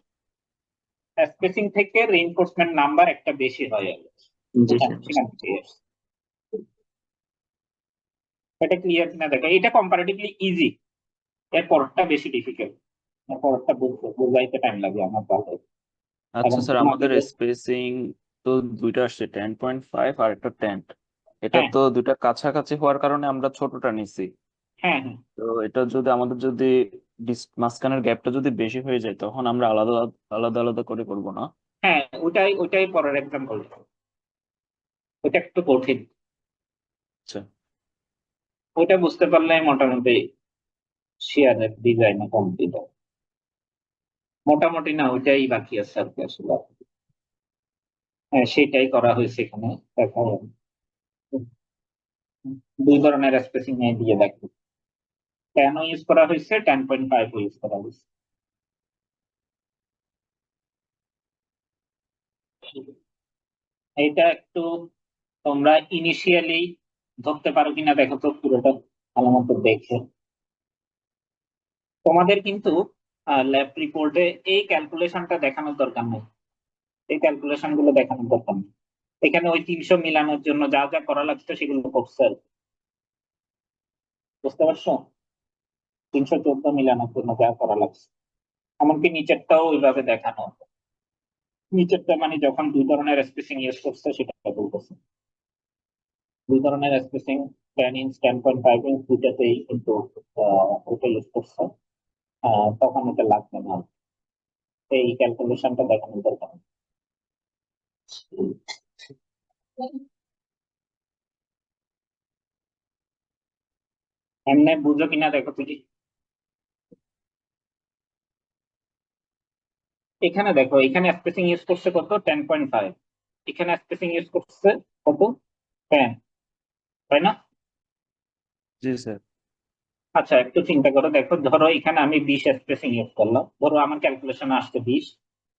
স্পেসিং থেকে রিইনফোর্সমেন্ট নাম্বার একটা বেশি হয়। জি স্যার সেখান থেকে এসছে। এটা ক্লিয়ার কিনা দেখো, এটা কম্পারেটিভলি ইজি, এর পরটা বেশি ডিফিকাল্ট। এর পরটা বুঝাইতে টাইম লাগে আমার ভালো। এবং আচ্ছা স্যার, তোমাকে আমাদের স্পেসিং তো দুইটা আসছে 10.5 আর একটা 10। এটা হ্যাঁ তো দুইটা কাছাকাছি হওয়ার কারণে আমরা ছোটটা নিছি। হ্যাঁ হ্যাঁ তো এটা যদি আমাদের যদি মাঝখানের গ্যাপটা যদি বেশি হয়ে যায় তখন আমরা আলাদা আলাদা আলাদা করে করবো না? হ্যাঁ, ওইটাই পরের এক্সাম্পল। ওইটা একটু কঠিন, আচ্ছা ওইটা বুঝতে পারলে মোটামুটি শেয়ারের ডিজাইন কমপ্লিট হবে। মোটামুটি না, ওইটাই বাকি আছে আর কি আসলে। হ্যাঁ, সেটাই করা হয়েছে এখানে। দেখো, দুই ধরনের স্পেসিং এ দিয়ে দেখো, 10 ইউজ করা হয়েছে, 10.5 ইউজ করা হয়েছে। এটা একটু তোমরা ইনিশিয়ালি ধরতে পারো কিনা দেখো তো, পুরোটা ভালো মতো দেখে। তোমাদের কিন্তু ল্যাব রিপোর্টে এই ক্যালকুলেশনটা দেখানোর দরকার নেই, এই ক্যালকুলেশন গুলো দেখানোর দরকার নেই। এখানে ওই 300 মিলানোর জন্য যা যা করা লাগছে সেগুলো করছে আর কি। বুঝতে পারছো? 314 মিলানোর জন্য যা করা লাগছে, এমনকি নিচেরটাও ওইভাবে দেখানো। নিচেরটা মানে যখন দুই ধরনের স্পেসিং ইউজ করছে সেটা বলতেছে। দুই ধরনের স্পেসিং, 10 ইঞ্চ 10.5 ইঞ্চ দুইটাতেই কিন্তু ওটা ইউজ করছে। তখন এটা লাগবে না, এই ক্যালকুলেশনটা দেখানোর দরকার নেই। এমনি বুঝো কিনা দেখো তুমি। এখানে দেখো, এখানে স্পেসিং ইউজ করছে কত? 10.5। এখানে স্পেসিং ইউজ করছে কত? 10, তাই না? জি স্যার। আচ্ছা, একটু চিন্তা করে দেখো, ধরো এখানে আমি 20 স্পেসিং ইউজ করলাম, ধরো আমার ক্যালকুলেশন আসছে 20,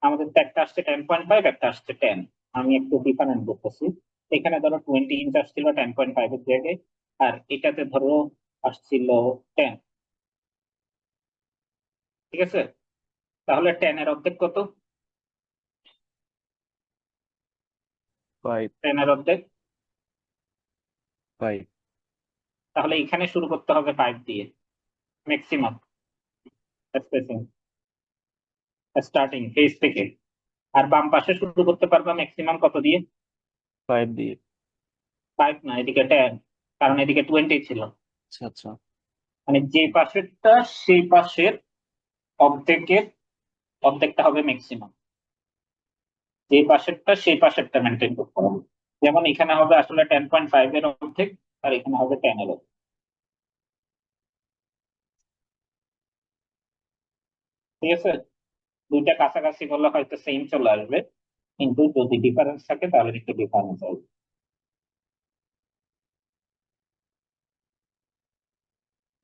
আমাদের তো একটা আসছে 10.5, একটা আসছে 10। আমি একটু ডিফারেন্ট করতেছি। এখানে ধরো 20 ইঞ্চ আসছিল 10.5 এর জায়গায়, আর এটাতে ধরো আসছিল 10। ঠিক আছে, তাহলে 10 এর অর্ধেক কত? 5 10 এর অর্ধেক, 5। তাহলে এখানে শুরু করতে হবে 5 দিয়ে, ম্যাক্সিমাম স্পেসিং স্টার্টিং ফেজ থেকে। আর বাম পাশে শুরু করতে পারবা ম্যাক্সিমাম কত দিয়ে? 5 দিয়ে। 5 না, এদিকে 10, কারণ এদিকে 20 ছিল। আচ্ছা আচ্ছা। মানে যে পাশেরটা সেই পাশের অর্ধেকের অর্ধেকটা হবে ম্যাক্সিমাম, যে পাশেরটা সেই পাশেরটা মেনটেন করতে হবে। যেমন এখানে হবে আসলে 10.5 এর অর্ধেক, আর এখানে হবে 10 এর অর্ধেক। ঠিক আছে, দুইটা কাছাকাছি করলে হয়তো সেম চলে আসবে, কিন্তু যদি ডিফারেন্স থাকে তাহলে একটু ডিফারেন্স হবে।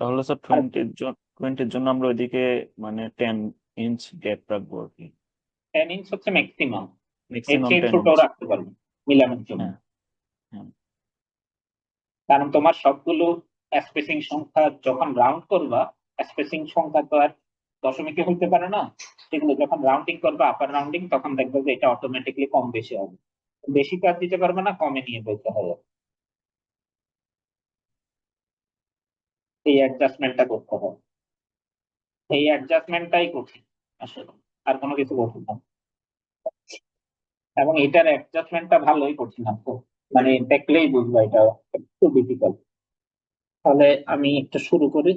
তাহলে স্যার আর 20-র জন্য আমরা ওইদিকে মানে 10 ইঞ্চ গ্যাপ রাখবো আর কি, 10 ইঞ্চ হচ্ছে ম্যাক্সিমাম, এর ম্যাক্সিমাম চেয়ে 10 ছোটও ইঞ্চ। রাখতে পারবে মিলানোর জন্য। হ্যাঁ হ্যাঁ কারণ তোমার সবগুলো স্পেসিং সংখ্যা যখন রাউন্ড করবা, স্পেসিং সংখ্যা তো আর দশমিকে হইতে পারে না, সেগুলো যখন রাউন্ডিং করবা আপার রাউন্ডিং তখন দেখবে যে এটা অটোমেটিকলি কম বেশি হবে, বেশি কাজ দিতে পারবে না, কমে নিয়ে যেতে হবে। এই অ্যাডজাস্টমেন্টটা করতে হবে, এই অ্যাডজাস্টমেন্টটাই কঠিন আসলে, আর কোনো কিছু কঠিন না। এবং এটার অ্যাডজাস্টমেন্টটা ভালোই কঠিন আছে, মানে দেখলেই বুঝবা এটা একটু ডিফিকাল্ট। তাহলে আমি একটু শুরু করি।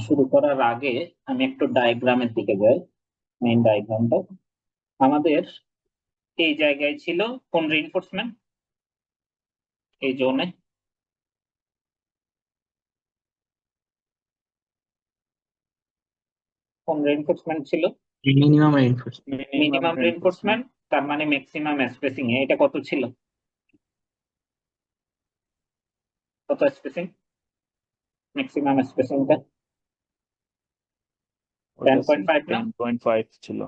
শুরু করার আগে আমি একটু ডায়াগ্রামের দিকে যাই। মেইন ডায়াগ্রামটা আমাদের এই জায়গায় ছিল কোন রিইনফোর্সমেন্ট, এই জোনে কোন রিইনফোর্সমেন্ট ছিল, মিনিমাম রেইনফোর্সমেন্ট। মিনিমাম রিইনফোর্সমেন্ট, তার মানে ম্যাক্সিমাম স্পেসিং এ এটা কত ছিল, কত স্পেসিং, ম্যাক্সিমাম স্পেসিংটা ওটা 10.5 না? 10.5 ছিল।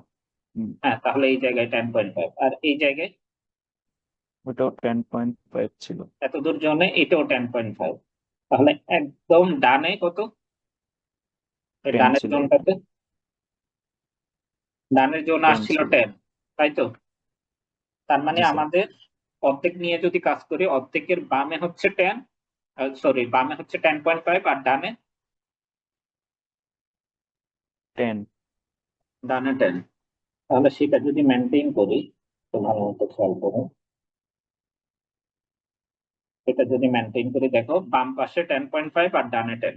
হ্যাঁ, তাহলে এই জায়গায় 10.5, আর এই জায়গায় ওটাও 10.5 ছিল। এত দূর জোনে এটাও 10.5, তাহলে একদম ডানে কত, এই 10 ডানের ছিল, জোনটাতে, ডানের জোন 10 আসছিল ছিল। 10, তাই তো? তার মানে জি স্যার। আমাদের অর্ধেক নিয়ে যদি কাজ করি, অর্ধেকের বামে হচ্ছে 10, সরি বামে হচ্ছে 10.5 আর ডানে 10। 10, তাহলে সেটা যদি মেনটেন করি, তো ভালো মতো খেয়াল করো, এটা যদি মেনটেন করি, দেখো বাম পাশে 10.5 আর ডানে 10,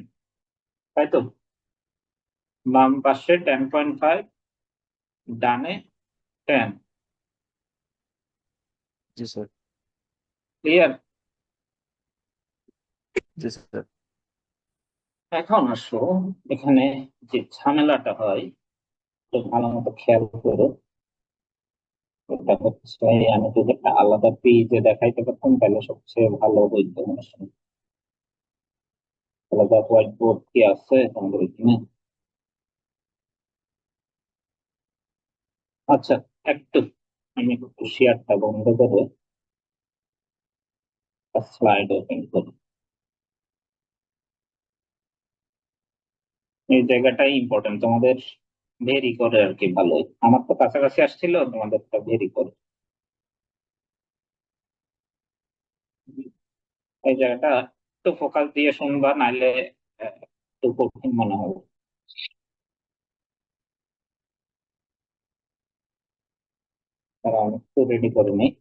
তাই তো? বাম পাশে 10.5, ডানে 10, জি স্যার। ক্লিয়ার? জি স্যার। এখন আসো, এখানে যে ঝামেলাটা হয় তো ভালো মতো খেয়াল করো, এটা হচ্ছে আমি যদি একটা আলাদা পেজে দেখাইতে পারতাম তাহলে সবচেয়ে ভালো হইতো। আলাদা হোয়াইট বোর্ড কি আছে তোমাদের এখানে? আচ্ছা, একটু আমি একটু শেয়ারটা বন্ধ করে স্লাইড ওপেন করি, এই জায়গাটাই ইম্পর্টেন্ট তোমাদের, ভেরি করে আর কি ভালো, আমার তো কাছাকাছি আসছিল, তোমাদেরটা ভেরি করে এই জায়গাটা একটু ফোকাস দিয়ে শুনবা, নাইলে একটু কঠিন মনে হবে। তারা আমি একটু রেডি করে নিই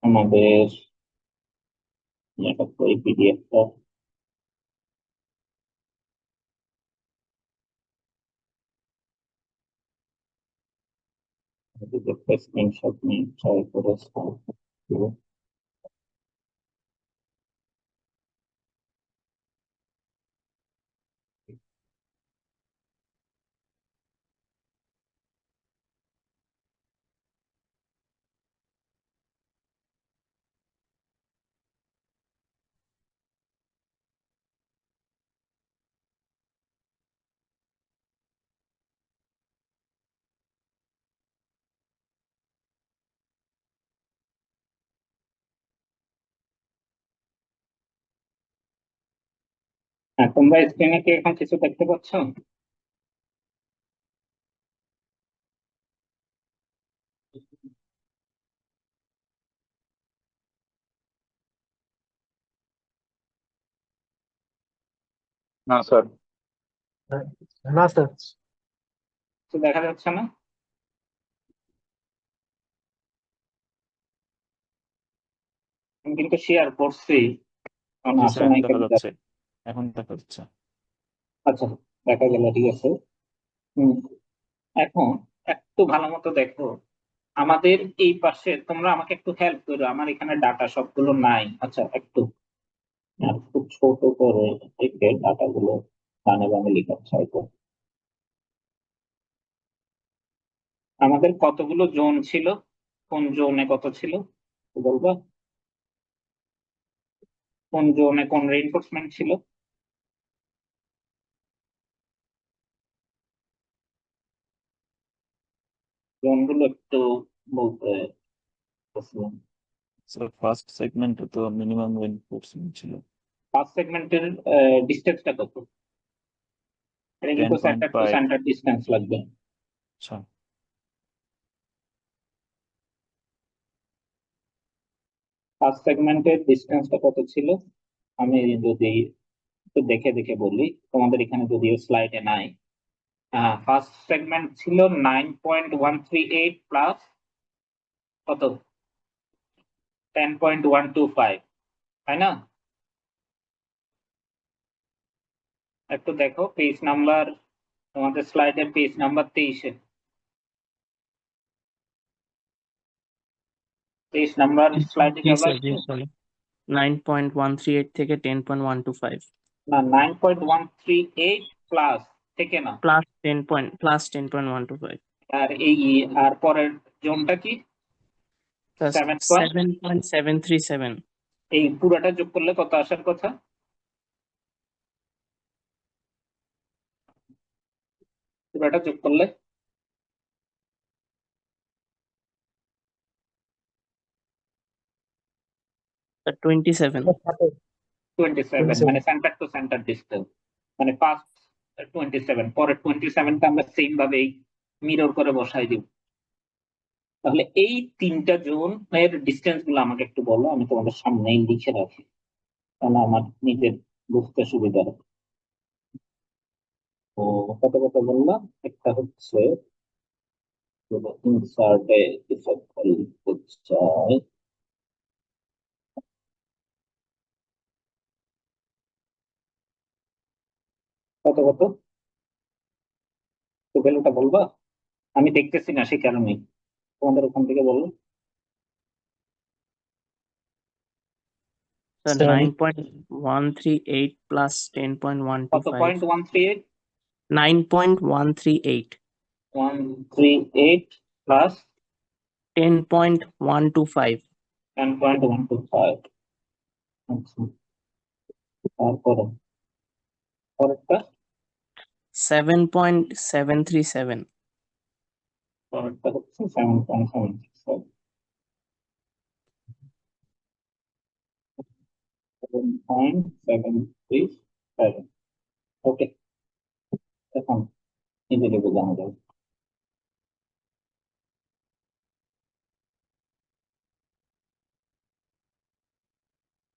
আমাদের এই পিডিএফটা, স্ক্রিনশট নিয়ে ট্রাই করে solve করবো। হ্যাঁ, তোমরা স্ক্রিনে কি এখন কিছু দেখতে পাচ্ছ? না স্যার। না স্যার। কিছু দেখা যাচ্ছে না? আমি কিন্তু শেয়ার করছি, কারণ জি আসে স্যার, এখন নাই দেখা কেন যাচ্ছে। এখন দেখা যাচ্ছে। আচ্ছা, দেখা গেল, ঠিক আছে। হুম, এখন একটু ভালো মতো দেখো, আমাদের এই পাশে তোমরা আমাকে একটু হেল্প করো, আমার এখানে ডাটা সবগুলো নাই। আচ্ছা, একটু খুব ছোট করে দেখে ডাটা গুলো ডানে বামে লেখা ট্রাই করো। আমাদের কতগুলো জোন ছিল, কোন জোনে কত ছিল বলবো, কোন জোনে কোন রেইনফোর্সমেন্ট ছিল? জোনগুলো একটু বলতে বলছিলাম। স্যার ফার্স্ট সেগমেন্টে তো মিনিমাম রেইনফোর্সমেন্ট ছিল ফার্স্ট সেগমেন্টের ডিস্টেন্সটা কত? এটা কিন্তু সেন্টার টু 10.5। সেন্টার ডিস্টেন্স লাগবে। আচ্ছা, ফার্স্ট সেগমেন্টের ডিস্টেন্সটা কত ছিল? আমি যদি একটু দেখে দেখে বলি, তোমাদের এখানে যদিও স্লাইডে নাই। ফার্স্ট সেগমেন্ট ছিল 9.138 প্লাস কত, 10.125, তাই না? একটু দেখো পেজ নাম্বার, তোমাদের স্লাইডের পেজ নাম্বার 23-এ, 23 নাম্বার স্লাইডে জি যাবা স্যার, জি একটু। স্যার। 9.138 থেকে 10.125 না, 9.138 প্লাস থেকে না, প্লাস 10.125 আর এই আর পরের জোনটা কি? প্লাস 7. 7.737 এই পুরোটা যোগ করলে কত আসার কথা? পুরোটা যোগ করলে 27 27, মানে সেন্টার টু সেন্টার ডিস্টেন্স, মানে ফার্স্ট 27, পরের 27টা আমরা সেম ভাবেই মিরর করে বসাই দিব। তাহলে এই তিনটা জোন এর ডিস্টেন্স গুলো আমাকে একটু বলো, আমি তোমাদের সামনেই লিখে রাখি, কারণ আমার নিজের বুঝতে সুবিধা হবে। তো কত কত বললাম, একটা হচ্ছে ইনসার্টে চাই, কত কত তো ভ্যালুটা বলবা? আমি দেখতেছি না সে কারণে তোমাদের ওখান থেকে বলো। স্যার স্যার 9.138 প্লাস কত 10.125 0.138? 9.138 138 প্লাস 10.125 10.125। আচ্ছা, তারপরে পরেরটা, 7.737 পরেরটা হচ্ছে 7.767, 7.737। ওকে, এখন নিজেকে বোঝানো যাবে।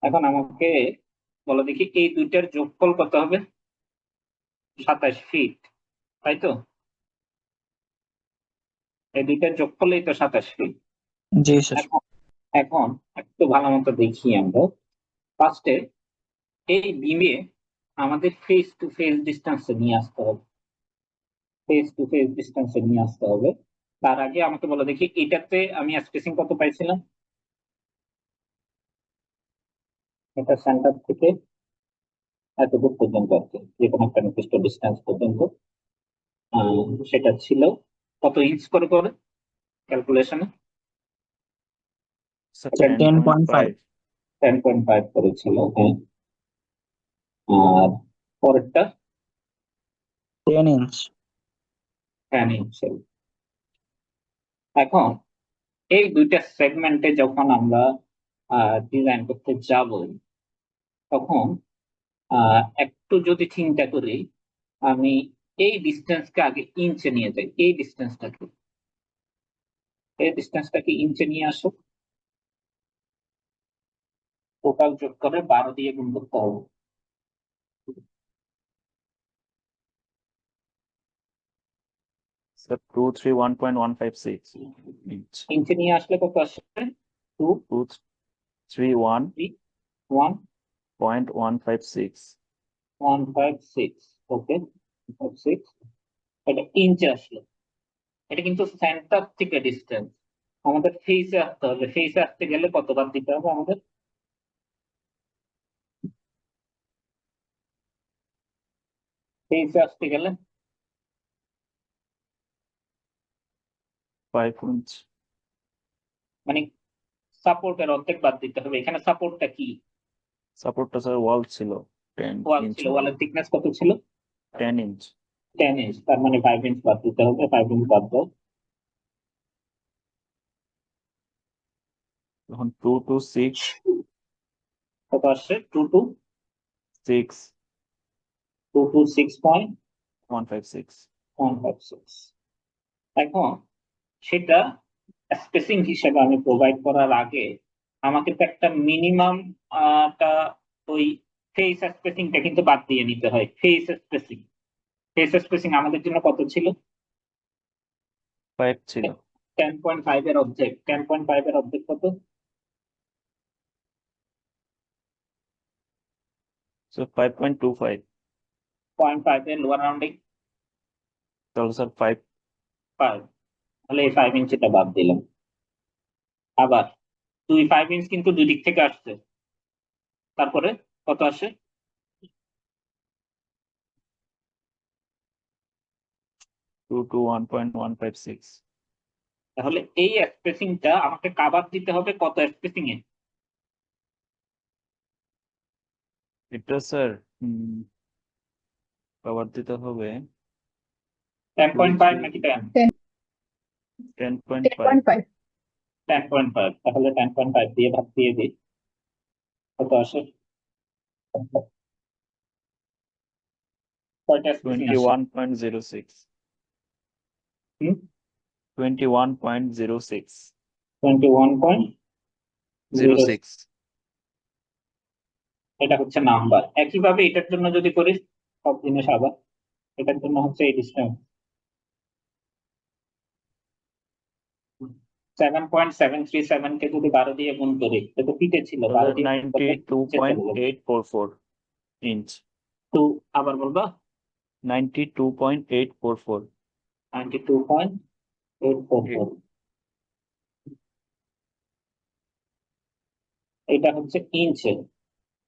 এখন আমাকে বলো দেখি, এই দুইটার যোগফল কত হবে? 27 ফিট, তাই তো? এই দুইটার যোগফলই তো 27 ফিট। জি স্যার। এখন এখন একটু ভালো মতো দেখি আমরা। ফার্স্টে এই বিমে আমাদের ফেস টু ফেস ডিস্টেন্সে নিয়ে আসতে হবে, ফেস টু ফেস ডিস্টেন্সে নিয়ে আসতে হবে। তার আগে আমাকে বলো দেখি, এটাতে আমি স্পেসিং কত পাইছিলাম? এটা সেন্টার থেকে এতদূর পর্যন্ত আর কি, যে কোনো একটা নির্দিষ্ট ডিস্টেন্স পর্যন্ত, সেটা ছিল কত ইঞ্চ করে করে ক্যালকুলেশনে? স্যার এটা 10.5 10.5 করেছিল, হ্যাঁ। আর পরেরটা 10 ইঞ্চ। 10 ইঞ্চ। এখন এই দুইটা সেগমেন্টে যখন আমরা ডিজাইন করতে যাব, তখন একটু যদি চিন্তা করি, আমি এই ডিস্টেন্সকে আগে ইঞ্চে নিয়ে যাই, এই ডিস্টেন্সটাকে ইঞ্চে নিয়ে আসো, টোটাল যোগ করে 12 দিয়ে গুণ করতে হবে। Sir 231.156 inch. ইঞ্চে নিয়ে আসলে কত আসবে? 231.156। 231.156, ওকে, 156, এটা ইঞ্চে আসলো। এটা কিন্তু সেন্টার থেকে ডিস্টেন্স, আমাদের ফেসে আসতে হবে, ফেসে আসতে গেলে কতবার দিতে হবে আমাদের? ফেসে আসতে গেলে 5 ইঞ্চ মানে সাপোর্টের অর্ধেক বাদ দিতে হবে। এখানে সাপোর্টটা কি? সাপোর্টটা স্যার ওয়াল ছিল 10 ওয়াল ইঞ্চ ছিল, ওয়ালের থিকনেস কত ছিল? 10 ইঞ্চ 10 ইঞ্চ, তার মানে 5 ইঞ্চ বাদ দিতে হবে। 5 ইঞ্চ বাদ দাও। তখন 2 to 6 কত আসছে? 2 to 6.156। 156 এখন সেটা স্পেসিং হিসেবে আমি প্রোভাইড করার আগে আমাকে তো একটা মিনিমাম ওই ফেস স্পেসিংটা কিন্তু বাদ দিয়ে নিতে হয়। ফেস স্পেসিং আমাদের জন্য কত ছিল? 5 ছিল 10.5 এর অর্ধেক। 10.5 এর অর্ধেক কত? সো 5.25 0.5 এর লোয়ার রাউন্ডিং তাহলে স্যার 5 5, তাহলে এই 5 ইঞ্চিটা বাদ দিলাম। আবার 5 ইঞ্চ কিন্তু দুই দিক থেকে আসছে, তারপরে কত আসে? 2 to 1.156 তাহলে এই স্পেসিংটা আমাকে কাভার দিতে হবে কত স্পেসিং এ? এটা স্যার কভার দিতে হবে 10.5 নাকি 10? 10.5 10.5 10.5, তাহলে 10.5 দিয়ে ভাগ দিয়ে দিই, কত আসে? কয়টা স্পেসিং আসে? 21.06 হুম? 21.06 21.06। এটা হচ্ছে নাম্বার। একইভাবে এটার জন্য যদি করিস সব জিনিস আবার, এটার জন্য হচ্ছে এই ডিসটেন্স 7.737 কে যদি 12 দিয়ে গুণ করি, এটা তো পিঠে ছিল, 12 দিয়ে গুণ করলে নিচে চলে যাবে। 92.844 ইঞ্চ তো আবার বলবা 92.844 92.844। এটা হচ্ছে ইঞ্চে।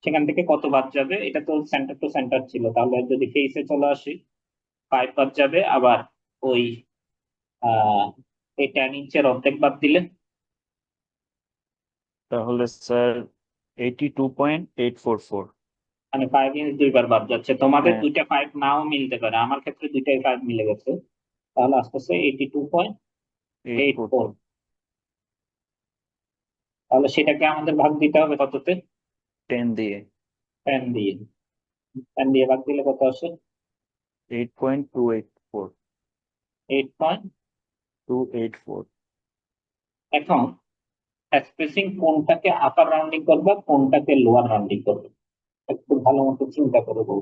সেখান থেকে কত বাদ যাবে? এটা তো সেন্টার টু সেন্টার ছিল, তাহলে যদি ফেসে চলে আসি 5 বাদ যাবে। আবার ওই এই 10 ইঞ্চের অর্ধেক বাদ দিলে তাহলে স্যার 82.844 মানে 5 ইঞ্চ দুইবার বাদ যাচ্ছে। তোমাদের হ্যাঁ দুইটা 5 নাও মিলতে পারে, আমার ক্ষেত্রে দুইটাই 5 মিলে গেছে। তাহলে আস্তে আস্তে 82.84। 844 তাহলে সেটাকে আমাদের ভাগ দিতে হবে কততে? 10 দিয়ে 10 দিয়ে। 10 দিয়ে ভাগ দিলে কত আসে? 8.284 8.284। এখন স্পেসিং কোনটাকে আপার রাউন্ডিং করবা, কোনটাকে লোয়ার রাউন্ডিং করবে, একটু ভালো মতো চিন্তা করে বল।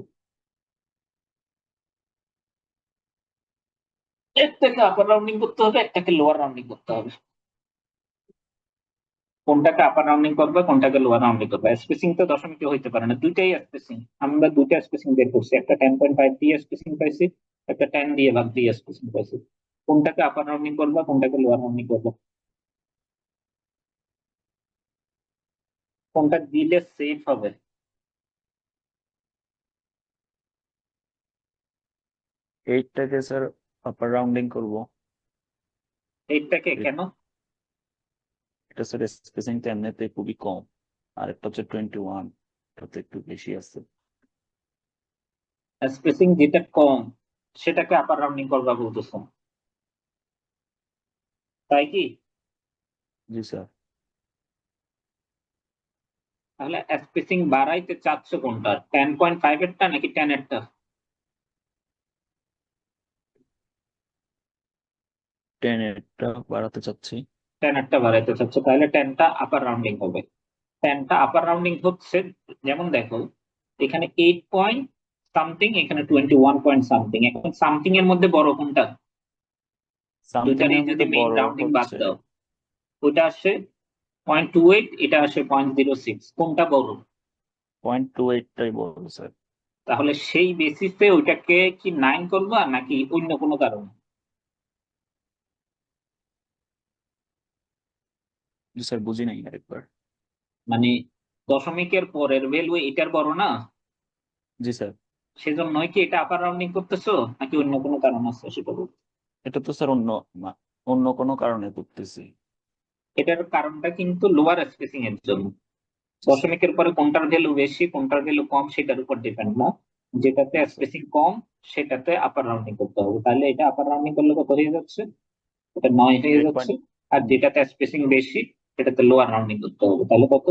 একটাকে আপার রাউন্ডিং করতে হবে, একটাকে লোয়ার রাউন্ডিং করতে হবে। কোনটাকে আপার রাউন্ডিং করবে, কোনটাকে লোয়ার রাউন্ডিং করবে? স্পেসিং তো দশমিকে হইতে পারে না, দুইটাই স্পেসিং। আমরা দুইটা স্পেসিং বের করছি, একটা 10.5 দিয়ে স্পেসিং পাইছি, একটা 10 দিয়ে ভাগ দিয়ে স্পেসিং পাইছি। কোনটাকে আপার রাউন্ডিং করবা, কোনটাকে লোয়ার রাউন্ডিং করবা? কোনটা দিলে সেফ হবে? এইটাকে স্যার আপার রাউন্ডিং করব। এইটাকে কেন? এটা স্যার স্পেসিংটা এমনিতে খুবই কম, আর একটা হচ্ছে 21, এটাতে একটু বেশি আছে। স্পেসিং যেটা কম সেটাকে আপার রাউন্ডিং করবা বলতেছো, তাই কি? জি স্যার তাহলে স্পেসিং বাড়াইতে চাচ্ছ কোনটা, 10.5 এরটা নাকি 10 এরটা? 10 এরটা বাড়াতে চাচ্ছি। 10 এরটা বাড়াইতে চাচ্ছ, তাহলে 10টা আপার রাউন্ডিং হবে। 10টা আপার রাউন্ডিং হচ্ছে, যেমন দেখো এখানে 8 পয়েন্ট সামথিং, এখানে 21 পয়েন্ট সামথিং। এখন সামথিং এর মধ্যে বড় কোনটা? সামথিং দুইটারই এর যদি মধ্যে মেইন বড় রাউন্ডিং বাদ হচ্ছে দাও, ওটা আসে 0.28, এটা আসে 0.06, কোনটা বড়? 0.28 টাই বড় স্যার। তাহলে সেই বেসিসে ওইটাকে কি 9 করবা নাকি অন্য কোনো কারণে? জি স্যার বুঝি নাই আরেকবার। মানে দশমিকের পরের ভ্যালু এটার বড় না, জি স্যার সেজন্যই কি এটা আপার রাউন্ডিং করতেছো নাকি অন্য কোনো কারণ আছে সেটা বলো। এটা তো স্যার অন্য অন্য কোনো কারণে করতেছি। এটার কারণটা কিন্তু লোয়ার স্পেসিং এর জন্য। দশমিকের পরে কোনটার ভ্যালু বেশি কোনটার ভ্যালু কম সেটার উপর ডিপেন্ড না, যেটাতে আচ্ছা। স্পেসিং কম সেটাতে আপার রাউন্ডিং করতে হবে। তাহলে এটা আপার রাউন্ডিং করলে কত হয়ে যাচ্ছে? এটা 9 হয়ে যাচ্ছে। আর যেটাতে স্পেসিং বেশি সেটাতে লোয়ার রাউন্ডিং করতে হবে। তাহলে কত?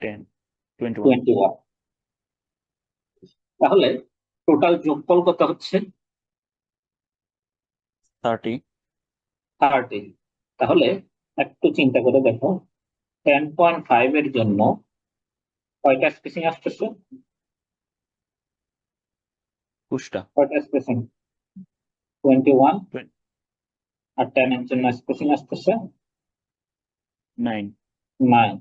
10 21 21। তাহলে টোটাল যোগফল কত হচ্ছে? 30 30। তাহলে একটু চিন্তা করে দেখো, 10.5 এর জন্য কয়টা স্পেসিং আসতেছে? পুষ্টা কয়টা স্পেসিং? 21। 20 আর 10 এর জন্য স্পেসিং আসতেছে 9 9।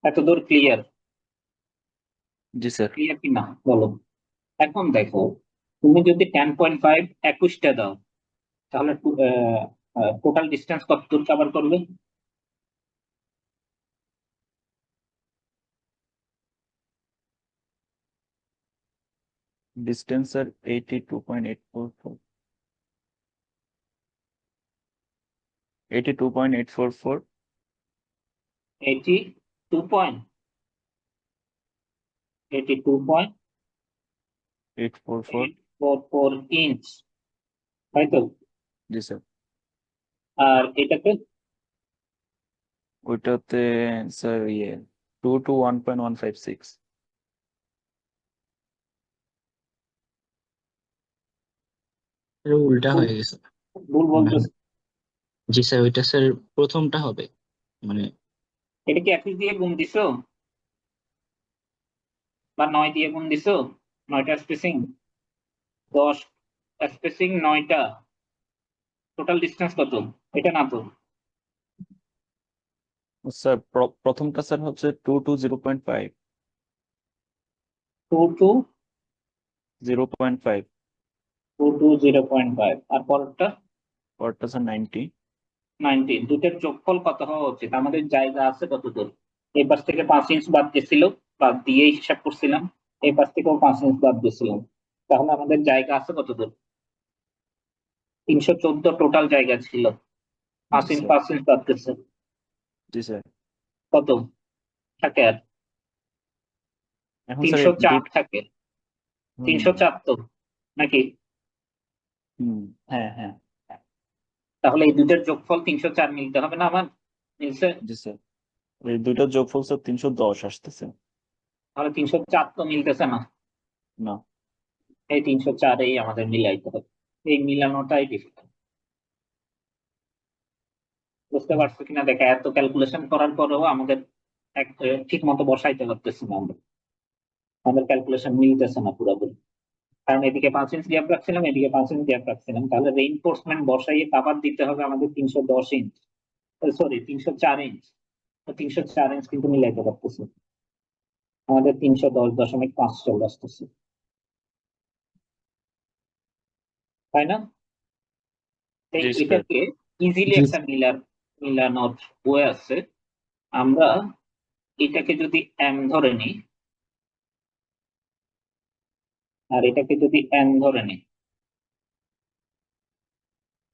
এতদূর ক্লিয়ার? জি স্যার। ক্লিয়ার কি না বলো? এখন দেখো, তুমি যদি 10.5 21টা দাও তাহলে টোটাল ডিস্টেন্স কত দূর কভার করবে? ডিস্টেন্স স্যার 82.844 82.844 82.844 844 ইঞ্চ, তাই তো? জি স্যার। আর এটাতে ওইটাতে স্যার 2 to 1.156 এটা উল্টা হয়ে গেছে ভুল মনে হয়। বলতেছে? জি স্যার, ওইটা স্যার প্রথমটা হবে, মানে এটা কি 21 দিয়ে গুণ দিছো বা 9 দিয়ে গুণ দিছো? 9টা স্পেসিং, 10 স্পেসিং 9টা, টোটাল ডিস্টেন্স কত? এটা না তো? স্যার প্রথমটা স্যার হচ্ছে 2 to 0.5 2 to 0.5 0.5 আর পরেরটা পরটা স্যার 90 19। দুটোর যোগফল কত হওয়া উচিত? আমাদের জায়গা আছে কত দূর? এই পাশ থেকে 5 ইঞ্চ বাদ গেছিল, বাদ দিয়ে হিসাব করছিলাম। এই পাশ থেকেও 5 ইঞ্চ বাদ দিয়েছিলাম। তাহলে আমাদের জায়গা আছে কত দূর? 314 টোটাল জায়গা ছিল, 5 জি ইঞ্চ স্যার। 5 ইঞ্চ বাদ গেছে, জি স্যার। কত থাকে? আর এখন স্যার 304 থাকে। হুম 304 তো নাকি? হুম হ্যাঁ হ্যাঁ তাহলে এই দুটোর যোগফল 304 মিলতে হবে না আমার? মিলছে? জি স্যার। এই দুইটার যোগফল স্যার 310 আসতেছে। তাহলে 304 তো মিলতেছে না। না এই 304-এই আমাদের মিলাইতে হবে। এই মিলানোটাই ডিফিকাল্ট। বুঝতে পারছো কিনা দেখা, এত ক্যালকুলেশন করার পরেও আমাদের ঠিক মতো বসাইতে পারতেছি না আমরা। আমাদের ক্যালকুলেশন মিলতেছে না পুরোপুরি, কারণ এদিকে 5 ইঞ্চ গ্যাপ রাখছিলাম, এদিকে 5 ইঞ্চ গ্যাপ রাখছিলাম। তাহলে রেইনফোর্সমেন্ট বসাইয়ে কাভার দিতে হবে আমাদের 310 ইঞ্চ, সরি 304 ইঞ্চ। তো 304 ইঞ্চ কিন্তু মিলাইতে পারতেছি না। আমাদের 310.5 চলে আসতেছে, তাই না? জি স্যার। এটাকে ইজিলি জি একটা মিলানোর বই আছে। আমরা এটাকে যদি এম ধরে নিই আর এটাকে যদি এন ধরে নিই,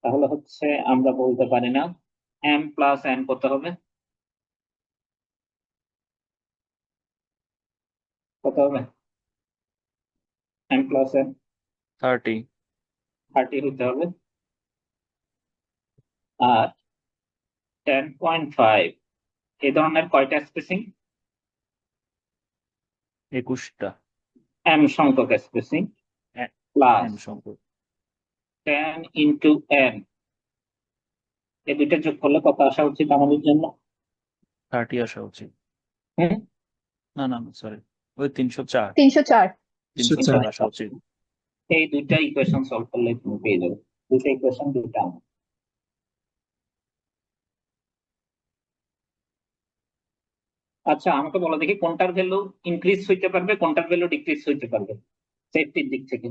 তাহলে হচ্ছে আমরা বলতে পারি না এম প্লাস এন কত হবে? কত হবে? এম প্লাস এন 30 30 হতে হবে। আর 10.5 এই ধরনের কয়টা স্পেসিং? 21টা এম সংখ্যক স্পেসিং প্লাস এম সংখ্যক 10 ইন্টু এন, এই দুইটা যোগ করলে কত আসা উচিত আমাদের জন্য? 30 আসা উচিত। হুম, না না না সরি, ওই 304 304। 304 আসা উচিত। এই দুইটা ইকুয়েশন সলভ করলে তুমি পেয়ে যাবে। দুইটা ইকুয়েশন দুইটা answer। আচ্ছা আমাকে বলো দেখি, কোনটার ভ্যালু ইনক্রিজ হইতে পারবে কোনটার ভ্যালু ডিক্রিজ হইতে পারবে সেফটির দিক থেকে?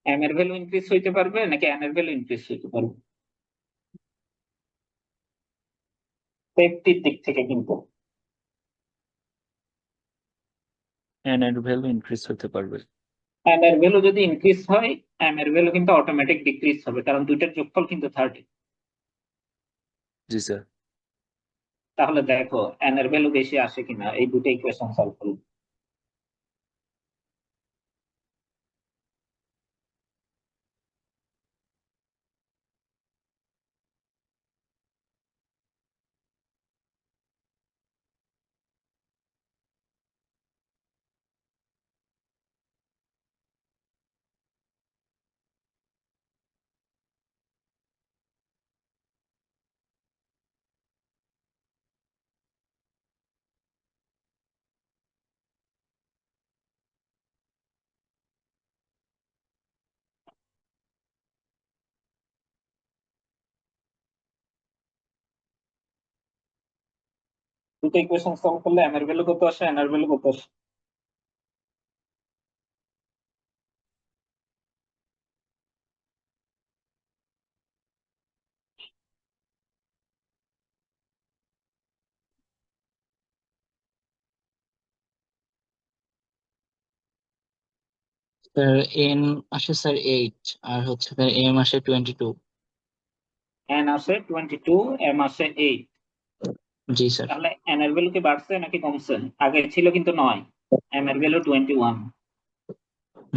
এম এর ভ্যালু ইনক্রিজ হইতে পারবে নাকি এন এর ভ্যালু ইনক্রিজ হইতে পারবে? সেফটির দিক থেকে কিন্তু এন এর ভ্যালু ইনক্রিজ হতে পারবে। এন এর ভ্যালু যদি ইনক্রিজ হয় এম এর ভ্যালু কিন্তু অটোমেটিক ডিক্রিজ হবে, কারণ দুইটার যোগফল কিন্তু 30। জি স্যার। তাহলে দেখো এন এর ভ্যালু বেশি আসে কিনা, এই দুটো ইকুয়েশন সলভ করো। দুটো ইকুয়েশন সলভ করলে এম এর ভ্যালু কত আসে, এন এর ভ্যালু কত আসে? স্যার এন আসে স্যার 8, আর হচ্ছে স্যার এম আসে 22। এন আসে 22, এম আসে 8। জি স্যার। তাহলে এন এর ভ্যালু কি বাড়ছে নাকি কমছে? আগে ছিল কিন্তু 9, এম এর ভ্যালু 21।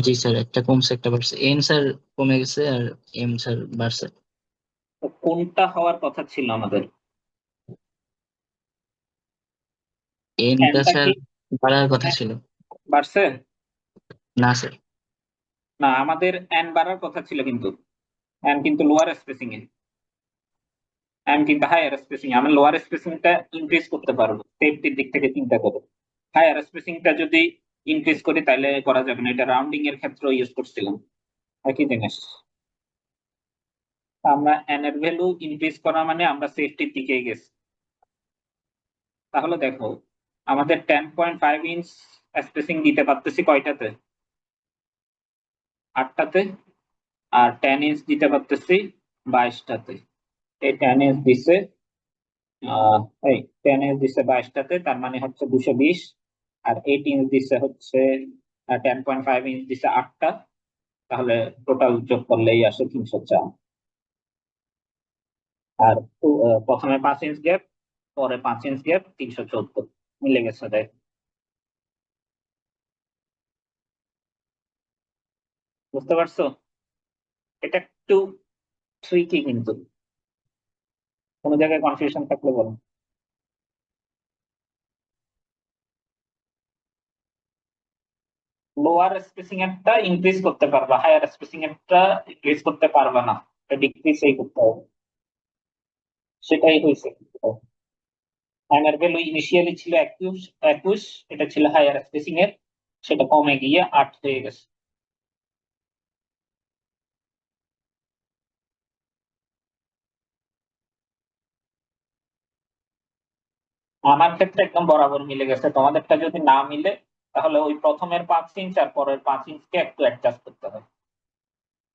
জি স্যার, একটা কমছে একটা বাড়ছে, এন স্যার কমে গেছে আর এম স্যার বাড়ছে। তো কোনটা হওয়ার কথা ছিল আমাদের? এনটা এনটা স্যার কি বাড়ার কথা ছিল। বাড়ছে? না স্যার। না, আমাদের এন বাড়ার কথা ছিল কিন্তু। এন কিন্তু লোয়ার স্পেসিং এ, এন কিন্তু হায়ার স্পেসিং এ। আমরা লোয়ার স্পেসিংটা ইনক্রিজ করতে পারবো সেফটির দিক থেকে চিন্তা করে। হায়ার স্পেসিংটা যদি ইনক্রিজ করি তাহলে করা যাবে না, এটা রাউন্ডিং এর ক্ষেত্রে ইউজ করছিলাম, একই জিনিস। আমরা এন এর ভ্যালু ইনক্রিজ করা মানে আমরা সেফটির দিকে গেছি। তাহলে দেখো আমাদের 10.5 ইঞ্চ স্পেসিং দিতে পারতেছি কয়টাতে? 8টাতে। আর 10 ইঞ্চ দিতে পারতেছি 22টাতে। এই 10 ইঞ্চ দিছে এই 10 ইঞ্চ দিছে 22টাতে, তার মানে হচ্ছে 220। আর 8 ইঞ্চ দিছে হচ্ছে 10.5 ইঞ্চ দিছে 8টা। তাহলে টোটাল যোগ করলেই আসে 304। আর প্রথমে 5 ইঞ্চ গ্যাপ, পরে 5 ইঞ্চ গ্যাপ, 314 মিলে গেছে। দেখ, বুঝতে পারছো? এটা একটু ট্রিকি কিন্তু, কোনো জায়গায় কনফিউশন থাকলে বলো। লোয়ার স্পেসিং এরটা ইনক্রিজ করতে পারবা, হায়ার স্পেসিং এরটা ইনক্রিজ করতে পারবা না, ডিক্রিজই করতে হবে। সেটাই হয়েছে। এম এর ভ্যালু ইনিশিয়ালি ছিল 21, এটা ছিল হায়ার স্পেসিং এর, সেটা কমে গিয়ে 8 হয়ে গেছে। আমার ক্ষেত্রে একদম বরাবর মিলে গেছে, তোমাদেরটা যদি না মিলে তাহলে ওই প্রথমের 5 ইঞ্চ আর পরের 5 ইঞ্চকে একটু অ্যাডজাস্ট করতে হবে।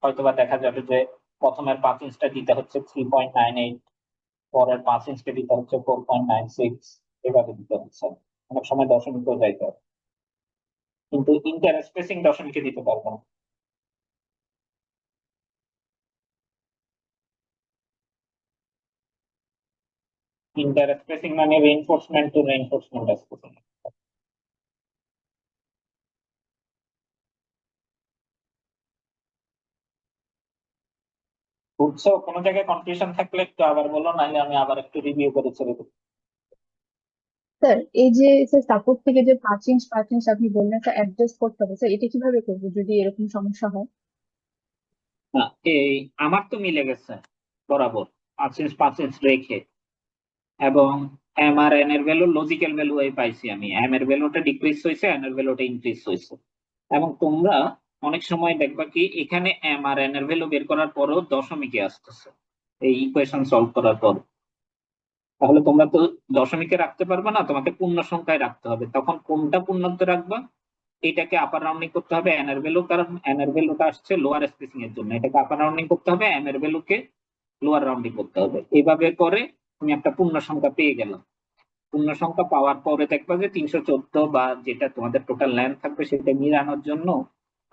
হয়তোবা দেখা যাবে যে প্রথমের 5 ইঞ্চটা দিতে হচ্ছে 3.98, পরের 5 ইঞ্চকে দিতে হচ্ছে 4.96, এভাবে দিতে হচ্ছে। অনেক সময় দশমিকেও যাইতে হবে, কিন্তু ইন্টার স্পেসিং দশমিকে দিতে পারবো না। ইন্টার স্পেসিং মানে রেইনফোর্সমেন্ট টু রেইনফোর্সমেন্ট স্পেসিং। বুঝছো? কোনো জায়গায় কনফিউশন থাকলে একটু আবার বলো, নাহলে আমি আবার একটু রিভিউ করে ছেড়ে দেবো। স্যার এই যে স্যার সাপোর্ট থেকে যে 5 ইঞ্চ আপনি বললেন স্যার অ্যাডজাস্ট করতে হবে, স্যার এটা কিভাবে করবো যদি এরকম সমস্যা হয়? না, এই আমার তো মিলে গেছে বরাবর 5 ইঞ্চ 5 ইঞ্চ রেখে, এবং এম আর এন এর ভ্যালু লজিক্যাল ভ্যালু পাইছি আমি। এম এর ভ্যালুটা ডিক্রিজ হয়েছে, এন এর ভ্যালুটা ইনক্রিজ হয়েছে। এবং তোমরা অনেক সময় দেখবা কি এখানে এম আর এন এর ভ্যালু বের করার পরও দশমিকে আসতেছে এই ইকুয়েশন সলভ করার পর। তাহলে তোমরা তো দশমিকে রাখতে পারবে না, তোমাকে পূর্ণ সংখ্যায় রাখতে হবে। তখন কোনটা পূর্ণতে রাখবা? এটাকে আপার রাউন্ডিং করতে হবে এন এর ভ্যালু, কারণ এন এর ভ্যালুটা আসছে লোয়ার স্পেসিং এর জন্য। এটাকে আপার রাউন্ডিং করতে হবে, এম এর ভ্যালুকে লোয়ার রাউন্ডিং করতে হবে। এইভাবে করে তুমি একটা পূর্ণ সংখ্যা পেয়ে গেলে, পূর্ণ সংখ্যা পাওয়ার পরে দেখবা যে 314 বা যেটা তোমাদের টোটাল লেন্থ থাকবে সেটা মিলানোর জন্য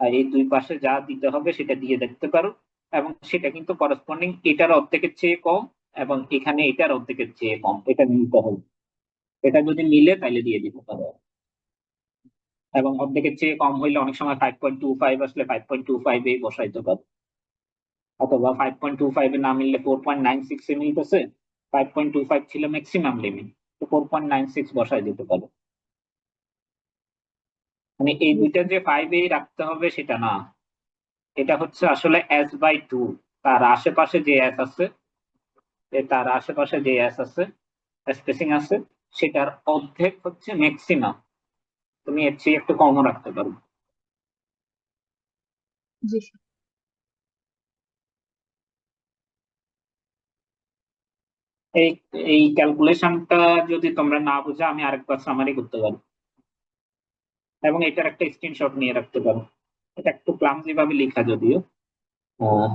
আর এই দুই পাশে যা দিতে হবে সেটা দিয়ে দেখতে পারো, এবং সেটা কিন্তু করসপন্ডিং এটার অর্ধেকের চেয়ে কম এবং এখানে এটার অর্ধেকের চেয়ে কম, এটা মিলতে হবে। এটা যদি মিলে তাহলে দিয়ে দিতে পারো। এবং অর্ধেকের চেয়ে কম হইলে অনেক সময় 5.25 আসলে 5.25 এ বসাইতে পারো, অথবা 5.25 এ না মিললে 4.96 এ মিলতেছে, 5.25 ছিল ম্যাক্সিমাম লিমিট, তো 4.96 বসাই দিতে পারো। মানে এই দুইটা যে 5 এ রাখতে হবে সেটা না, এটা হচ্ছে আসলে s/2, তার আশেপাশে যে s আছে, তার আশেপাশে যে s আছে, স্পেসিং আছে, সেটার অর্ধেক হচ্ছে ম্যাক্সিমাম, তুমি এর চেয়ে একটু কমও রাখতে পারো। জি স্যার। এই এই ক্যালকুলেশনটা যদি তোমরা না বুঝো আমি আরেকবার সামারি করতে পারি, এবং এটার একটা স্ক্রিনশট নিয়ে রাখতে পারো। এটা একটু ক্লামজি ভাবে লেখা যদিও। আহ,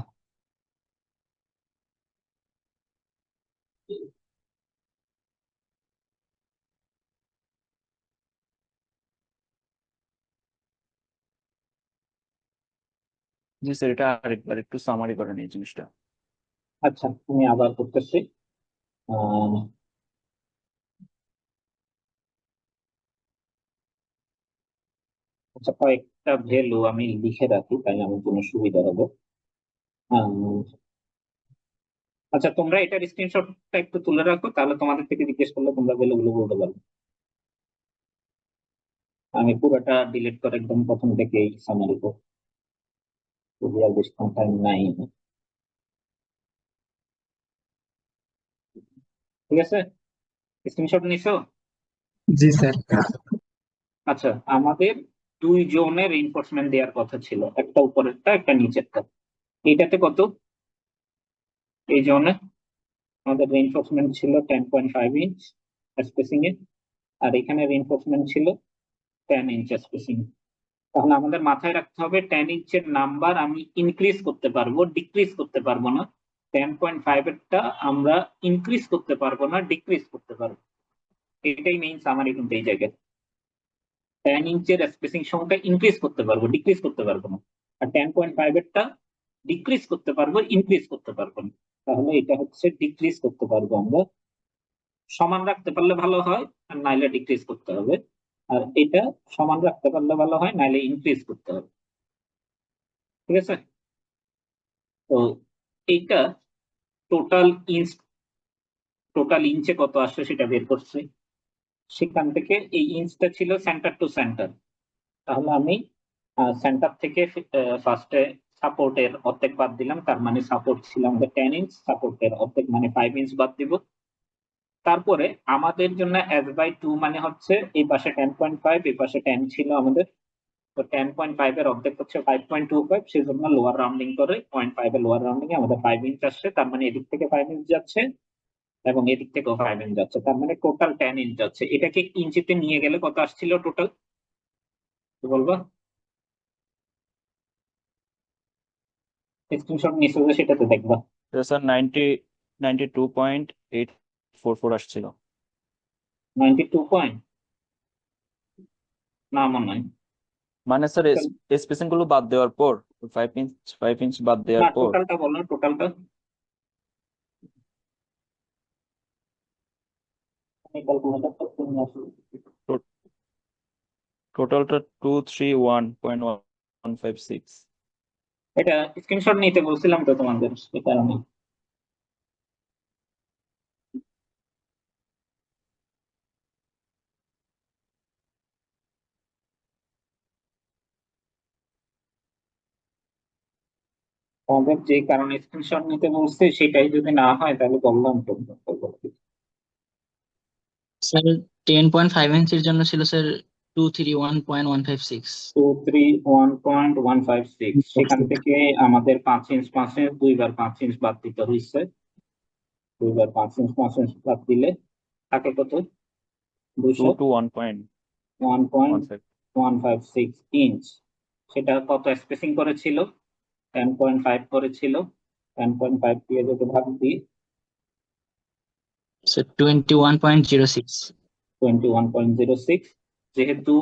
জি স্যার, এটা আরেকবার একটু সামারি করেন এই জিনিসটা। আচ্ছা আমি আবার করতেছি। আহ, আচ্ছা কয়েকটা ভ্যালু আমি লিখে রাখি, তাই আমার জন্য সুবিধা হবে। আহ, আচ্ছা তোমরা এটার স্ক্রিনশটটা একটু তুলে রাখো, তাহলে তোমাদের থেকে জিজ্ঞেস করলে তোমরা ভ্যালুগুলো বলতে পারবে। আমি পুরোটা ডিলিট করে একদম প্রথম থেকে সামারি করব, যদি আর বেশি টাইম নাই। ঠিক আছে, স্ক্রিনশট নিছো? জি স্যার। আচ্ছা আমাদের দুই জোনের রিইনফোর্সমেন্ট দেওয়ার কথা ছিল, একটা উপরেরটা একটা নিচেরটা। এইটাতে কত? এই জোনে আমাদের রিইনফোর্সমেন্ট ছিল 10.5 ইঞ্চ স্পেসিং এ, আর এখানে রিইনফোর্সমেন্ট ছিল 10 ইঞ্চ স্পেসিং। তাহলে আমাদের মাথায় রাখতে হবে 10 ইঞ্চের নাম্বার আমি ইনক্রিজ করতে পারবো, ডিক্রিজ করতে পারবো না। 10.5 এরটা আমরা ইনক্রিজ করতে পারবো না, ডিক্রিজ করতে পারবো। এটাই মেইন সামারি কিন্তু এই জায়গায়। 10 ইঞ্চের স্পেসিং সংখ্যা ইনক্রিজ করতে পারবো, ডিক্রিজ করতে পারবো না। আর 10.5 এরটা ডিক্রিজ করতে পারবো, ইনক্রিজ করতে পারবো না। তাহলে এটা হচ্ছে ডিক্রিজ করতে পারবো আমরা। সমান রাখতে পারলে ভালো হয়, আর নাইলে ডিক্রিজ করতে হবে। আর এটা সমান রাখতে পারলে ভালো হয়, নাইলে ইনক্রিজ করতে হবে। ঠিক আছে, তো এইটা টোটাল ইঞ্চ, টোটাল ইঞ্চে কত আসছে সেটা বের করছি। সেখান থেকে এই ইঞ্চটা ছিল সেন্টার টু সেন্টার, তাহলে আমি সেন্টার থেকে ফার্স্টে সাপোর্টের অর্ধেক বাদ দিলাম, তার মানে সাপোর্ট ছিল আমাদের 10 ইঞ্চ, সাপোর্টের অর্ধেক মানে 5 ইঞ্চ বাদ দিব। তারপরে আমাদের জন্য s/2 মানে হচ্ছে এই পাশে 10.5, এই পাশে 10 ছিল আমাদের, তো 10.5 এর অর্ধেক হচ্ছে 5.25, সেজন্য লোয়ার রাউন্ডিং করে 0.5 এর লোয়ার রাউন্ডিং এ আমাদের 5 ইঞ্চ আসছে, তার মানে এদিক থেকে 5 ইঞ্চ যাচ্ছে এবং এদিক থেকেও 5 ইঞ্চ যাচ্ছে, তার মানে টোটাল 10 ইঞ্চ যাচ্ছে। এটাকে ইঞ্চিতে নিয়ে গেলে কত আসছিল টোটাল বলবা? স্ক্রিনশট নিচে যে সেটাতে দেখবা। স্যার 92.844 আসছিল। 92 পয়েন্ট না মনে হয়। মানে স্যার স্পেসিং গুলো বাদ দেওয়ার পর 5 ইঞ্চ বাদ না দেওয়ার পর টোটালটা বলো, টোটালটা। আমি ক্যালকুলেটরটা তুমি আসলে টোটালটা 231.156। এটা স্ক্রিনশট নিতে বলছিলাম তো তোমাদের, সে কারণে। তোমাদের যে কারণে স্ক্রিনশট নিতে বলছে সেটাই যদি না হয় তাহলে বললাম তো। স্যার 10.5 ইঞ্চের জন্য ছিল স্যার 231.156। 231.156, সেখান থেকে আমাদের 5 ইঞ্চ 5 ইঞ্চ দুইবার 5 ইঞ্চ বাদ দিতে হয়েছে। দুইবার 5 ইঞ্চ 5 ইঞ্চ বাদ দিলে থাকে কত? 221.156। 201.156 ইঞ্চ। সেটা কত স্পেসিং করেছিল? 10.5 করেছিল। 10.5 দিয়ে যদি ভাগ দিই স্যার 21.06। 21.06, যেহেতু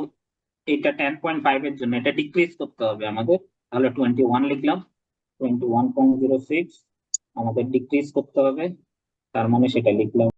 এটা 10.5 এর জন্য এটা ডিক্রিজ করতে হবে আমাদের, তাহলে 21 লিখলাম, 21.06 আমাদের ডিক্রিজ করতে হবে, তার মানে সেটা লিখলাম